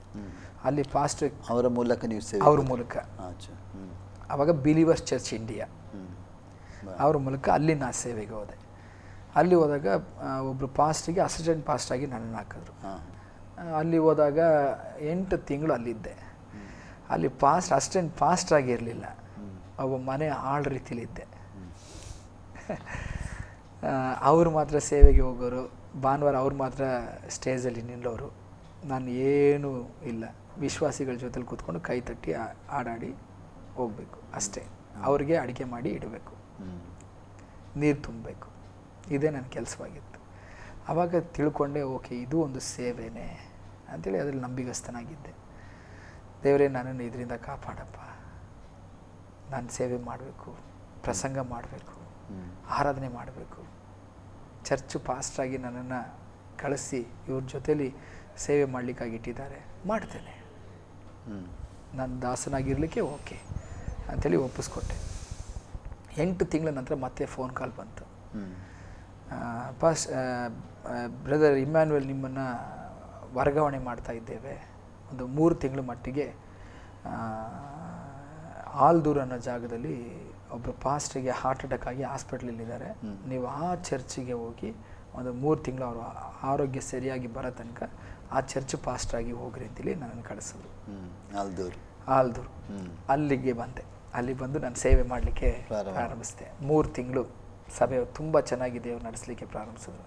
Speaker 2: ಅಲ್ಲಿ ಪಾಸ್ಟರ್
Speaker 1: ಅವರ ಮೂಲಕ ನೀವು ಸೇವೆ,
Speaker 2: ಅವ್ರ ಮೂಲಕ. ಆವಾಗ ಬಿಲೀವರ್ಸ್ ಚರ್ಚ್ ಇಂಡಿಯಾ ಅವ್ರ ಮೂಲಕ ಅಲ್ಲಿ ನಾನು ಸೇವೆಗೆ ಹೋದೆ. ಅಲ್ಲಿ ಹೋದಾಗ ಒಬ್ಬರು ಪಾಸ್ಟ್ರಿಗೆ ಅಸಿಸ್ಟೆಂಟ್ ಪಾಸ್ಟಾಗಿ ನನ್ನನ್ನು ಹಾಕಿದ್ರು. ಅಲ್ಲಿ ಹೋದಾಗ 8 ತಿಂಗಳು ಅಲ್ಲಿದ್ದೆ. ಅಲ್ಲಿ ಅಸಿಸ್ಟೆಂಟ್ ಪಾಸ್ಟ್ರಾಗಿ ಇರಲಿಲ್ಲ, ಒಬ್ಬ ಮನೆ ಆಳ್ ರೀತಿಲಿದ್ದೆ. ಅವರು ಮಾತ್ರ ಸೇವೆಗೆ ಹೋಗೋರು, ಭಾನುವಾರ ಅವ್ರು ಮಾತ್ರ ಸ್ಟೇಜಲ್ಲಿ ನಿಲ್ಲೋರು. ನಾನು ಏನೂ ಇಲ್ಲ, ವಿಶ್ವಾಸಿಗಳ ಜೊತೆಲಿ ಕೂತ್ಕೊಂಡು ಕೈ ತಟ್ಟಿ ಆಡಾಡಿ ಹೋಗಬೇಕು ಅಷ್ಟೇ. ಅವ್ರಿಗೆ ಅಡುಗೆ ಮಾಡಿ ಇಡಬೇಕು, ನೀರು ತುಂಬಬೇಕು, ಇದೇ ನನ್ನ ಕೆಲಸವಾಗಿತ್ತು. ಆವಾಗ ತಿಳ್ಕೊಂಡೆ, ಓಕೆ ಇದು ಒಂದು ಸೇವೆನೇ ಅಂಥೇಳಿ ಅದರಲ್ಲಿ ನಂಬಿಗಸ್ತನಾಗಿದ್ದೆ. ದೇವರೇ ನನ್ನನ್ನು ಇದರಿಂದ ಕಾಪಾಡಪ್ಪ, ನಾನು ಸೇವೆ ಮಾಡಬೇಕು, ಪ್ರಸಂಗ ಮಾಡಬೇಕು, ಆರಾಧನೆ ಮಾಡಬೇಕು. ಚರ್ಚ್ ಪಾಸ್ಟ್ರಾಗಿ ನನ್ನನ್ನು ಕಳಿಸಿ ಇವ್ರ ಜೊತೇಲಿ ಸೇವೆ ಮಾಡಲಿಕ್ಕಾಗಿ ಇಟ್ಟಿದ್ದಾರೆ, ಮಾಡ್ತೇನೆ, ನಾನು ದಾಸನಾಗಿರಲಿಕ್ಕೆ ಓಕೆ ಅಂಥೇಳಿ ಒಪ್ಪಿಸ್ಕೊಟ್ಟೆ. 8 ತಿಂಗಳ ನಂತರ ಮತ್ತೆ ಫೋನ್ ಕಾಲ್ ಬಂತು. ಬ್ರದರ್ ಇಮ್ಯಾನ್ಯುಯಲ್, ನಿಮ್ಮನ್ನು ವರ್ಗಾವಣೆ ಮಾಡ್ತಾ ಇದ್ದೇವೆ, ಒಂದು 3 ತಿಂಗಳ ಮಟ್ಟಿಗೆ ಆಲ್ದೂರ್ ಅನ್ನೋ ಜಾಗದಲ್ಲಿ ಒಬ್ಬರು ಪಾಸ್ಟ್ರಿಗೆ ಹಾರ್ಟ್ ಅಟ್ಯಾಕ್ ಆಗಿ ಹಾಸ್ಪಿಟ್ಲಲ್ಲಿದ್ದಾರೆ, ನೀವು ಆ ಚರ್ಚಿಗೆ ಹೋಗಿ ಒಂದು 3 ತಿಂಗಳು ಅವರು ಆರೋಗ್ಯ ಸರಿಯಾಗಿ ಬರೋ ತನಕ ಆ ಚರ್ಚ್ ಪಾಸ್ಟ್ರಾಗಿ ಹೋಗ್ರಿ ಅಂತೇಳಿ ನನ್ನನ್ನು ಕಳಿಸಿದ್ರು. ಆಲ್ದೂರ್ ಅಲ್ಲಿಗೆ ಬಂದೆ. ಅಲ್ಲಿ ಬಂದು ನಾನು ಸೇವೆ ಮಾಡಲಿಕ್ಕೆ ಪ್ರಾರಂಭಿಸಿದೆ. 3 ತಿಂಗಳು ಸಭೆ ತುಂಬ ಚೆನ್ನಾಗಿ ದೇವರು ನಡೆಸಲಿಕ್ಕೆ ಪ್ರಾರಂಭಿಸಿದ್ರು.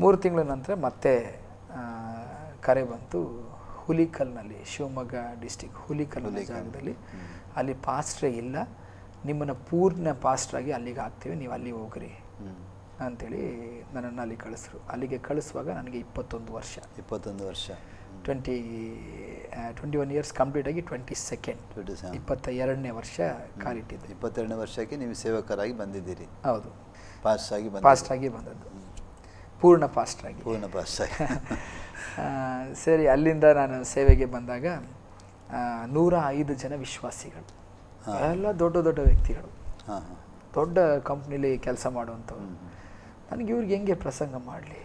Speaker 2: 3 ತಿಂಗಳ ನಂತರ ಮತ್ತೆ ಕರೆ ಬಂತು. ಹುಲಿಕಲ್ನಲ್ಲಿ, ಶಿವಮೊಗ್ಗ ಡಿಸ್ಟಿಕ್ ಹುಲಿಕಲ್ ಜಾಗದಲ್ಲಿ ಅಲ್ಲಿ ಪಾಸ್ಟ್ರೇ ಇಲ್ಲ, ನಿಮ್ಮನ್ನು ಪೂರ್ಣ ಪಾಸ್ಟ್ರಾಗಿ ಅಲ್ಲಿಗೆ ಹಾಕ್ತೀವಿ, ನೀವು ಅಲ್ಲಿ ಹೋಗ್ರಿ ಅಂಥೇಳಿ ನನ್ನನ್ನು ಅಲ್ಲಿ ಕಳಿಸಿದ್ರು. ಅಲ್ಲಿಗೆ ಕಳಿಸುವಾಗ ನನಗೆ 21 ವರ್ಷ 21 ಇಯರ್ಸ್ ಕಂಪ್ಲೀಟ್ ಆಗಿ 22ನೇ ವರ್ಷ ಕಾಲಿಟ್ಟಿದ್ದು.
Speaker 1: 22ನೇ ವರ್ಷಕ್ಕೆ ನೀವು ಸೇವಕರಾಗಿ ಬಂದಿದ್ದೀರಿ.
Speaker 2: ಹೌದು,
Speaker 1: ಪಾಸ್ಟಾಗಿ
Speaker 2: ಬಂದದ್ದು, ಪೂರ್ಣ ಪಾಸ್ಟಾಗಿ. ಸರಿ, ಅಲ್ಲಿಂದ ನಾನು ಸೇವೆಗೆ ಬಂದಾಗ 105 ಜನ ವಿಶ್ವಾಸಿಗಳು, ಎಲ್ಲ ದೊಡ್ಡ ದೊಡ್ಡ ವ್ಯಕ್ತಿಗಳು, ದೊಡ್ಡ ಕಂಪ್ನಿಲಿ ಕೆಲಸ ಮಾಡುವಂಥವ್ರು. ನನಗೆ ಇವ್ರಿಗೆ ಹೆಂಗೆ ಪ್ರಸಂಗ ಮಾಡಲಿ,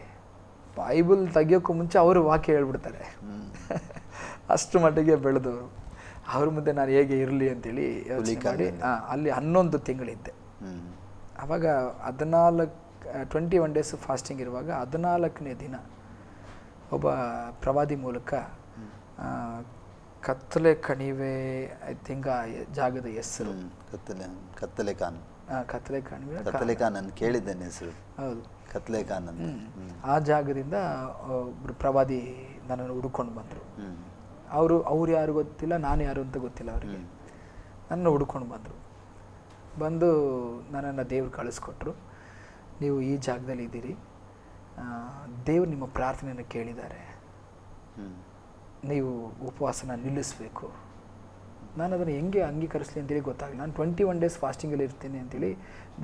Speaker 2: ಬೈಬಲ್ ತೆಗಿಯೋಕ್ಕೂ ಮುಂಚೆ ಅವರು ವಾಕ್ಯ ಹೇಳ್ಬಿಡ್ತಾರೆ. ಅಷ್ಟು ಮಟ್ಟಿಗೆ ಬೆಳೆದವರು. ಅವ್ರ ಮುಂದೆ ನಾನು ಹೇಗೆ ಇರಲಿ ಅಂತೇಳಿ ಯೋಚನೆ ಮಾಡಿ ಅಲ್ಲಿ 11 ತಿಂಗಳಿದ್ದೆ. ಆವಾಗ 21 ಡೇಸ್ ಫಾಸ್ಟಿಂಗ್ ಇರುವಾಗ 14ನೇ ದಿನ ಒಬ್ಬ ಪ್ರವಾದಿ ಮೂಲಕ ಕತ್ತಲೆ ಕಣಿವೆ, ಐ ಥಿಂಕ್ ಆ ಜಾಗದ ಹೆಸರು
Speaker 1: ಕತ್ತಲೆ ಖಾನ್ ಕೇಳಿದ್ದೇನೆ ಹೆಸರು.
Speaker 2: ಹೌದು,
Speaker 1: ಕತ್ತಲೆ ಖಾನ್ ಅಂತ.
Speaker 2: ಆ ಜಾಗದಿಂದ ಒಬ್ರು ಪ್ರವಾದಿ ನನ್ನನ್ನು ಹುಡ್ಕೊಂಡು ಬಂದರು. ಅವ್ರು ಯಾರು ಗೊತ್ತಿಲ್ಲ, ನಾನು ಯಾರು ಅಂತ ಗೊತ್ತಿಲ್ಲ ಅವರಿಗೆ. ನನ್ನನ್ನು ಹುಡ್ಕೊಂಡು ಬಂದು ನನ್ನನ್ನು ದೇವ್ರು ಕಳಿಸ್ಕೊಟ್ರು. ನೀವು ಈ ಜಾಗದಲ್ಲಿ ಇದ್ದೀರಿ, ದೇವ್ರು ನಿಮ್ಮ ಪ್ರಾರ್ಥನೆಯನ್ನು ಕೇಳಿದ್ದಾರೆ, ನೀವು ಉಪವಾಸನ ನಿಲ್ಲಿಸಬೇಕು. ನಾನು ಅದನ್ನು ಹೆಂಗೆ ಅಂಗೀಕರಿಸಲಿ ಅಂತೇಳಿ ಗೊತ್ತಾಗಲಿಲ್ಲ. ನಾನು 21 ಡೇಸ್ ಫಾಸ್ಟಿಂಗಲ್ಲಿ ಇರ್ತೀನಿ ಅಂತೇಳಿ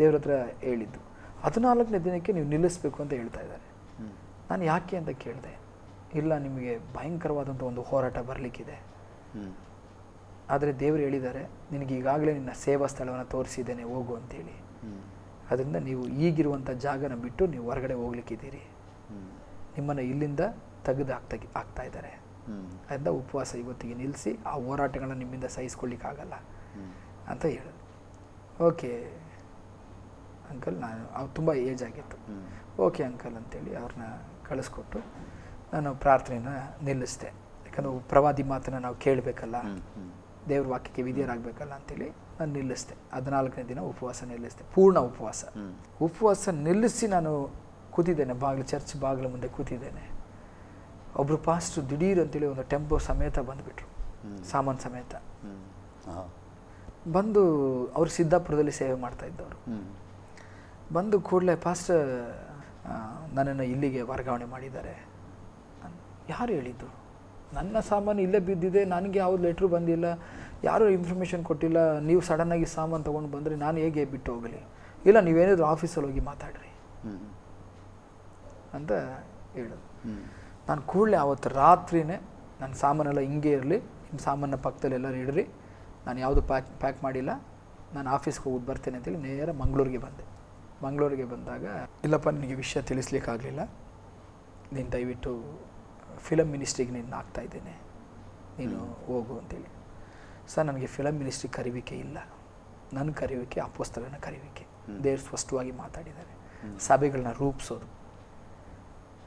Speaker 2: ದೇವ್ರ ಹತ್ರ ಹೇಳಿದ್ದು. 14ನೇ ದಿನಕ್ಕೆ ನೀವು ನಿಲ್ಲಿಸಬೇಕು ಅಂತ ಹೇಳ್ತಾ ಇದ್ದಾರೆ. ನಾನು ಯಾಕೆ ಅಂತ ಕೇಳಿದೆ. ಇಲ್ಲ, ನಿಮಗೆ ಭಯಂಕರವಾದಂಥ ಒಂದು ಹೋರಾಟ ಬರಲಿಕ್ಕಿದೆ, ಆದರೆ ದೇವರು ಹೇಳಿದ್ದಾರೆ ನಿನಗೆ ಈಗಾಗಲೇ ನಿನ್ನ ಸೇವಾ ಸ್ಥಳವನ್ನು ತೋರಿಸಿದ್ದೇನೆ, ಹೋಗು ಅಂತೇಳಿ. ಅದರಿಂದ ನೀವು ಈಗಿರುವಂಥ ಜಾಗನ ಬಿಟ್ಟು ನೀವು ಹೊರಗಡೆ ಹೋಗ್ಲಿಕ್ಕಿದ್ದೀರಿ, ನಿಮ್ಮನ್ನು ಇಲ್ಲಿಂದ ತೆಗೆದು ಆಗ್ತಾ ಇದ್ದಾರೆ. ಅದರಿಂದ ಉಪವಾಸ ಇವತ್ತಿಗೆ ನಿಲ್ಲಿಸಿ, ಆ ಹೋರಾಟಗಳನ್ನ ನಿಮ್ಮಿಂದ ಸಹಿಸ್ಕೊಳ್ಳಿಕ್ಕಾಗಲ್ಲ ಅಂತ ಹೇಳಿದ್ರು. ಓಕೆ ಅಂಕಲ್, ಅವ್ರು ತುಂಬ ಏಜ್ ಆಗಿತ್ತು. ಓಕೆ ಅಂಕಲ್ ಅಂತೇಳಿ ಅವ್ರನ್ನ ಕಳಿಸ್ಕೊಟ್ಟು ನಾನು ಪ್ರಾರ್ಥನೆನ ನಿಲ್ಲಿಸಿದೆ. ಯಾಕಂದರೆ ಪ್ರವಾದಿ ಮಾತನ್ನು ನಾವು ಕೇಳಬೇಕಲ್ಲ, ದೇವ್ರ ವಾಕ್ಯಕ್ಕೆ ವಿಧೇಯರಾಗಬೇಕಲ್ಲ ಅಂತೇಳಿ ನಾನು ನಿಲ್ಲಿಸಿದೆ. 14ನೇ ದಿನ ಉಪವಾಸ ನಿಲ್ಲಿಸಿದೆ, ಪೂರ್ಣ ಉಪವಾಸ ನಿಲ್ಲಿಸಿ ನಾನು ಕೂತಿದ್ದೇನೆ, ಚರ್ಚ್ ಬಾಗಿಲ ಮುಂದೆ ಕೂತಿದ್ದೇನೆ. ಒಬ್ಬರು ಪಾಸ್ಟ್ರು ದಿಢೀರ್ ಅಂತೇಳಿ ಒಂದು ಟೆಂಪೋ ಸಮೇತ ಬಂದುಬಿಟ್ರು, ಸಾಮಾನು ಸಮೇತ ಬಂದು. ಅವರು ಸಿದ್ದಾಪುರದಲ್ಲಿ ಸೇವೆ ಮಾಡ್ತಾ ಇದ್ದವರು. ಬಂದು ಕೂಡಲೇ ಪಾಸ್ಟರ್ ನನ್ನನ್ನು ಇಲ್ಲಿಗೆ ವರ್ಗಾವಣೆ ಮಾಡಿದ್ದಾರೆ. ಯಾರು ಹೇಳಿದ್ದು? ನನ್ನ ಸಾಮಾನು ಇಲ್ಲೇ ಬಿದ್ದಿದೆ, ನನಗೆ ಯಾವುದು ಲೆಟ್ರು ಬಂದಿಲ್ಲ, ಯಾರೂ ಇನ್ಫಾರ್ಮೇಷನ್ ಕೊಟ್ಟಿಲ್ಲ, ನೀವು ಸಡನ್ನಾಗಿ ಸಾಮಾನು ತೊಗೊಂಡು ಬಂದರೆ ನಾನು ಹೇಗೆ ಬಿಟ್ಟು ಹೋಗಲಿ? ಇಲ್ಲ, ನೀವೇನಾದರೂ ಆಫೀಸಲ್ಲಿ ಹೋಗಿ ಮಾತಾಡ್ರಿ ಅಂತ ಹೇಳೋದು. ನಾನು ಕೂಡಲೇ ಆವತ್ತು ರಾತ್ರಿನೇ ನನ್ನ ಸಾಮಾನೆಲ್ಲ ಹಿಂಗೆ ಇರಲಿ, ನಿಮ್ಮ ಸಾಮಾನ ಪಕ್ಕದಲ್ಲಿ ಎಲ್ಲರೂ ಇಡ್ರಿ, ನಾನು ಯಾವುದು ಪ್ಯಾಕ್ ಮಾಡಿಲ್ಲ, ನಾನು ಆಫೀಸ್ಗೆ ಹೋಗಿ ಬರ್ತೇನೆ ಅಂತೇಳಿ ನೇರ ಮಂಗಳೂರಿಗೆ ಬಂದೆ. ಮಂಗಳೂರಿಗೆ ಬಂದಾಗ, ಇಲ್ಲಪ್ಪ ನಿನಗೆ ವಿಷಯ ತಿಳಿಸ್ಲಿಕ್ಕಾಗಲಿಲ್ಲ, ನೀನು ದಯವಿಟ್ಟು ಫಿಲಮ್ ಮಿನಿಸ್ಟ್ರಿಗೆ ನೀನು ಆಗ್ತಾಯಿದ್ದೇನೆ, ನೀನು ಹೋಗು ಅಂತೇಳಿ. ಸರ್, ನನಗೆ ಫಿಲಮ್ ಮಿನಿಸ್ಟ್ರಿಗೆ ಕರಿವಿಕೆ ಇಲ್ಲ, ನನ್ನ ಕರಿವಿಕೆ ಅಪೊಸ್ತಲನ ಕರಿವಿಕೆ. ದೇವ್ರು ಸ್ಪಷ್ಟವಾಗಿ ಮಾತಾಡಿದ್ದಾರೆ. ಸಭೆಗಳನ್ನ ರೂಪಿಸೋದು,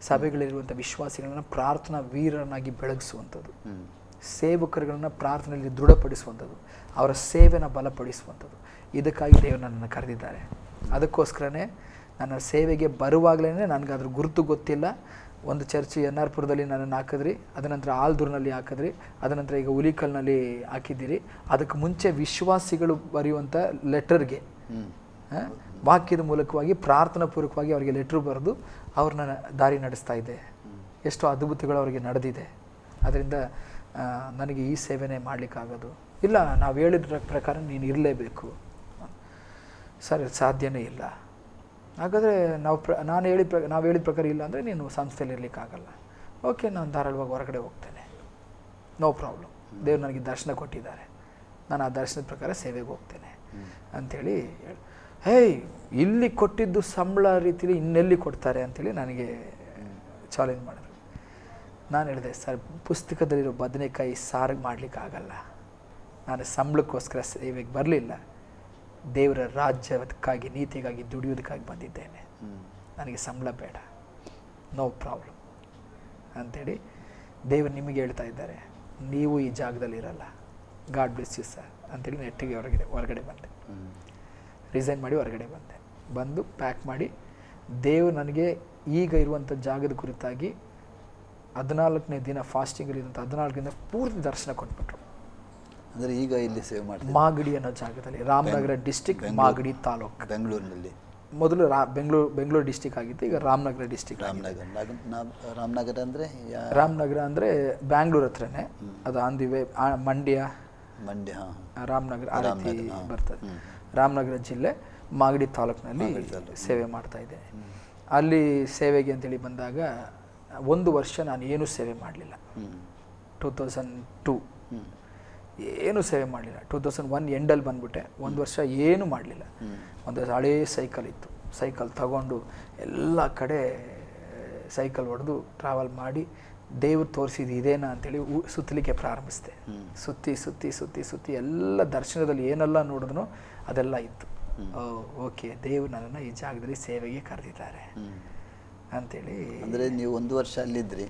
Speaker 2: ಸಭೆಗಳಿರುವಂಥ ವಿಶ್ವಾಸಿಗಳನ್ನ ಪ್ರಾರ್ಥನಾ ವೀರನಾಗಿ ಬೆಳಗಿಸುವಂಥದ್ದು, ಸೇವಕರುಗಳನ್ನ ಪ್ರಾರ್ಥನೆಯಲ್ಲಿ ದೃಢಪಡಿಸುವಂಥದ್ದು, ಅವರ ಸೇವೆನ ಬಲಪಡಿಸುವಂಥದ್ದು. ಇದಕ್ಕಾಗಿ ದೇವರು ನನ್ನನ್ನು ಕರೆದಿದ್ದಾರೆ. ಅದಕ್ಕೋಸ್ಕರನೇ ನನ್ನ ಸೇವೆಗೆ ಬರುವಾಗಲೇ ನನಗೆ ಅದ್ರ ಗುರುತು ಗೊತ್ತಿಲ್ಲ. ಒಂದು ಚರ್ಚ್ NR ಪುರದಲ್ಲಿ ನನ್ನನ್ನು ಹಾಕಿದ್ರಿ, ಅದನಂತರ ಆಲ್ದೂರ್ನಲ್ಲಿ ಹಾಕಿದ್ರಿ, ಅದನಂತರ ಈಗ ಹುಲಿಕಲ್ನಲ್ಲಿ ಹಾಕಿದ್ದೀರಿ. ಅದಕ್ಕೆ ಮುಂಚೆ ವಿಶ್ವಾಸಿಗಳು ಬರೆಯುವಂಥ ಲೆಟರ್ಗೆ ವಾಕ್ಯದ ಮೂಲಕವಾಗಿ ಪ್ರಾರ್ಥನಾ ಪೂರ್ವಕವಾಗಿ ಅವರಿಗೆ ಲೆಟ್ರು ಬರೆದು ಅವ್ರನ್ನ ದಾರಿ ನಡೆಸ್ತಾ ಇದ್ದೆ. ಎಷ್ಟು ಅದ್ಭುತಗಳು ಅವರಿಗೆ ನಡೆದಿದೆ. ಅದರಿಂದ ನನಗೆ ಈ ಸೇವೆನೇ ಮಾಡಲಿಕ್ಕಾಗೋದು ಇಲ್ಲ, ನಾವು ಹೇಳಿದ ಪ್ರಕಾರ ನೀನು ಇರಲೇಬೇಕು. ಸರ್, ಸಾಧ್ಯನೇ ಇಲ್ಲ. ಹಾಗಾದರೆ ನಾವು ಹೇಳಿದ ಪ್ರಕಾರ ಇಲ್ಲ ಅಂದರೆ ನೀನು ಸಂಸ್ಥೆಯಲ್ಲಿ ಇರಲಿಕ್ಕಾಗಲ್ಲ. ಓಕೆ, ನಾನು ಧಾರಾಳವಾಗಿ ಹೊರಗಡೆ ಹೋಗ್ತೇನೆ, ನೋ ಪ್ರಾಬ್ಲಮ್. ದೇವ್ರು ನನಗೆ ದರ್ಶನ ಕೊಟ್ಟಿದ್ದಾರೆ, ನಾನು ಆ ದರ್ಶನದ ಪ್ರಕಾರ ಸೇವೆಗೆ ಹೋಗ್ತೇನೆ ಅಂಥೇಳಿ ಹೇಯ್, ಇಲ್ಲಿ ಕೊಟ್ಟಿದ್ದು ಸಂಬಳ ರೀತಿಲಿ ಇನ್ನೆಲ್ಲಿ ಕೊಡ್ತಾರೆ ಅಂಥೇಳಿ ನನಗೆ ಚಾಲೆಂಜ್ ಮಾಡಿದ್ರು. ನಾನು ಹೇಳಿದೆ, ಸರ್ ಪುಸ್ತಕದಲ್ಲಿರೋ ಬದನೆಕಾಯಿ ಸಾರಿಗೆ ಮಾಡಲಿಕ್ಕಾಗಲ್ಲ, ನಾನು ಸಂಬಳಕ್ಕೋಸ್ಕರ ಸೇವೆಗೆ ಬರಲಿಲ್ಲ, ದೇವರ ರಾಜ್ಯಕ್ಕಾಗಿ ನೀತಿಗಾಗಿ ದುಡಿಯೋದಕ್ಕಾಗಿ ಬಂದಿದ್ದೇನೆ, ನನಗೆ ಸಂಬಳ ಬೇಡ, ನೋ ಪ್ರಾಬ್ಲಮ್ ಅಂಥೇಳಿ ದೇವರು ನಿಮಗೆ ಹೇಳ್ತಾ ಇದ್ದಾರೆ, ನೀವು ಈ ಜಾಗದಲ್ಲಿರಲ್ಲ, ಗಾಡ್ ಬ್ಲೆಸ್ ಯು ಸರ್ ಅಂಥೇಳಿ ನೆಟ್ಟಿಗೆ ಹೊರಗಡೆ ಬಂದೆ. ರಿಸೈನ್ ಮಾಡಿ ಹೊರಗಡೆ ಬಂದು ಪ್ಯಾಕ್ ಮಾಡಿ ದೇವರು ನನಗೆ ಈಗ ಇರುವಂಥ ಜಾಗದ ಕುರಿತಾಗಿ 14ನೇ ದಿನ ಫಾಸ್ಟಿಂಗ್ ಇರುವಂಥ 14 ದಿನ ಪೂರ್ತಿ ದರ್ಶನ ಕೊಟ್ಬಿಟ್ರು.
Speaker 1: ಅಂದರೆ ಈಗ ಇಲ್ಲಿ ಸೇವೆ ಮಾಡ್ತೀವಿ
Speaker 2: ಮಾಗಡಿ ಅನ್ನೋ ಜಾಗದಲ್ಲಿ, ರಾಮನಗರ ಡಿಸ್ಟಿಕ್, ಮಾಗಡಿ ತಾಲೂಕು,
Speaker 1: ಬೆಂಗಳೂರಿನಲ್ಲಿ.
Speaker 2: ಮೊದಲು ಬೆಂಗಳೂರು ಡಿಸ್ಟಿಕ್ ಆಗಿತ್ತು, ಈಗ ರಾಮನಗರ ಡಿಸ್ಟಿಕ್.
Speaker 1: ರಾಮನಗರ ಅಂದರೆ
Speaker 2: ರಾಮನಗರ ಅಂದರೆ ಬ್ಯಾಂಗ್ಳೂರ್ ಹತ್ರನೇ, ಅದು on the way Mandya Ramanagara ಆ ರೀತಿ ಬರ್ತದೆ. ರಾಮನಗರ ಜಿಲ್ಲೆ ಮಾಗಡಿ ತಾಲೂಕಿನಲ್ಲಿ ಸೇವೆ ಮಾಡ್ತಾ ಇದ್ದೇನೆ. ಅಲ್ಲಿ ಸೇವೆಗೆ ಅಂತೇಳಿ ಬಂದಾಗ 1 ವರ್ಷ ನಾನು ಏನೂ ಸೇವೆ ಮಾಡಲಿಲ್ಲ. 2002 ಏನೂ ಸೇವೆ ಮಾಡಲಿಲ್ಲ. 2001 ಎಂಡಲ್ಲಿ ಬಂದ್ಬಿಟ್ಟೆ. 1 ವರ್ಷ ಏನೂ ಮಾಡಲಿಲ್ಲ. ಒಂದು ಹಳೇ ಸೈಕಲ್ ಇತ್ತು, ಸೈಕಲ್ ತಗೊಂಡು ಎಲ್ಲ ಕಡೆ ಸೈಕಲ್ ಹೊಡೆದು ಟ್ರಾವೆಲ್ ಮಾಡಿ ದೇವ್ರು ತೋರಿಸಿದ್ದು ಇದೇನಾ ಅಂತೇಳಿ ಸುತ್ತಲಿಕ್ಕೆ ಪ್ರಾರಂಭಿಸಿದೆ. ಸುತ್ತಿ ಸುತ್ತಿ ಸುತ್ತಿ ಸುತ್ತಿ ಎಲ್ಲ ದರ್ಶನದಲ್ಲಿ ಏನೆಲ್ಲ ನೋಡಿದ್ನೋ ಅದೆಲ್ಲ ಇತ್ತು. ಓಕೆ, ದೇವ್ರು ನನ್ನನ್ನು ಈ ಜಾಗದಲ್ಲಿ ಸೇವೆಗೆ ಕರೆದಿದ್ದಾರೆ ಅಂತೇಳಿ.
Speaker 1: ಅಂದರೆ ನೀವು 1 ವರ್ಷ ಅಲ್ಲಿದ್ರಿ,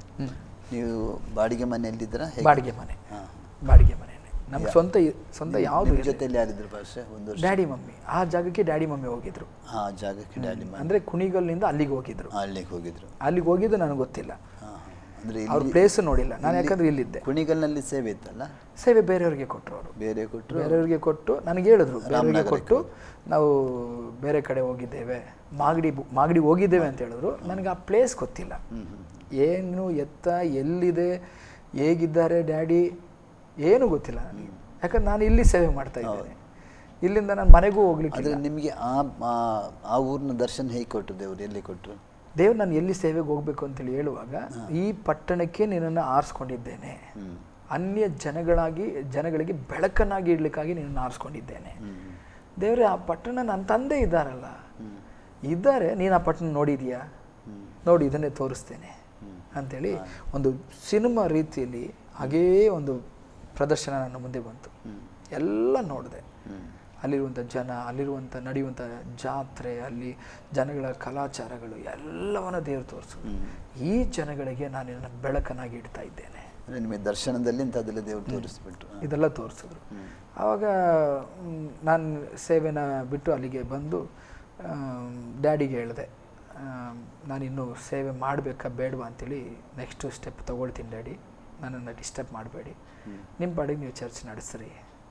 Speaker 1: ನೀವು ಬಾಡಿಗೆ ಮನೆಯಲ್ಲಿದ್ದೀರಾ?
Speaker 2: ಬಾಡಿಗೆ ಮನೆ ನಮ್ಮ ಸ್ವಂತ ಯಾವುದು
Speaker 1: ಜೊತೆಯಲ್ಲಿ ಯಾರಿದ್ರು ಭಾಷೆ? 1 ವರ್ಷ
Speaker 2: ಡ್ಯಾಡಿ ಮಮ್ಮಿ. ಆ ಜಾಗಕ್ಕೆ ಡ್ಯಾಡಿ ಮಮ್ಮಿ ಹೋಗಿದ್ರು.
Speaker 1: ಆ ಜಾಗಕ್ಕೆ ಡ್ಯಾಡಿ ಮಮ್ಮಿ
Speaker 2: ಅಂದರೆ ಕುಣಿಗಲ್ನಿಂದ ಅಲ್ಲಿಗೆ ಹೋಗಿದ್ರು. ಅಲ್ಲಿಗೆ ಹೋಗಿದ್ದು ನನಗೆ ಗೊತ್ತಿಲ್ಲ,
Speaker 1: ಅಂದರೆ
Speaker 2: ಅವ್ರ ಪ್ಲೇಸ್ ನೋಡಿಲ್ಲ ನಾನು, ಯಾಕಂದ್ರೆ ಇಲ್ಲಿದ್ದೆ.
Speaker 1: ಕುಣಿಗಲ್ನಲ್ಲಿ ಸೇವೆ ಇತ್ತಲ್ಲ?
Speaker 2: ಸೇವೆ ಬೇರೆಯವ್ರಿಗೆ ಕೊಟ್ಟರು. ಅವರು ಬೇರೆಯವ್ರಿಗೆ ಕೊಟ್ಟು ನನಗೆ ಹೇಳಿದ್ರು, ಬೇರೆಯವ್ರಿಗೆ ಕೊಟ್ಟು ನಾವು ಬೇರೆ ಕಡೆ ಹೋಗಿದ್ದೇವೆ, ಮಾಗಡಿ ಹೋಗಿದ್ದೇವೆ ಅಂತ ಹೇಳಿದ್ರು. ನನಗೆ ಆ ಪ್ಲೇಸ್ ಗೊತ್ತಿಲ್ಲ, ಏನು ಎತ್ತ ಎಲ್ಲಿದೆ ಹೇಗಿದ್ದಾರೆ ಡ್ಯಾಡಿ ಏನೂ ಗೊತ್ತಿಲ್ಲ ನನಗೆ, ಯಾಕಂದ್ರೆ ನಾನು ಇಲ್ಲಿ ಸೇವೆ ಮಾಡ್ತಾ ಇದ್ದೇನೆ. ಇಲ್ಲಿಂದ ನಾನು ಮನೆಗೂ ಹೋಗ್ಲಿಕ್ಕೆ.
Speaker 1: ಆದರೆ ನಿಮಗೆ ಆ ಊರಿನ ದರ್ಶನ ಹೇಗೆ ಕೊಟ್ಟರು ದೇವರು? ಎಲ್ಲಿ ಕೊಟ್ಟರು
Speaker 2: ದೇವ್ರು? ನಾನು ಎಲ್ಲಿ ಸೇವೆಗೆ ಹೋಗ್ಬೇಕು ಅಂತೇಳಿ ಹೇಳುವಾಗ, ಈ ಪಟ್ಟಣಕ್ಕೆ ನಿನ್ನನ್ನು ಆರಿಸ್ಕೊಂಡಿದ್ದೇನೆ, ಅನ್ಯ ಜನಗಳಿಗೆ ಬೆಳಕನ್ನಾಗಿ ಇಡ್ಲಿಕ್ಕಾಗಿ ನಿನ್ನನ್ನು ಆರಿಸ್ಕೊಂಡಿದ್ದೇನೆ. ದೇವ್ರೆ, ಆ ಪಟ್ಟಣ ನನ್ನ ತಂದೆ ಇದ್ದಾರೆ, ನೀನು ಆ ಪಟ್ಟಣ ನೋಡಿದೀಯಾ? ನೋಡಿ, ಇದನ್ನೇ ತೋರಿಸ್ತೇನೆ ಅಂಥೇಳಿ ಒಂದು ಸಿನಿಮಾ ರೀತಿಯಲ್ಲಿ ಹಾಗೇ ಒಂದು ಪ್ರದರ್ಶನ ನನ್ನ ಮುಂದೆ ಬಂತು. ಎಲ್ಲ ನೋಡಿದೆ, ಅಲ್ಲಿರುವಂಥ ಜನ, ಅಲ್ಲಿರುವಂಥ ನಡೆಯುವಂಥ ಜಾತ್ರೆ, ಅಲ್ಲಿ ಜನಗಳ ಕಲಾಚಾರಗಳು ಎಲ್ಲವನ್ನ ದೇವರು ತೋರಿಸೋದು. ಈ ಜನಗಳಿಗೆ ನಾನು ಇದನ್ನು ಬೆಳಕನ್ನಾಗಿ ಇಡ್ತಾ ಇದ್ದೇನೆ.
Speaker 1: ನಿಮಗೆ ದರ್ಶನದಲ್ಲಿ ಇಂಥದ್ದೆಲ್ಲ ದೇವರು ತೋರಿಸ್ಬಿಟ್ರು,
Speaker 2: ಇದೆಲ್ಲ ತೋರಿಸಿದ್ರು. ಆವಾಗ ನಾನು ಸೇವೆನ ಬಿಟ್ಟು ಅಲ್ಲಿಗೆ ಬಂದು ಡ್ಯಾಡಿಗೆ ಹೇಳಿದೆ, ನಾನಿನ್ನೂ ಸೇವೆ ಮಾಡಬೇಕಾ ಬೇಡವಾ ಅಂತೇಳಿ ನೆಕ್ಸ್ಟ್ ಸ್ಟೆಪ್ ತೊಗೊಳ್ತೀನಿ ಡ್ಯಾಡಿ, ನನ್ನನ್ನು ಡಿಸ್ಟರ್ಬ್ ಮಾಡಬೇಡಿ, ನಿಮ್ಮ ಪಾಡಿಗೆ ನೀವು ಚರ್ಚ್ ನಡೆಸ್ರಿ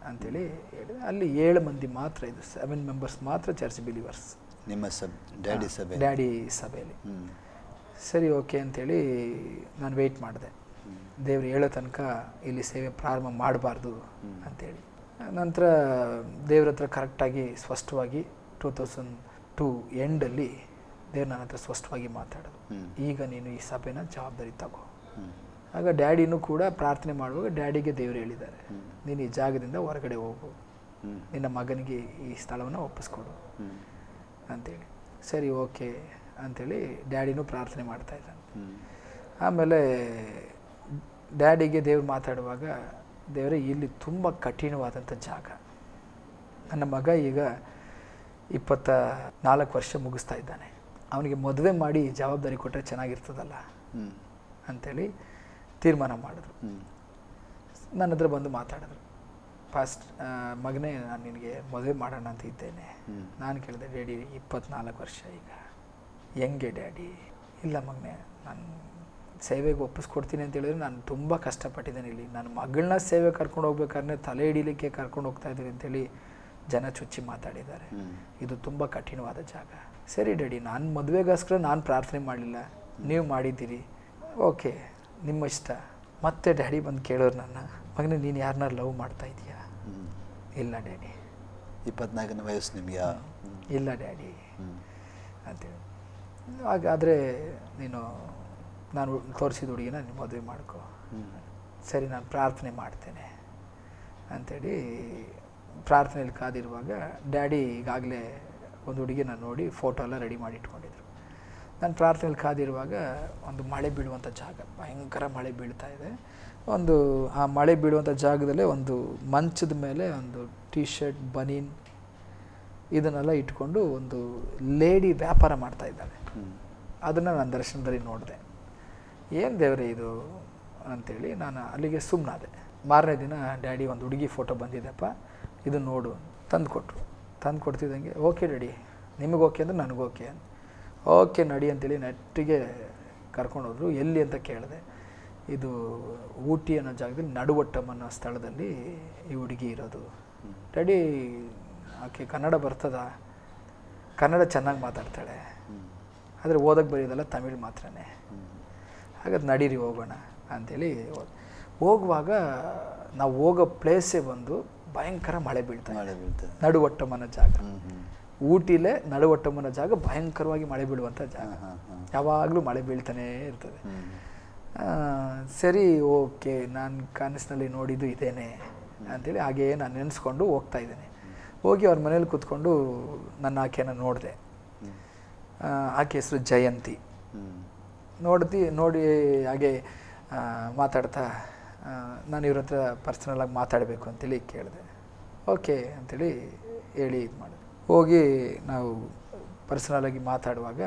Speaker 2: ಅಂಥೇಳಿ ಹೇಳಿದೆ. ಅಲ್ಲಿ 7 ಮಂದಿ ಮಾತ್ರ, ಇದು 7 ಮೆಂಬರ್ಸ್ ಮಾತ್ರ ಚರ್ಚ್ ಬಿಲೀವರ್ಸ್
Speaker 1: ನಿಮ್ಮ ಡ್ಯಾಡಿ ಸಭೆಯಲ್ಲಿ.
Speaker 2: ಸರಿ, ಓಕೆ ಅಂಥೇಳಿ ನಾನು ವೆಯ್ಟ್ ಮಾಡಿದೆ. ದೇವ್ರು ಹೇಳೋ ತನಕ ಇಲ್ಲಿ ಸೇವೆ ಪ್ರಾರಂಭ ಮಾಡಬಾರ್ದು ಅಂಥೇಳಿ. ನಂತರ ದೇವ್ರ ಹತ್ರ ಕರೆಕ್ಟಾಗಿ ಸ್ಪಷ್ಟವಾಗಿ 2002 ಎಂಡಲ್ಲಿ ದೇವ್ರು ನನ್ನ ಹತ್ರ ಸ್ಪಷ್ಟವಾಗಿ ಮಾತಾಡೋದು, ಈಗ ನೀನು ಈ ಸಭೆನ ಜವಾಬ್ದಾರಿ ತಗೋ. ಆಗ ಡ್ಯಾಡಿನೂ ಕೂಡ ಪ್ರಾರ್ಥನೆ ಮಾಡುವಾಗ ಡ್ಯಾಡಿಗೆ ದೇವರು ಹೇಳಿದ್ದಾರೆ, ನೀನು ಈ ಜಾಗದಿಂದ ಹೊರಗಡೆ ಹೋಗು, ನಿನ್ನ ಮಗನಿಗೆ ಈ ಸ್ಥಳವನ್ನು ಒಪ್ಪಿಸ್ಕೊಡು ಅಂಥೇಳಿ. ಸರಿ, ಓಕೆ ಅಂಥೇಳಿ ಡ್ಯಾಡಿನೂ ಪ್ರಾರ್ಥನೆ ಮಾಡ್ತಾ ಇದ್ದಾನೆ. ಆಮೇಲೆ ಡ್ಯಾಡಿಗೆ ದೇವ್ರು ಮಾತಾಡುವಾಗ, ದೇವರೇ, ಇಲ್ಲಿ ತುಂಬ ಕಠಿಣವಾದಂಥ ಜಾಗ, ನನ್ನ ಮಗ ಈಗ 24 ವರ್ಷ ಮುಗಿಸ್ತಾ ಇದ್ದಾನೆ, ಅವನಿಗೆ ಮದುವೆ ಮಾಡಿ ಜವಾಬ್ದಾರಿ ಕೊಟ್ಟರೆ ಚೆನ್ನಾಗಿರ್ತದಲ್ಲ ಅಂಥೇಳಿ ತೀರ್ಮಾನ ಮಾಡಿದ್ರು. ನನ್ನ ಹತ್ರ ಬಂದು ಮಾತಾಡಿದ್ರು, ಫಸ್ಟ್ ಮಗನೇ, ನಾನು ನಿನಗೆ ಮದುವೆ ಮಾಡೋಣ ಅಂತ ಇದ್ದೇನೆ. ನಾನು ಕೇಳಿದೆ, ಡ್ಯಾಡಿ 24 ವರ್ಷ ಈಗ ಹೆಂಗೆ ಡ್ಯಾಡಿ? ಇಲ್ಲ ಮಗನೇ, ನಾನು ಸೇವೆಗೆ ಒಪ್ಪಿಸ್ಕೊಡ್ತೀನಿ ಅಂತ ಹೇಳಿದ್ರೆ ನಾನು ತುಂಬ ಕಷ್ಟಪಟ್ಟಿದ್ದೇನೆ. ಇಲ್ಲಿ ನನ್ನ ಮಗಳನ್ನ ಸೇವೆ ಕರ್ಕೊಂಡು ಹೋಗ್ಬೇಕಾದ್ರೆ ತಲೆ ಹಿಡಿಲಿಕ್ಕೆ ಕರ್ಕೊಂಡು ಹೋಗ್ತಾ ಇದ್ದೀನಿ ಅಂತೇಳಿ ಜನ ಚುಚ್ಚಿ ಮಾತಾಡಿದ್ದಾರೆ. ಇದು ತುಂಬ ಕಠಿಣವಾದ ಜಾಗ. ಸರಿ ಡ್ಯಾಡಿ, ನಾನು ಮದುವೆಗೋಸ್ಕರ ನಾನು ಪ್ರಾರ್ಥನೆ ಮಾಡಲಿಲ್ಲ, ನೀವು ಮಾಡಿದ್ದೀರಿ, ಓಕೆ ನಿಮ್ಮ ಇಷ್ಟ. ಮತ್ತೆ ಡ್ಯಾಡಿ ಬಂದು ಕೇಳೋರು ನನ್ನ, ಮಗನೇ ನೀನು ಯಾರನ್ನ ಲವ್ ಮಾಡ್ತಾ ಇದೀಯಾ? ಇಲ್ಲ ಡ್ಯಾಡಿ.
Speaker 1: 24ನೇ ವಯಸ್ಸು ನಿಮಗೆ?
Speaker 2: ಇಲ್ಲ ಡ್ಯಾಡಿ ಅಂತೇಳಿ. ಹಾಗಾದರೆ ನೀನು ನಾನು ತೋರಿಸಿದ ಹುಡುಗಿನ ನೀನು ಮದುವೆ ಮಾಡ್ಕೊ. ಸರಿ, ನಾನು ಪ್ರಾರ್ಥನೆ ಮಾಡ್ತೇನೆ ಅಂಥೇಳಿ ಪ್ರಾರ್ಥನೆಯಲ್ಲಿ ಕಾದಿರುವಾಗ ಡ್ಯಾಡಿ ಈಗಾಗಲೇ ಒಂದು ಹುಡುಗಿನ ನೋಡಿ ಫೋಟೋ ಎಲ್ಲ ರೆಡಿ ಮಾಡಿ ಇಟ್ಕೊಂಡಿದ್ರು. ನಾನು ಪ್ರಾರ್ಥನೆಯಲ್ಲಿ ಕಾದಿರುವಾಗ ಒಂದು ಮಳೆ ಬೀಳುವಂಥ ಜಾಗ, ಭಯಂಕರ ಮಳೆ ಬೀಳ್ತಾ ಇದೆ. ಆ ಮಳೆ ಬೀಳುವಂಥ ಜಾಗದಲ್ಲೇ ಒಂದು ಮಂಚದ ಮೇಲೆ ಒಂದು ಟೀ ಶರ್ಟ್, ಬನೀನ್ ಇದನ್ನೆಲ್ಲ ಇಟ್ಕೊಂಡು ಒಂದು ಲೇಡಿ ವ್ಯಾಪಾರ ಮಾಡ್ತಾ ಇದ್ದಾಳೆ. ಅದನ್ನು ನಾನು ದರ್ಶನದಲ್ಲಿ ನೋಡಿದೆ. ಏನು ದೇವರೇ ಇದು ಅಂಥೇಳಿ ನಾನು ಅಲ್ಲಿಗೆ ಸುಮ್ಮನಾದೆ. ಮಾರನೇ ದಿನ ಡ್ಯಾಡಿ ಒಂದು ಹುಡುಗಿ ಫೋಟೋ ಬಂದಿದೆಪ್ಪ, ಇದು ನೋಡು ತಂದು ಕೊಟ್ಟರು. ತಂದು ಕೊಡ್ತಿದ್ದಂಗೆ ಓಕೆ ಡ್ಯಾಡಿ, ನಿಮಗೆ ಓಕೆ ಅಂದರೆ ನನಗೆ ಓಕೆ, ಓಕೆ ನಡಿ ಅಂತೇಳಿ ನೆಟ್ಟಿಗೆ ಕರ್ಕೊಂಡೋದ್ರು. ಎಲ್ಲಿ ಅಂತ ಕೇಳಿದೆ. ಇದು ಊಟಿ ಅನ್ನೋ ಜಾಗದಲ್ಲಿ ನಡುವಟ್ಟಂ ಅನ್ನೋ ಸ್ಥಳದಲ್ಲಿ ಈ ಹುಡುಗಿ ಇರೋದು. ಡ್ಯಾಡಿ, ಆಕೆ ಕನ್ನಡ ಬರ್ತದ? ಕನ್ನಡ ಚೆನ್ನಾಗಿ ಮಾತಾಡ್ತಾಳೆ, ಆದರೆ ಓದಕ್ಕೆ ಬರೆಯೋದಲ್ಲ ತಮಿಳು ಮಾತ್ರನೇ. ಹಾಗಾದ್ರೆ ನಡೀರಿ ಹೋಗೋಣ ಅಂಥೇಳಿ ಹೋಗುವಾಗ ನಾವು ಹೋಗೋ ಪ್ಲೇಸೇ ಬಂದು ಭಯಂಕರ ಮಳೆ ಬೀಳ್ತದೆ. ನಡುವಟ್ಟಂ ಅನ್ನೋ ಜಾಗ, ಊಟಿಲೇ ನಡುವಟ್ಟಂ ಅನ್ನೋ ಜಾಗ ಭಯಂಕರವಾಗಿ ಮಳೆ ಬೀಳುವಂಥ ಜಾಗ. ಯಾವಾಗಲೂ ಮಳೆ ಬೀಳ್ತಾನೇ ಇರ್ತದೆ. ಸರಿ, ಓಕೆ, ನಾನು ಕನಸಿನಲ್ಲಿ ನೋಡಿದ್ದು ಇದೇನೆ ಅಂಥೇಳಿ ಹಾಗೆಯೇ ನಾನು ನೆನೆಸ್ಕೊಂಡು ಹೋಗ್ತಾ ಇದ್ದೇನೆ. ಹೋಗಿ ಅವ್ರ ಮನೇಲಿ ಕೂತ್ಕೊಂಡು ನನ್ನ ಆಕೆಯನ್ನು ನೋಡಿದೆ. ಆಕೆ ಹೆಸರು ಜಯಂತಿ. ನೋಡಿ ಹಾಗೆ ಮಾತಾಡ್ತಾ ನಾನು ಇವ್ರ ಹತ್ರ ಪರ್ಸನಲಾಗಿ ಮಾತಾಡಬೇಕು ಅಂತೇಳಿ ಕೇಳಿದೆ. ಓಕೆ ಅಂಥೇಳಿ ಹೇಳಿ ಇದು ಮಾಡಿದೆ. ಹೋಗಿ ನಾವು ಪರ್ಸನಲಾಗಿ ಮಾತಾಡುವಾಗ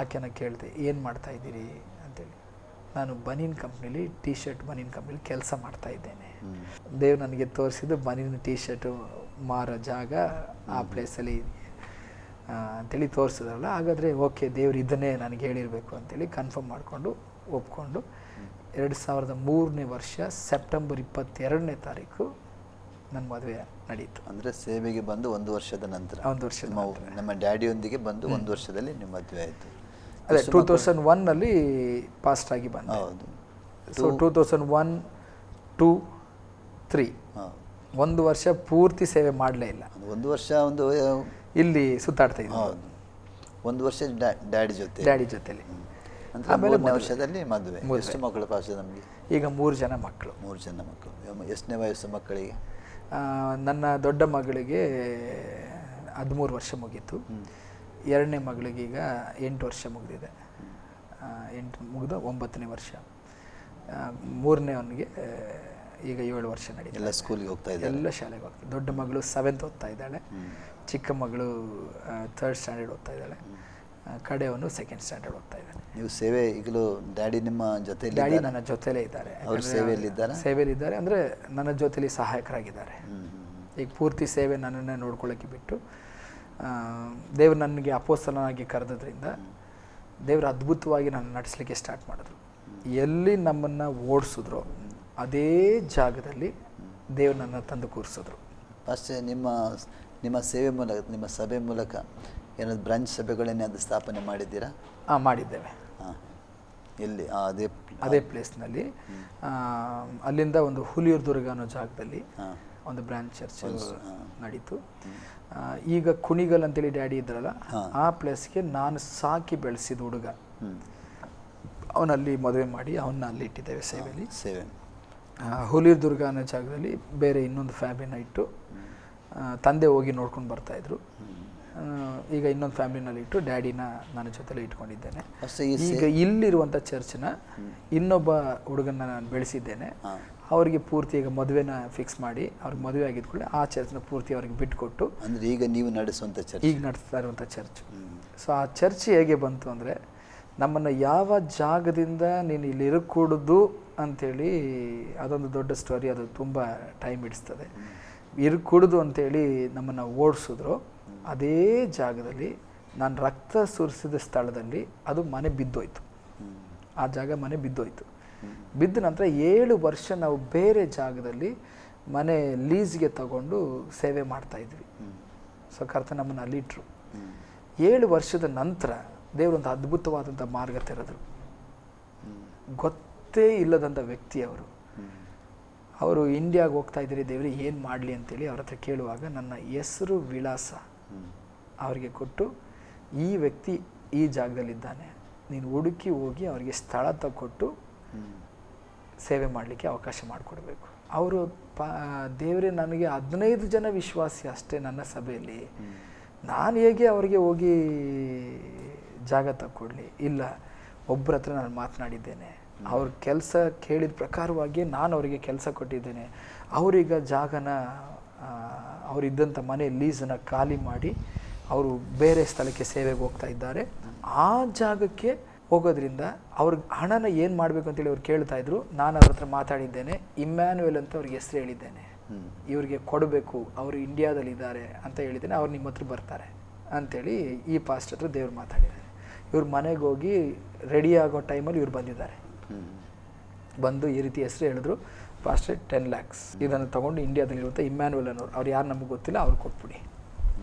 Speaker 2: ಆಕೆನ ಕೇಳಿದೆ, ಏನು ಮಾಡ್ತಾಯಿದ್ದೀರಿ ಅಂತೇಳಿ. ನಾನು ಬನೀನ್ ಕಂಪ್ನೀಲಿ ಟೀ ಶರ್ಟ್ ಬನೀನ್ ಕಂಪ್ನೀಲಿ ಕೆಲಸ ಮಾಡ್ತಾಯಿದ್ದೇನೆ. ದೇವ್ ನನಗೆ ತೋರಿಸಿದ್ದು ಬನೀನ್ ಟೀ ಶರ್ಟು ಮಾರೋ ಜಾಗ ಆ ಪ್ಲೇಸಲ್ಲಿ ಅಂಥೇಳಿ ತೋರಿಸಿದ್ರಲ್ಲ. ಹಾಗಾದರೆ ಓಕೆ, ದೇವ್ರು ಇದನ್ನೇ ನನಗೆ ಹೇಳಿರಬೇಕು ಅಂತೇಳಿ ಕನ್ಫರ್ಮ್ ಮಾಡಿಕೊಂಡು ಒಪ್ಕೊಂಡು 2003ನೇ ವರ್ಷ ಸೆಪ್ಟೆಂಬರ್ 22ನೇ ತಾರೀಕು ನನ್ನ ಮದುವೆ ನಡೀತು.
Speaker 1: ಅಂದರೆ ಸೇವೆಗೆ ಬಂದು 1 ವರ್ಷದ ನಂತರ,
Speaker 2: 1 ವರ್ಷದ
Speaker 1: ನಮ್ಮ ಡ್ಯಾಡಿಯೊಂದಿಗೆ ಬಂದು 1 ವರ್ಷದಲ್ಲಿ ನಿಮ್ಮ ಮದುವೆ ಆಯಿತು.
Speaker 2: ಅದೇ 2001ನಲ್ಲಿ ಪಾಸ್ಟ್ ಆಗಿ ಬಂದೆ.
Speaker 1: ಹೌದು.
Speaker 2: ಸೊ 2001, 2, 3 1 ವರ್ಷ ಪೂರ್ತಿ ಸೇವೆ ಮಾಡಲೇ ಇಲ್ಲ.
Speaker 1: 1 ವರ್ಷ
Speaker 2: ಇಲ್ಲಿ ಸುತ್ತಾಡ್ತಾ ಇದ್ದೆ.
Speaker 1: ಹೌದು, 1 ವರ್ಷ ಡ್ಯಾಡಿ
Speaker 2: ಜೊತೆಲಿ.
Speaker 1: ಆಮೇಲೆ 3ನೇ ವರ್ಷದಲ್ಲಿ ಮದುವೆ. ಎಷ್ಟು ಮಕ್ಕಳು ಪಾಸ್ ನಮಗೆ? ಈಗ
Speaker 2: 3 ಜನ ಮಕ್ಕಳು.
Speaker 1: 3 ಜನ ಮಕ್ಕಳು. ಎಷ್ಟನೇ ವಯಸ್ಸು ಮಕ್ಕಳಿಗೆ?
Speaker 2: ನನ್ನ ದೊಡ್ಡ ಮಗಳಿಗೆ 13 ವರ್ಷ ಮುಗೀತು. 2ನೇ ಮಗಳಿಗೆ ಈಗ 8 ವರ್ಷ ಮುಗಿದಿದೆ. 8 ಮುಗಿದು 9ನೇ ವರ್ಷ. 3ನೇವನಿಗೆ ಈಗ 7 ವರ್ಷ ನಡೀತದೆ.
Speaker 1: ಎಲ್ಲ ಸ್ಕೂಲಿಗೆ ಹೋಗ್ತಾ ಇದ್ದಾರೆ,
Speaker 2: ಎಲ್ಲ ಶಾಲೆಗೆ ಹೋಗ್ತಾರೆ. ದೊಡ್ಡ ಮಗಳು 7th ಓದ್ತಾ ಇದ್ದಾಳೆ, ಚಿಕ್ಕ ಮಗಳು 3rd ಸ್ಟ್ಯಾಂಡರ್ಡ್ ಓದ್ತಾ ಇದ್ದಾಳೆ, ಕಡೆಯವನು 2nd ಸ್ಟ್ಯಾಂಡರ್ಡ್ ಓದ್ತಾ ಇದ್ದಾನೆ.
Speaker 1: ನೀವು ಸೇವೆ ಈಗಲೂ ಡ್ಯಾಡಿ ನಿಮ್ಮ ಜೊತೆ?
Speaker 2: ಡ್ಯಾಡಿ ನನ್ನ ಜೊತೆಲೇ ಇದ್ದಾರೆ.
Speaker 1: ಅವರು
Speaker 2: ಸೇವೆಯಲ್ಲಿದ್ದಾರೆ ಅಂದರೆ ನನ್ನ ಜೊತೆಲಿ ಸಹಾಯಕರಾಗಿದ್ದಾರೆ. ಈಗ ಪೂರ್ತಿ ಸೇವೆ ನನ್ನನ್ನೇ ನೋಡ್ಕೊಳ್ಳೋಕ್ಕೆ ಬಿಟ್ಟು ದೇವ್ರು ನನಗೆ ಅಪೋಸ್ತಲನಾಗಿ ಕರೆದ್ರಿಂದ ದೇವರು ಅದ್ಭುತವಾಗಿ ನನ್ನ ನಡೆಸಲಿಕ್ಕೆ ಸ್ಟಾರ್ಟ್ ಮಾಡಿದ್ರು. ಎಲ್ಲಿ ನಮ್ಮನ್ನು ಓಡಿಸಿದ್ರು ಅದೇ ಜಾಗದಲ್ಲಿ ದೇವ್ರು ನನ್ನ ತಂದು ಕೂರಿಸಿದ್ರು.
Speaker 1: ಅಷ್ಟೇ. ನಿಮ್ಮ ಸೇವೆ ಮೂಲಕ, ನಿಮ್ಮ ಸಭೆ ಮೂಲಕ ಏನಾದ್ರು ಬ್ರಾಂಚ್ ಸಭೆಗಳೇನಾದ್ರು ಸ್ಥಾಪನೆ ಮಾಡಿದ್ದೀರಾ?
Speaker 2: ಮಾಡಿದ್ದೇವೆ.
Speaker 1: ಎಲ್ಲಿ?
Speaker 2: ಅದೇ ಪ್ಲೇಸ್ನಲ್ಲಿ. ಅಲ್ಲಿಂದ ಒಂದು ಹುಲಿಯೂರು ದುರ್ಗ ಅನ್ನೋ ಜಾಗದಲ್ಲಿ ಒಂದು ಬ್ರಾಂಚ್ ಚರ್ಚ್ ನಡೀತು. ಈಗ ಕುಣಿಗಲ್ ಅಂತೇಳಿ ಡ್ಯಾಡಿ ಇದ್ರಲ್ಲ, ಆ ಪ್ಲೇಸ್ಗೆ ನಾನು ಸಾಕಿ ಬೆಳೆಸಿದ ಹುಡುಗ, ಅವನಲ್ಲಿ ಮದುವೆ ಮಾಡಿ ಅವನ್ನ ಅಲ್ಲಿ ಇಟ್ಟಿದ್ದೇವೆ ಸೇವೆ. ಹುಲಿಯೂರು ದುರ್ಗ ಅನ್ನೋ ಜಾಗದಲ್ಲಿ ಬೇರೆ ಇನ್ನೊಂದು ಫ್ಯಾಮಿಲಿನ ಇಟ್ಟು ತಂದೆ ಹೋಗಿ ನೋಡ್ಕೊಂಡು ಬರ್ತಾಯಿದ್ರು. ಈಗ ಇನ್ನೊಂದು ಫ್ಯಾಮಿಲಿನಲ್ಲಿ ಇಟ್ಟು ಡ್ಯಾಡಿನ ನನ್ನ ಜೊತೆಲೆ ಇಟ್ಕೊಂಡಿದ್ದೇನೆ. ಈಗ ಇಲ್ಲಿರುವಂಥ ಚರ್ಚ್ನ ಇನ್ನೊಬ್ಬ ಹುಡುಗನ ನಾನು ಬೆಳೆಸಿದ್ದೇನೆ. ಅವರಿಗೆ ಪೂರ್ತಿ ಈಗ ಮದುವೆನ ಫಿಕ್ಸ್ ಮಾಡಿ ಅವ್ರಿಗೆ ಮದುವೆ ಆಗಿದ್ಕೊಳ್ಳಿ ಆ ಚರ್ಚ್ನ ಪೂರ್ತಿ ಅವ್ರಿಗೆ ಬಿಟ್ಟುಕೊಟ್ಟು,
Speaker 1: ಅಂದರೆ ಈಗ ನೀವು ನಡೆಸುವಂಥ ಚರ್ಚ್,
Speaker 2: ಈಗ ನಡೆಸ್ತಾ ಇರುವಂಥ ಚರ್ಚ್. ಸೊ ಆ ಚರ್ಚ್ ಹೇಗೆ ಬಂತು ಅಂದರೆ, ನಮ್ಮನ್ನು ಯಾವ ಜಾಗದಿಂದ ನೀನು ಇಲ್ಲಿ ಇರಕೂಡದು ಅಂಥೇಳಿ, ಅದೊಂದು ದೊಡ್ಡ ಸ್ಟೋರಿ, ಅದು ತುಂಬ ಟೈಮ್ ಹಿಡಿಸ್ತದೆ. ಇರಕೂಡದು ಅಂಥೇಳಿ ನಮ್ಮನ್ನು ಓಡಿಸಿದ್ರು. ಅದೇ ಜಾಗದಲ್ಲಿ ನಾನು ರಕ್ತ ಸುರಿಸಿದ ಸ್ಥಳದಲ್ಲಿ ಅದು ಮನೆ ಬಿದ್ದೋಯ್ತು. ಆ ಜಾಗ ಮನೆ ಬಿದ್ದೋಯ್ತು. ಬಿದ್ದ ನಂತರ 7 ವರ್ಷ ನಾವು ಬೇರೆ ಜಾಗದಲ್ಲಿ ಮನೆ ಲೀಸ್ಗೆ ತಗೊಂಡು ಸೇವೆ ಮಾಡ್ತಾಯಿದ್ವಿ. ಸೊ ಕರ್ತ ನಮ್ಮನ್ನು ಅಲ್ಲಿಟ್ಟರು. 7 ವರ್ಷದ ನಂತರ ದೇವರೊಂದು ಅದ್ಭುತವಾದಂಥ ಮಾರ್ಗ ತೆರೆದರು. ಗೊತ್ತೇ ಇಲ್ಲದಂಥ ವ್ಯಕ್ತಿ ಅವರು ಇಂಡಿಯಾಗೆ ಹೋಗ್ತಾ ಇದ್ದೀರಿ, ದೇವರೇ ಏನು ಮಾಡಲಿ ಅಂತೇಳಿ ಅವ್ರ ಹತ್ರ ಕೇಳುವಾಗ ನನ್ನ ಹೆಸರು ವಿಳಾಸ ಅವರಿಗೆ ಕೊಟ್ಟು, ಈ ವ್ಯಕ್ತಿ ಈ ಜಾಗದಲ್ಲಿದ್ದಾನೆ, ನೀನು ಹುಡುಕಿ ಹೋಗಿ ಅವರಿಗೆ ಸ್ಥಳ ತಗೊಟ್ಟು ಸೇವೆ ಮಾಡಲಿಕ್ಕೆ ಅವಕಾಶ ಮಾಡಿಕೊಡ್ಬೇಕು. ಅವರು ದೇವರೇ ನನಗೆ 15 ಜನ ವಿಶ್ವಾಸಿ ಅಷ್ಟೇ ನನ್ನ ಸಭೆಯಲ್ಲಿ, ನಾನು ಹೇಗೆ ಅವರಿಗೆ ಹೋಗಿ ಜಾಗ ತಗೊಳ್ಳಿ? ಇಲ್ಲ, ಒಬ್ಬರ ಹತ್ರ ನಾನು ಮಾತನಾಡಿದ್ದೇನೆ, ಅವ್ರ ಕೆಲಸ ಕೇಳಿದ ಪ್ರಕಾರವಾಗಿ ನಾನು ಅವರಿಗೆ ಕೆಲಸ ಕೊಟ್ಟಿದ್ದೇನೆ. ಅವರೀಗ ಜಾಗನ ಅವರಿದ್ದಂಥ ಮನೆ ಲೀಸನ್ನು ಖಾಲಿ ಮಾಡಿ ಅವರು ಬೇರೆ ಸ್ಥಳಕ್ಕೆ ಸೇವೆಗೆ ಹೋಗ್ತಾ ಇದ್ದಾರೆ. ಆ ಜಾಗಕ್ಕೆ ಹೋಗೋದ್ರಿಂದ ಅವ್ರಿಗೆ ಹಣನ ಏನು ಮಾಡಬೇಕು ಅಂತೇಳಿ ಅವ್ರು ಕೇಳ್ತಾ ಇದ್ರು. ನಾನು ಅವ್ರ ಹತ್ರ ಮಾತಾಡಿದ್ದೇನೆ, ಇಮ್ಯಾನ್ಯುಯಲ್ ಅಂತ ಅವ್ರಿಗೆ ಹೆಸರು ಹೇಳಿದ್ದೇನೆ, ಇವ್ರಿಗೆ ಕೊಡಬೇಕು, ಅವರು ಇಂಡಿಯಾದಲ್ಲಿದ್ದಾರೆ ಅಂತ ಹೇಳಿದ್ದೇನೆ, ಅವ್ರು ನಿಮ್ಮ ಹತ್ರ ಬರ್ತಾರೆ ಅಂಥೇಳಿ ಈ ಪಾಸ್ಟ್ ಹತ್ರ ದೇವ್ರು ಮಾತಾಡಿದ್ದಾರೆ. ಇವ್ರ ಮನೆಗೆ ಹೋಗಿ ರೆಡಿ ಆಗೋ ಟೈಮಲ್ಲಿ ಇವ್ರು ಬಂದಿದ್ದಾರೆ. ಬಂದು ಈ ರೀತಿ ಹೆಸರು ಹೇಳಿದ್ರು, ಪಾಸ್ಟರ್ 10 lakhs ಇದನ್ನು ತೊಗೊಂಡು ಇಂಡಿಯಾದಲ್ಲಿರುವಂಥ ಇಮ್ಯಾನ್ಯುಯಲ್ ಅನ್ನೋರು, ಅವ್ರು ಯಾರು ನಮಗೆ ಗೊತ್ತಿಲ್ಲ, ಅವ್ರು ಕೊಟ್ಬಿಡಿ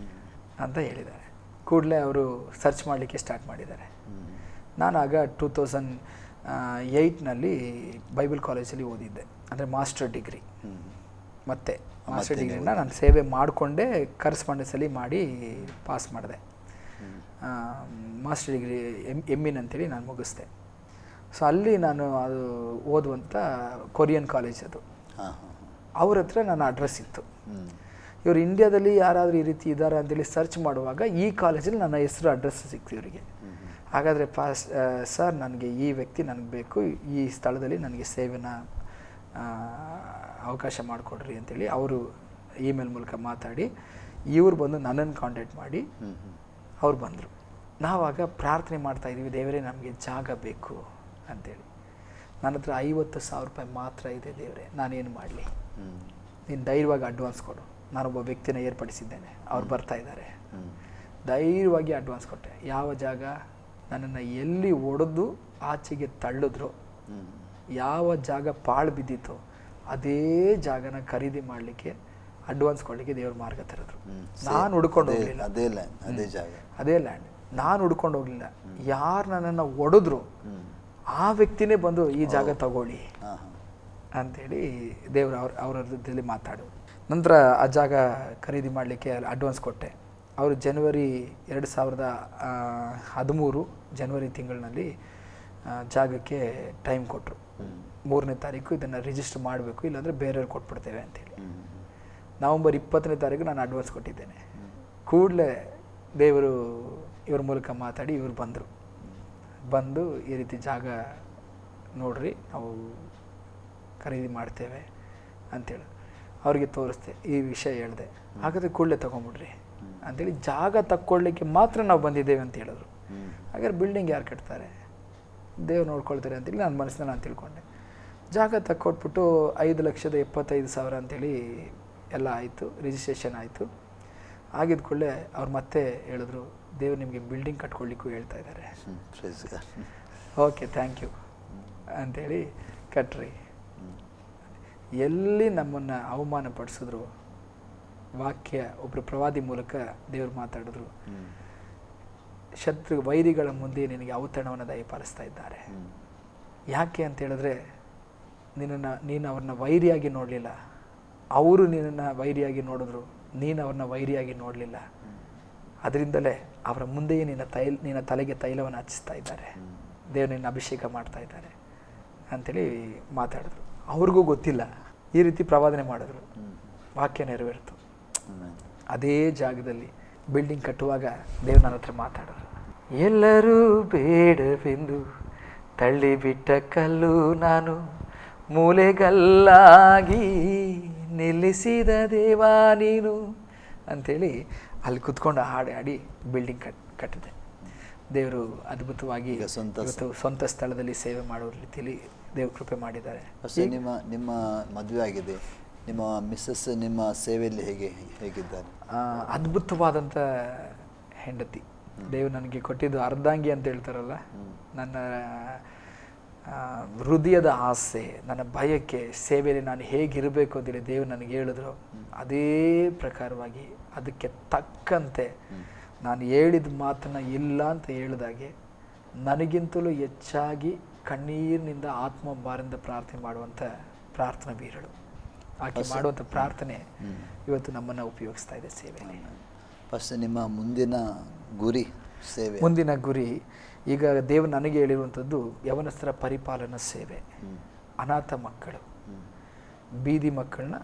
Speaker 2: ಅಂತ ಹೇಳಿದ್ದಾರೆ. ಕೂಡಲೇ ಅವರು ಸರ್ಚ್ ಮಾಡಲಿಕ್ಕೆ ಸ್ಟಾರ್ಟ್ ಮಾಡಿದ್ದಾರೆ. ನಾನಾಗ 2008ನಲ್ಲಿ ಬೈಬಲ್ ಕಾಲೇಜಲ್ಲಿ ಓದಿದ್ದೆ, ಅಂದರೆ ಮಾಸ್ಟರ್ ಡಿಗ್ರಿ. ಮತ್ತು ಮಾಸ್ಟರ್ ಡಿಗ್ರಿನ ನಾನು ಸೇವೆ ಮಾಡಿಕೊಂಡೇ ಕರೆಸ್ಪಾಂಡೆನ್ಸಲ್ಲಿ ಮಾಡಿ ಪಾಸ್ ಮಾಡಿದೆ. ಮಾಸ್ಟರ್ ಡಿಗ್ರಿ MIN ಅಂತೇಳಿ ನಾನು ಮುಗಿಸ್ದೆ. ಸೊ ಅಲ್ಲಿ ನಾನು ಅದು ಓದುವಂಥ ಕೊರಿಯನ್ ಕಾಲೇಜ್ ಅದು. ಅವ್ರ ಹತ್ರ ನನ್ನ ಅಡ್ರೆಸ್ ಇತ್ತು. ಇವರು ಇಂಡಿಯಾದಲ್ಲಿ ಯಾರಾದರೂ ಈ ರೀತಿ ಇದ್ದಾರೆ ಅಂತೇಳಿ ಸರ್ಚ್ ಮಾಡುವಾಗ ಈ ಕಾಲೇಜಲ್ಲಿ ನನ್ನ ಹೆಸರು ಅಡ್ರೆಸ್ ಸಿಕ್ತು ಇವರಿಗೆ. ಹಾಗಾದರೆ ಸರ್ ನನಗೆ ಈ ವ್ಯಕ್ತಿ ನನಗೆ ಬೇಕು, ಈ ಸ್ಥಳದಲ್ಲಿ ನನಗೆ ಸೇವೆನ ಅವಕಾಶ ಮಾಡಿಕೊಡ್ರಿ ಅಂತೇಳಿ ಅವರು ಇಮೇಲ್ ಮೂಲಕ ಮಾತಾಡಿ ಇವ್ರು ಬಂದು ನನ್ನನ್ನು ಕಾಂಟ್ಯಾಕ್ಟ್ ಮಾಡಿ ಅವ್ರು ಬಂದರು. ನಾವಾಗ ಪ್ರಾರ್ಥನೆ ಮಾಡ್ತಾಯಿದ್ದೀವಿ, ದೇವರೇ ನಮಗೆ ಜಾಗ ಬೇಕು ಅಂಥೇಳಿ. ನನ್ನ ಹತ್ರ 50,000 ರೂಪಾಯಿ ಮಾತ್ರ ಇದೆ ದೇವರೇ, ನಾನೇನು ಮಾಡಲಿ? ನೀನು ಧೈರ್ಯವಾಗಿ ಅಡ್ವಾನ್ಸ್ ಕೊಡು. ನಾನೊಬ್ಬ ವ್ಯಕ್ತಿನ ಏರ್ಪಡಿಸಿದ್ದೇನೆ, ಅವ್ರು ಬರ್ತಾ ಇದ್ದಾರೆ. ಧೈರ್ಯವಾಗಿ ಅಡ್ವಾನ್ಸ್ ಕೊಟ್ಟೆ. ಯಾವ ಜಾಗ? ನನ್ನನ್ನು ಎಲ್ಲಿ ಒಡೆದು ಆಚೆಗೆ ತಳ್ಳಿದ್ರು, ಯಾವ ಜಾಗ ಪಾಳು ಬಿದ್ದಿತ್ತು ಅದೇ ಜಾಗನ ಖರೀದಿ ಮಾಡಲಿಕ್ಕೆ ಅಡ್ವಾನ್ಸ್ ಕೊಡಲಿಕ್ಕೆ ದೇವ್ರ ಮಾರ್ಗ ತೆರೆದ್ರು. ನಾನು ಹುಡ್ಕೊಂಡು ಹೋಗಲಿಲ್ಲ, ಅದೇ ಲ್ಯಾಂಡ್ ನಾನು ಹುಡ್ಕೊಂಡು ಹೋಗಲಿಲ್ಲ. ಯಾರು ನನ್ನನ್ನು ಒಡೆದ್ರು ಆ ವ್ಯಕ್ತಿನೇ ಬಂದು ಈ ಜಾಗ ತಗೊಳ್ಳಿ ಅಂಥೇಳಿ ದೇವರು ಅವರದಲ್ಲಿ ಮಾತಾಡು. ನಂತರ ಆ ಜಾಗ ಖರೀದಿ ಮಾಡಲಿಕ್ಕೆ ಅಡ್ವಾನ್ಸ್ ಕೊಟ್ಟೆ. ಅವರು ಜನವರಿ 2013 ಜನವರಿ ತಿಂಗಳಿನಲ್ಲಿ ಜಾಗಕ್ಕೆ ಟೈಮ್ ಕೊಟ್ಟರು. 3ನೇ ತಾರೀಕು ಇದನ್ನು ರಿಜಿಸ್ಟರ್ ಮಾಡಬೇಕು, ಇಲ್ಲಾಂದರೆ ಬೇರೆಯವ್ರು ಕೊಟ್ಬಿಡ್ತೇವೆ ಅಂತೇಳಿ. ನವಂಬರ್ 20ನೇ ತಾರೀಕು ನಾನು ಅಡ್ವಾನ್ಸ್ ಕೊಟ್ಟಿದ್ದೇನೆ. ಕೂಡಲೇ ದೇವರು ಇವ್ರ ಮೂಲಕ ಮಾತಾಡಿ ಇವ್ರು ಬಂದು ಈ ರೀತಿ ಜಾಗ ನೋಡ್ರಿ, ನಾವು ಖರೀದಿ ಮಾಡ್ತೇವೆ ಅಂತೇಳಿ ಅವ್ರಿಗೆ ತೋರಿಸ್ದೆ, ಈ ವಿಷಯ ಹೇಳಿದೆ. ಹಾಗಾದರೆ ಕೂಡಲೇ ತೊಗೊಂಬಿಡ್ರಿ ಅಂಥೇಳಿ, ಜಾಗ ತಕ್ಕೊಳ್ಳಿಕ್ಕೆ ಮಾತ್ರ ನಾವು ಬಂದಿದ್ದೇವೆ ಅಂತ ಹೇಳಿದ್ರು. ಹಾಗಾದ್ರೆ ಬಿಲ್ಡಿಂಗ್ ಯಾರು ಕಟ್ತಾರೆ? ದೇವ್ರು ನೋಡ್ಕೊಳ್ತಾರೆ ಅಂತೇಳಿ ನನ್ನ ಮನಸ್ಸಿನಲ್ಲಿ ನಾನು ತಿಳ್ಕೊಂಡೆ. ಜಾಗ ತಕ್ಕೊಟ್ಬಿಟ್ಟು 5,75,000 ಅಂತೇಳಿ ಎಲ್ಲ ಆಯಿತು, ರಿಜಿಸ್ಟ್ರೇಷನ್ ಆಯಿತು. ಆಗಿದ್ದ ಕೂಡಲೇ ಅವ್ರು ಮತ್ತೆ ಹೇಳಿದ್ರು, ದೇವ್ರು ನಿಮಗೆ ಬಿಲ್ಡಿಂಗ್ ಕಟ್ಕೊಳ್ಳಿಕ್ಕೂ ಹೇಳ್ತಾ ಇದ್ದಾರೆ. ಓಕೆ, ಥ್ಯಾಂಕ್ ಯು ಅಂಥೇಳಿ ಕಟ್ರಿ. ಎಲ್ಲಿ ನಮ್ಮನ್ನು ಅವಮಾನ ಪಡಿಸಿದ್ರು, ವಾಕ್ಯ ಒಬ್ಬರು ಪ್ರವಾದಿ ಮೂಲಕ ದೇವರು ಮಾತಾಡಿದ್ರು, ಶತ್ರು ವೈರಿಗಳ ಮುಂದೆ ನಿನಗೆ ಔತಣವನ್ನು ದಯಪಾಲಿಸ್ತಾ ಇದ್ದಾರೆ. ಯಾಕೆ ಅಂತ ಹೇಳಿದ್ರೆ, ನೀನು ಅವ್ರನ್ನ ವೈರಿಯಾಗಿ ನೋಡಲಿಲ್ಲ, ಅವರು ನಿನ್ನನ್ನು ವೈರಿಯಾಗಿ ನೋಡಿದ್ರು, ನೀನು ಅವ್ರನ್ನ ವೈರಿಯಾಗಿ ನೋಡಲಿಲ್ಲ. ಅದರಿಂದಲೇ ಅವರ ಮುಂದೆಯೇ ನಿನ್ನ ತಲೆಗೆ ತೈಲವನ್ನು ಹಚ್ಚಿಸ್ತಾ ಇದ್ದಾರೆ, ದೇವರು ನಿನ್ನ ಅಭಿಷೇಕ ಮಾಡ್ತಾ ಇದ್ದಾರೆ ಅಂಥೇಳಿ ಮಾತಾಡಿದ್ರು. ಅವ್ರಿಗೂ ಗೊತ್ತಿಲ್ಲ, ಈ ರೀತಿ ಪ್ರವಾದನೆ ಮಾಡಿದ್ರು, ವಾಕ್ಯ ನೆರವೇರಿತು. ಅದೇ ಜಾಗದಲ್ಲಿ ಬಿಲ್ಡಿಂಗ್ ಕಟ್ಟುವಾಗ ದೇವ್ರು ನನ್ನ ಹತ್ರ ಮಾತಾಡಿದ್ರು. ಎಲ್ಲರೂ ಬೇಡವೆಂದು ತಳ್ಳಿಬಿಟ್ಟ ಕಲ್ಲು ನಾನು, ಮೂಲೆಗಲ್ಲಾಗಿ ನಿಲ್ಲಿಸಿದ ದೇವಾ ನೀನು ಅಂಥೇಳಿ ಅಲ್ಲಿ ಕುತ್ಕೊಂಡು ಹಾಡಿ ಬಿಲ್ಡಿಂಗ್ ಕಟ್ಟಿದೆ. ದೇವರು ಅದ್ಭುತವಾಗಿ ಸ್ವಂತ ಸ್ಥಳದಲ್ಲಿ ಸೇವೆ ಮಾಡೋ ರೀತಿಯಲ್ಲಿ ದೇವ್ರ ಕೃಪೆ ಮಾಡಿದ್ದಾರೆ.
Speaker 1: ನಿಮ್ಮ ಮದುವೆ ಆಗಿದೆ, ನಿಮ್ಮ ಮಿಸ್ಸಸ್ ನಿಮ್ಮ ಸೇವೆಯಲ್ಲಿ ಹೇಗಿದ್ದಾರೆ?
Speaker 2: ಅದ್ಭುತವಾದಂಥ ಹೆಂಡತಿ. ದೇವ್ರು ನನಗೆ ಕೊಟ್ಟಿದ್ದು ಅರ್ಧಾಂಗಿ ಅಂತ ಹೇಳ್ತಾರಲ್ಲ, ನನ್ನ ಹೃದಯದ ಆಸೆ, ನನ್ನ ಭಯಕ್ಕೆ ಸೇವೆಯಲ್ಲಿ ನಾನು ಹೇಗಿರಬೇಕು ಅಂತೇಳಿ ದೇವ್ರು ನನಗೆ ಹೇಳಿದ್ರು. ಅದೇ ಪ್ರಕಾರವಾಗಿ ಅದಕ್ಕೆ ತಕ್ಕಂತೆ ನಾನು ಹೇಳಿದ ಮಾತನ್ನು ಇಲ್ಲ ಅಂತ ಹೇಳಿದಾಗೆ ನನಗಿಂತಲೂ ಹೆಚ್ಚಾಗಿ ಕಣ್ಣೀರಿನಿಂದ ಆತ್ಮಭಾರದಿಂದ ಪ್ರಾರ್ಥನೆ ಮಾಡುವಂಥ ಪ್ರಾರ್ಥನಾ ವೀರಳು. ಆಕೆ ಮಾಡುವಂಥ ಪ್ರಾರ್ಥನೆ ಇವತ್ತು ನಮ್ಮನ್ನು ಉಪಯೋಗಿಸ್ತಾ ಇದೆ ಸೇವೆಯಲ್ಲಿ.
Speaker 1: ಫಸ್ಟ್ ನಿಮ್ಮ ಮುಂದಿನ ಗುರಿ ಸೇವೆ.
Speaker 2: ಮುಂದಿನ ಗುರಿ ಈಗ ದೇವರು ನನಗೆ ಹೇಳಿರುವಂಥದ್ದು ಯವನಸ್ಥರ ಪರಿಪಾಲನಾ ಸೇವೆ. ಅನಾಥ ಮಕ್ಕಳು, ಬೀದಿ ಮಕ್ಕಳನ್ನ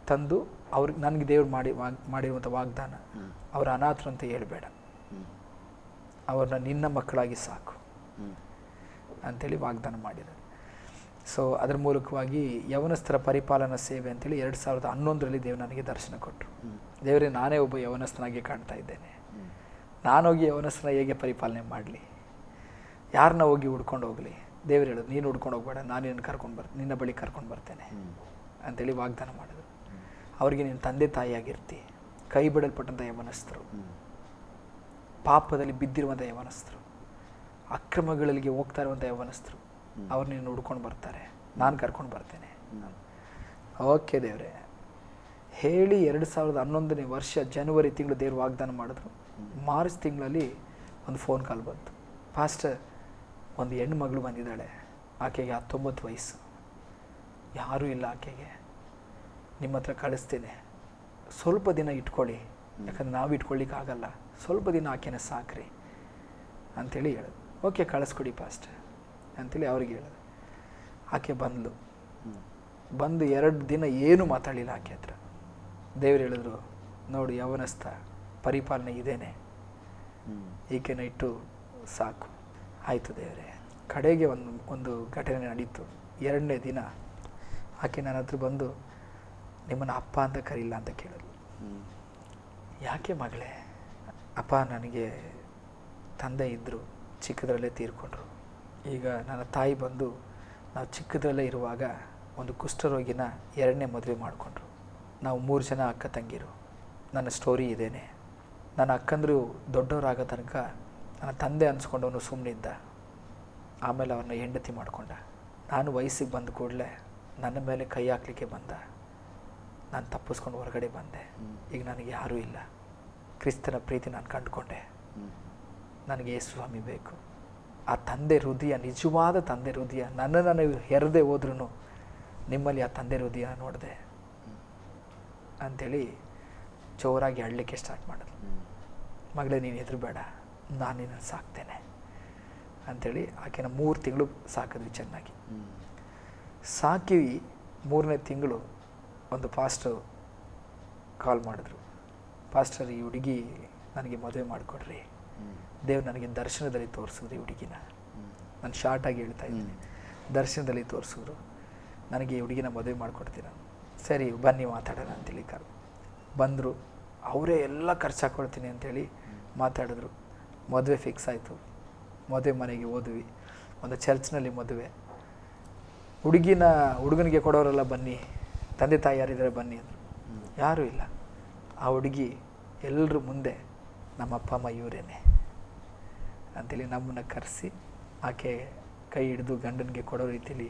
Speaker 2: ತಂದು ಅವ್ರಿಗೆ ನನಗೆ ದೇವ್ರು ಮಾಡಿರುವಂಥ ವಾಗ್ದಾನ, ಅವರ ಅನಾಥರು ಅಂತ ಹೇಳ್ಬೇಡ, ಅವ್ರನ್ನ ನಿನ್ನ ಮಕ್ಕಳಾಗಿ ಸಾಕು ಅಂಥೇಳಿ ವಾಗ್ದಾನ ಮಾಡಿದ್ದಾರೆ. ಸೊ ಅದರ ಮೂಲಕವಾಗಿ ಯವನಸ್ಥರ ಪರಿಪಾಲನಾ ಸೇವೆ ಅಂತೇಳಿ 2011ರಲ್ಲಿ ದೇವರು ನನಗೆ ದರ್ಶನ ಕೊಟ್ಟರು. ದೇವರೇ, ನಾನೇ ಒಬ್ಬ ಯವನಸ್ಥನಾಗಿ ಕಾಣ್ತಾ ಇದ್ದೇನೆ, ನಾನೋಗಿ ಯವನಸ್ಥನ ಹೇಗೆ ಪರಿಪಾಲನೆ ಮಾಡಲಿ, ಯಾರನ್ನ ಹೋಗಿ ಹುಡ್ಕೊಂಡು ಹೋಗಲಿ? ದೇವರು ಹೇಳೋದು, ನೀನು ಹುಡ್ಕೊಂಡು ಹೋಗ್ಬೇಡ, ನಾನು ನಿನ್ನ ಬಳಿ ಕರ್ಕೊಂಡು ಬರ್ತೇನೆ ಅಂತೇಳಿ ವಾಗ್ದಾನ ಮಾಡಿದ್ರು. ಅವರಿಗೆ ನೀನು ತಂದೆ ತಾಯಿಯಾಗಿರ್ತಿ. ಕೈ ಬಿಡಲ್ಪಟ್ಟಂಥ ಯವನಸ್ಥರು, ಪಾಪದಲ್ಲಿ ಬಿದ್ದಿರುವಂಥ ಯವನಸ್ಥರು, ಅಕ್ರಮಗಳಿಗೆ ಹೋಗ್ತಾ ಇರುವಂಥ ಯವನಸ್ಥರು, ಅವ್ರು ನೀನು ಹುಡ್ಕೊಂಡು ಬರ್ತಾರೆ, ನಾನು ಕರ್ಕೊಂಡು ಬರ್ತೇನೆ. ಓಕೆ ದೇವರೇ ಹೇಳಿ 2011ನೇ ವರ್ಷ ಜನವರಿ ತಿಂಗಳು ದೇವರು ವಾಗ್ದಾನ ಮಾಡಿದ್ರು. ಮಾರ್ಚ್ ತಿಂಗಳಲ್ಲಿ ಒಂದು ಫೋನ್ ಕಾಲ್ ಬಂತು. ಪಾಸ್ಟರ್, ಒಂದು ಹೆಣ್ಣು ಮಗಳು ಬಂದಿದ್ದಾಳೆ, ಆಕೆಗೆ 19 ವಯಸ್ಸು, ಯಾರೂ ಇಲ್ಲ ಆಕೆಗೆ, ನಿಮ್ಮ ಹತ್ರ ಕಳಿಸ್ತೇನೆ, ಸ್ವಲ್ಪ ದಿನ ಇಟ್ಕೊಳ್ಳಿ, ಯಾಕಂದ್ರೆ ನಾವು ಇಟ್ಕೊಳ್ಳಿಕ್ಕಾಗಲ್ಲ, ಸ್ವಲ್ಪ ದಿನ ಆಕೆನ ಸಾಕ್ರಿ ಅಂಥೇಳಿ ಹೇಳೋದು. ಓಕೆ ಕಳಿಸ್ಕೊಡಿ ಪಾಸ್ಟರ್ ಅಂಥೇಳಿ ಅವ್ರಿಗೆ ಹೇಳೋದು. ಆಕೆ ಬಂದು 2 ದಿನ ಏನೂ ಮಾತಾಡಲಿಲ್ಲ ಆಕೆ ಹತ್ರ. ದೇವ್ರು ಹೇಳಿದ್ರು, ನೋಡಿ ಯವನಸ್ಥ ಪರಿಪಾಲನೆ ಇದೇನೆ, ಈಕೆನ ಇಟ್ಟು ಸಾಕು. ಆಯಿತು ದೇವರೇ. ಕಡೆಗೆ ಒಂದು ಘಟನೆ ನಡೀತು. 2ನೇ ದಿನ ಆಕೆ ನನ್ನ ಹತ್ರ ಬಂದು, ನಿಮ್ಮನ್ನು ಅಪ್ಪ ಅಂತ ಕರೀಲ್ಲ ಅಂತ ಕೇಳಿದ್ಲು. ಯಾಕೆ ಮಗಳೇ? ಅಪ್ಪ, ನನಗೆ ತಂದೆ ಇದ್ದರು, ಚಿಕ್ಕದ್ರಲ್ಲೇ ತೀರ್ಕೊಂಡ್ರು. ಈಗ ನನ್ನ ತಾಯಿ ಬಂದು ನಾವು ಚಿಕ್ಕದ್ರಲ್ಲೇ ಇರುವಾಗ ಒಂದು ಕುಷ್ಠರೋಗಿನ 2ನೇ ಮದುವೆ ಮಾಡಿಕೊಂಡ್ರು. ನಾವು 3 ಜನ ಅಕ್ಕ ತಂಗಿರು. ನನ್ನ ಸ್ಟೋರಿ ಇದೇನೆ. ನನ್ನ ಅಕ್ಕಂದರು ದೊಡ್ಡವರಾಗೋ ತನಕ ನನ್ನ ತಂದೆ ಅನ್ಸ್ಕೊಂಡವನು ಸುಮ್ಮನಿದ್ದ. ಆಮೇಲೆ ಅವ್ರನ್ನ ಹೆಂಡತಿ ಮಾಡಿಕೊಂಡ. ನಾನು ವಯಸ್ಸಿಗೆ ಬಂದ ಕೂಡಲೇ ನನ್ನ ಮೇಲೆ ಕೈ ಹಾಕ್ಲಿಕ್ಕೆ ಬಂದ. ನಾನು ತಪ್ಪಿಸ್ಕೊಂಡು ಹೊರಗಡೆ ಬಂದೆ. ಈಗ ನನಗೆ ಯಾರೂ ಇಲ್ಲ. ಕ್ರಿಸ್ತನ ಪ್ರೀತಿ ನಾನು ಕಂಡುಕೊಂಡೆ. ನನಗೆ ಯೇಸು ಸ್ವಾಮಿ ಬೇಕು. ಆ ತಂದೆ ಹೃದಯ, ನಿಜವಾದ ತಂದೆ ಹೃದಯ, ನನ್ನನ್ನು ನೀವು ಹೆರದೆ ಹೋದ್ರೂ ನಿಮ್ಮಲ್ಲಿ ಆ ತಂದೆ ಹೃದಯ ನೋಡಿದೆ ಅಂಥೇಳಿ ಜೋರಾಗಿ ಅಳಲಿಕ್ಕೆ ಸ್ಟಾರ್ಟ್ ಮಾಡಿದ್ರು. ಮಗಳೇ, ನೀನು ಹೆದರಬೇಡ, ನಾನು ನಿನ್ನನ್ನು ಸಾಕ್ತೇನೆ ಅಂಥೇಳಿ ಆಕೆನ 3 ತಿಂಗಳು ಸಾಕಿದ್ವಿ ಚೆನ್ನಾಗಿ. ಸಾಕಿ 3ನೇ ತಿಂಗಳು ಒಂದು ಪಾಸ್ಟರ್ ಕಾಲ್ ಮಾಡಿದ್ರು. ಪಾಸ್ಟರ್, ಈ ಹುಡುಗಿ ನನಗೆ ಮದುವೆ ಮಾಡಿಕೊಡ್ರಿ, ದೇವ್ರು ನನಗೆ ದರ್ಶನದಲ್ಲಿ ತೋರಿಸಿದ್ರು ಈ ಹುಡುಗಿನ. ನಾನು ಶಾರ್ಟಾಗಿ ಹೇಳ್ತಾ ಇದ್ದೀನಿ. ದರ್ಶನದಲ್ಲಿ ತೋರಿಸಿದ್ರು, ನನಗೆ ಈ ಹುಡುಗಿನ ಮದುವೆ ಮಾಡಿಕೊಡ್ತೀರ? ಸರಿ ಬನ್ನಿ ಮಾತಾಡೋಣ ಅಂತೇಳಿ ಬಂದರು. ಅವರೇ ಎಲ್ಲ ಖರ್ಚು ಹಾಕ್ಕೊಳ್ತೀನಿ ಅಂಥೇಳಿ ಮಾತಾಡಿದ್ರು. ಮದುವೆ ಫಿಕ್ಸ್ ಆಯಿತು. ಮದುವೆ ಮನೆಗೆ ಹೋದ್ವಿ. ಒಂದು ಚರ್ಚ್ನಲ್ಲಿ ಮದುವೆ. ಹುಡುಗನಿಗೆ ಕೊಡೋರೆಲ್ಲ ಬನ್ನಿ, ತಂದೆ ತಾಯಿ ಯಾರಿದ್ದಾರೆ ಬನ್ನಿ ಅಂದರು. ಯಾರೂ ಇಲ್ಲ. ಆ ಹುಡುಗಿ ಎಲ್ಲರ ಮುಂದೆ ನಮ್ಮ ಅಪ್ಪ ಅಮ್ಮ ಇವರೇನೆ ಅಂಥೇಳಿ ನಮ್ಮನ್ನು ಕರೆಸಿ ಆಕೆ ಕೈ ಹಿಡಿದು ಗಂಡನಿಗೆ ಕೊಡೋ ರೀತಿಯಲ್ಲಿ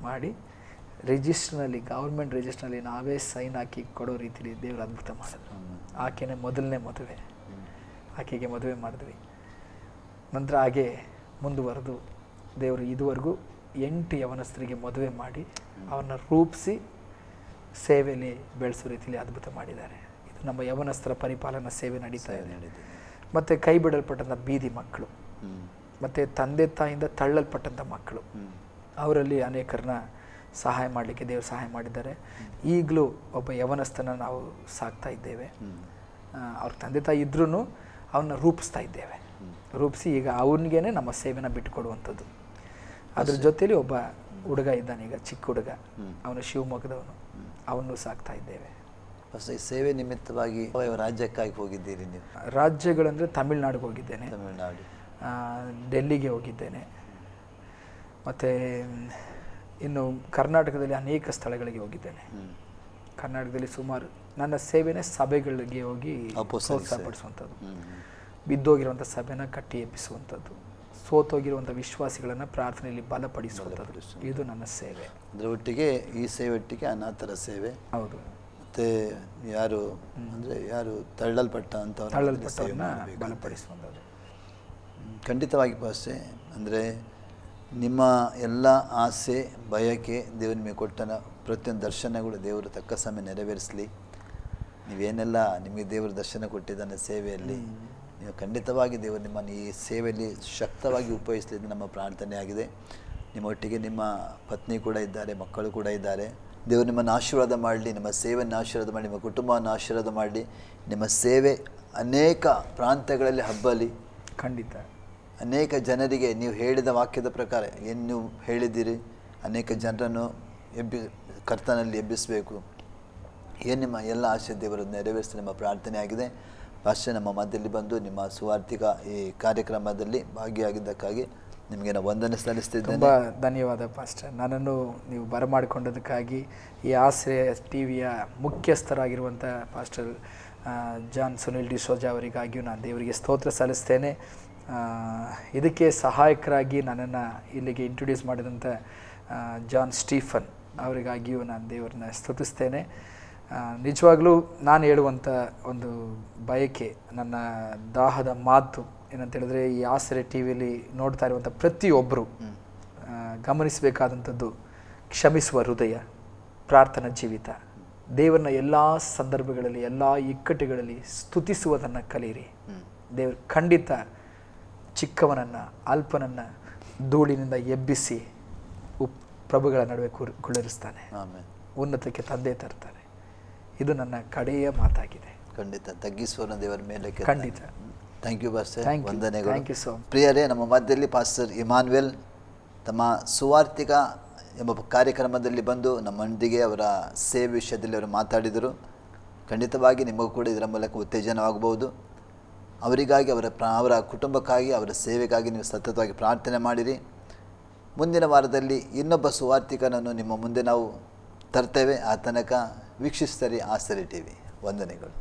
Speaker 2: ಮಾಡಿ ರಿಜಿಸ್ಟ್ರ್ನಲ್ಲಿ, ಗೌರ್ಮೆಂಟ್ ರಿಜಿಸ್ಟ್ರ್ನಲ್ಲಿ ನಾವೇ ಸೈನ್ ಹಾಕಿ ಕೊಡೋ ರೀತಿಯಲ್ಲಿ ದೇವರು ಅದ್ಭುತ ಮಾಡಿದ್ರು. ಆಕೆನೇ ಮೊದಲನೇ ಮದುವೆ. ಆಕೆಗೆ ಮದುವೆ ಮಾಡಿದ್ವಿ. ನಂತರ ಹಾಗೆ ಮುಂದುವರೆದು ದೇವರು ಇದುವರೆಗೂ 8 ಯವನಸ್ಥರಿಗೆ ಮದುವೆ ಮಾಡಿ ಅವ್ರನ್ನ ರೂಪಿಸಿ ಸೇವೆಯಲ್ಲಿ ಬೆಳೆಸೋ ರೀತಿಯಲ್ಲಿ ಅದ್ಭುತ ಮಾಡಿದ್ದಾರೆ. ಇದು ನಮ್ಮ ಯವನಸ್ಥರ ಪರಿಪಾಲನಾ ಸೇವೆ ನಡೀತಾ ಇದೆ. ಮತ್ತು ಕೈ ಬಿಡಲ್ಪಟ್ಟಂಥ ಬೀದಿ ಮಕ್ಕಳು, ಮತ್ತು ತಂದೆ ತಾಯಿಯಿಂದ ತಳ್ಳಲ್ಪಟ್ಟಂಥ ಮಕ್ಕಳು, ಅವರಲ್ಲಿ ಅನೇಕರನ್ನ ಸಹಾಯ ಮಾಡಲಿಕ್ಕೆ ದೇವರು ಸಹಾಯ ಮಾಡಿದ್ದಾರೆ. ಈಗಲೂ ಒಬ್ಬ ಯವನಸ್ಥನ ನಾವು ಸಾಕ್ತಾ ಇದ್ದೇವೆ. ಅವ್ರ ತಂದೆ ತಾಯಿ ಇದ್ರೂ ಅವನ್ನ ರೂಪಿಸ್ತಾ ಇದ್ದೇವೆ. ರೂಪಿಸಿ ಈಗ ಅವನಿಗೇನೆ ನಮ್ಮ ಸೇವೆನ ಬಿಟ್ಟುಕೊಡುವಂಥದ್ದು. ಅದ್ರ ಜೊತೆಲಿ ಒಬ್ಬ ಹುಡುಗ ಇದ್ದಾನೆ, ಈಗ ಚಿಕ್ಕ ಹುಡುಗ, ಅವನು ಶಿವಮೊಗ್ಗದವನು, ಅವನು ಸಾಕ್ತಾ ಇದ್ದೇವೆ.
Speaker 1: ಸೇವೆ ನಿಮಿತ್ತವಾಗಿ ಯಾವ ರಾಜ್ಯಕ್ಕಾಗಿ ಹೋಗಿದ್ದೀರಿ ನೀವು?
Speaker 2: ರಾಜ್ಯಗಳಂದರೆ ತಮಿಳ್ನಾಡಿಗೆ ಹೋಗಿದ್ದೇನೆ,
Speaker 1: ತಮಿಳ್ನಾಡು,
Speaker 2: ಡೆಲ್ಲಿಗೆ ಹೋಗಿದ್ದೇನೆ, ಮತ್ತು ಇನ್ನು ಕರ್ನಾಟಕದಲ್ಲಿ ಅನೇಕ ಸ್ಥಳಗಳಿಗೆ ಹೋಗಿದ್ದೇನೆ. ಕರ್ನಾಟಕದಲ್ಲಿ ಸುಮಾರು ನನ್ನ ಸೇವೆನೇ ಸಭೆಗಳಿಗೆ ಹೋಗಿ ಪ್ರೋತ್ಸಾಹಪಡಿಸುವಂಥದ್ದು, ಬಿದ್ದೋಗಿರುವಂಥ ಸಭೆನ ಕಟ್ಟಿ ಎಬ್ಬಿಸುವಂಥದ್ದು, ಸೋತೋಗಿರುವಂಥ ವಿಶ್ವಾಸಿಗಳನ್ನು ಪ್ರಾರ್ಥನೆಯಲ್ಲಿ ಬಲಪಡಿಸುವಂಥದ್ದು, ಇದು ನನ್ನ ಸೇವೆ.
Speaker 1: ಅದರ ಒಟ್ಟಿಗೆ ಈ ಸೇವೆ ಒಟ್ಟಿಗೆ ಅನಾಥರ ಸೇವೆ.
Speaker 2: ಹೌದು.
Speaker 1: ಮತ್ತು ಯಾರು ಅಂದರೆ ಯಾರು ತಳ್ಳಲ್ಪಟ್ಟವ್ರನ್ನ
Speaker 2: ಬಲಪಡಿಸುವಂಥದ್ದು.
Speaker 1: ಖಂಡಿತವಾಗಿ ಪಾಸ್ಟೆ, ಅಂದರೆ ನಿಮ್ಮ ಎಲ್ಲ ಆಸೆ ಬಯಕೆ ದೇವರು ನಿಮಗೆ ಕೊಟ್ಟ ಪ್ರತಿಯೊಂದು ದರ್ಶನಗಳು ದೇವರು ತಕ್ಕ ಸಮಯ ನೆರವೇರಿಸಲಿ. ನೀವೇನೆಲ್ಲ ನಿಮಗೆ ದೇವರು ದರ್ಶನ ಕೊಟ್ಟಿದ್ದಾನೆ ಸೇವೆಯಲ್ಲಿ, ನೀವು ಖಂಡಿತವಾಗಿ ದೇವರು ನಿಮ್ಮನ್ನು ಈ ಸೇವೆಯಲ್ಲಿ ಶಕ್ತವಾಗಿ ಉಪಯೋಗಿಸಲಿದ್ದು ನಮ್ಮ ಪ್ರಾರ್ಥನೆ ಆಗಿದೆ. ನಿಮ್ಮೊಟ್ಟಿಗೆ ನಿಮ್ಮ ಪತ್ನಿ ಕೂಡ ಇದ್ದಾರೆ, ಮಕ್ಕಳು ಕೂಡ ಇದ್ದಾರೆ. ದೇವರು ನಿಮ್ಮನ್ನು ಆಶೀರ್ವಾದ ಮಾಡಲಿ, ನಿಮ್ಮ ಸೇವೆಯನ್ನು ಆಶೀರ್ವಾದ ಮಾಡಿ, ನಿಮ್ಮ ಕುಟುಂಬವನ್ನು ಆಶೀರ್ವಾದ ಮಾಡಲಿ. ನಿಮ್ಮ ಸೇವೆ ಅನೇಕ ಪ್ರಾಂತ್ಯಗಳಲ್ಲಿ ಹಬ್ಬಲಿ.
Speaker 2: ಖಂಡಿತ.
Speaker 1: ಅನೇಕ ಜನರಿಗೆ ನೀವು ಹೇಳಿದ ವಾಕ್ಯದ ಪ್ರಕಾರ ಏನು ನೀವು ಹೇಳಿದ್ದೀರಿ, ಅನೇಕ ಜನರನ್ನು ಕರ್ತನಲ್ಲಿ ಎಬ್ಬಿಸಬೇಕು. ಏನು ನಿಮ್ಮ ಎಲ್ಲ ಆಶೆ ದೇವರು ನೆರವೇರಿಸಿ ನಮ್ಮ ಪ್ರಾರ್ಥನೆ ಆಗಿದೆ. ಪಾಸ್ಟರ್, ನಮ್ಮ ಮಧ್ಯದಲ್ಲಿ ಬಂದು ನಿಮ್ಮ ಸುವಾರ್ತಿಕ ಈ ಕಾರ್ಯಕ್ರಮದಲ್ಲಿ ಭಾಗಿಯಾಗಿದ್ದಕ್ಕಾಗಿ ನಿಮಗೆ ನಾನು ವಂದನೆ ಸಲ್ಲಿಸ್ತಿದ್ದೇನೆ.
Speaker 2: ತುಂಬ ಧನ್ಯವಾದ ಪಾಸ್ಟರ್. ನನ್ನನ್ನು ನೀವು ಬರಮಾಡಿಕೊಂಡದಕ್ಕಾಗಿ ಈ ಆಶ್ರಯ ಟಿವಿಯ ಮುಖ್ಯಸ್ಥರಾಗಿರುವಂಥ ಪಾಸ್ಟರ್ ಜಾನ್ ಸುನಿಲ್ ಡಿಸೋಜಾ ಅವರಿಗಾಗಿಯೂ ನಾನು ದೇವರಿಗೆ ಸ್ತೋತ್ರ ಸಲ್ಲಿಸ್ತೇನೆ. ಇದಕ್ಕೆ ಸಹಾಯಕರಾಗಿ ನನ್ನನ್ನು ಇಲ್ಲಿಗೆ ಇಂಟ್ರೊಡ್ಯೂಸ್ ಮಾಡಿದಂಥ ಜಾನ್ ಸ್ಟೀಫನ್ ಅವರಿಗಾಗಿಯೂ ನಾನು ದೇವರನ್ನ ಸ್ತುತಿಸ್ತೇನೆ. ನಿಜವಾಗ್ಲೂ ನಾನು ಹೇಳುವಂಥ ಒಂದು ಬಯಕೆ, ನನ್ನ ದಾಹದ ಮಾತು ಏನಂತೇಳಿದ್ರೆ, ಈ ಆಸರೆ ಟಿ ವಿಯಲ್ಲಿ ನೋಡ್ತಾ ಇರುವಂಥ ಪ್ರತಿಯೊಬ್ಬರು ಗಮನಿಸಬೇಕಾದಂಥದ್ದು ಕ್ಷಮಿಸುವ ಹೃದಯ, ಪ್ರಾರ್ಥನಾ ಜೀವಿತ, ದೇವರನ್ನ ಎಲ್ಲ ಸಂದರ್ಭಗಳಲ್ಲಿ ಎಲ್ಲ ಇಕ್ಕಟ್ಟುಗಳಲ್ಲಿ ಸ್ತುತಿಸುವುದನ್ನು ಕಲೀರಿ. ದೇವರು ಖಂಡಿತ ಚಿಕ್ಕವನನ್ನು ಅಲ್ಪನನ್ನು ಧೂಳಿನಿಂದ ಎಬ್ಬಿಸಿ ಪ್ರಭುಗಳ ನಡುವೆ ಕುಳ್ಳಿರಿಸ್ತಾನೆ, ಉನ್ನತಕ್ಕೆ ತಂದೆ ತರ್ತಾನೆ. ಇದು ನನ್ನ ಕಡೆಯ ಮಾತಾಗಿದೆ.
Speaker 1: ಖಂಡಿತ ತಗ್ಗಿಸುವ ದೇವರ ಮೇಲೆ
Speaker 2: ಖಂಡಿತ.
Speaker 1: ಥ್ಯಾಂಕ್ ಯು ಪಾಸ್ಟರ್, ವಂದನೆಗಳು.
Speaker 2: Thank you so much.
Speaker 1: ಪ್ರಿಯರೇ, ನಮ್ಮ ಮಧ್ಯದಲ್ಲಿ ಪಾಸ್ಟರ್ ಇಮಾನ್ಯುಯಲ್ ತಮ್ಮ ಸುವಾರ್ತಿಕ ಎಂಬ ಕಾರ್ಯಕ್ರಮದಲ್ಲಿ ಬಂದು ನಮ್ಮೊಂದಿಗೆ ಅವರ ಸೇವೆ ವಿಷಯದಲ್ಲಿ ಅವರು ಮಾತಾಡಿದರು. ಖಂಡಿತವಾಗಿ ನಿಮಗೂ ಕೂಡ ಇದರ ಮೂಲಕ ಉತ್ತೇಜನವಾಗಬಹುದು. ಅವರಿಗಾಗಿ, ಅವರ ಕುಟುಂಬಕ್ಕಾಗಿ, ಅವರ ಸೇವೆಗಾಗಿ ನೀವು ಸತತವಾಗಿ ಪ್ರಾರ್ಥನೆ ಮಾಡಿರಿ. ಮುಂದಿನ ವಾರದಲ್ಲಿ ಇನ್ನೊಬ್ಬ ಸುವಾರ್ತಿಕನನ್ನು ನಿಮ್ಮ ಮುಂದೆ ನಾವು ತರ್ತೇವೆ. ಆ ತನಕ ವೀಕ್ಷಿಸ್ತಾರೆ ಆಸರೆ ಟಿವಿ. ವಂದನೆಗಳು.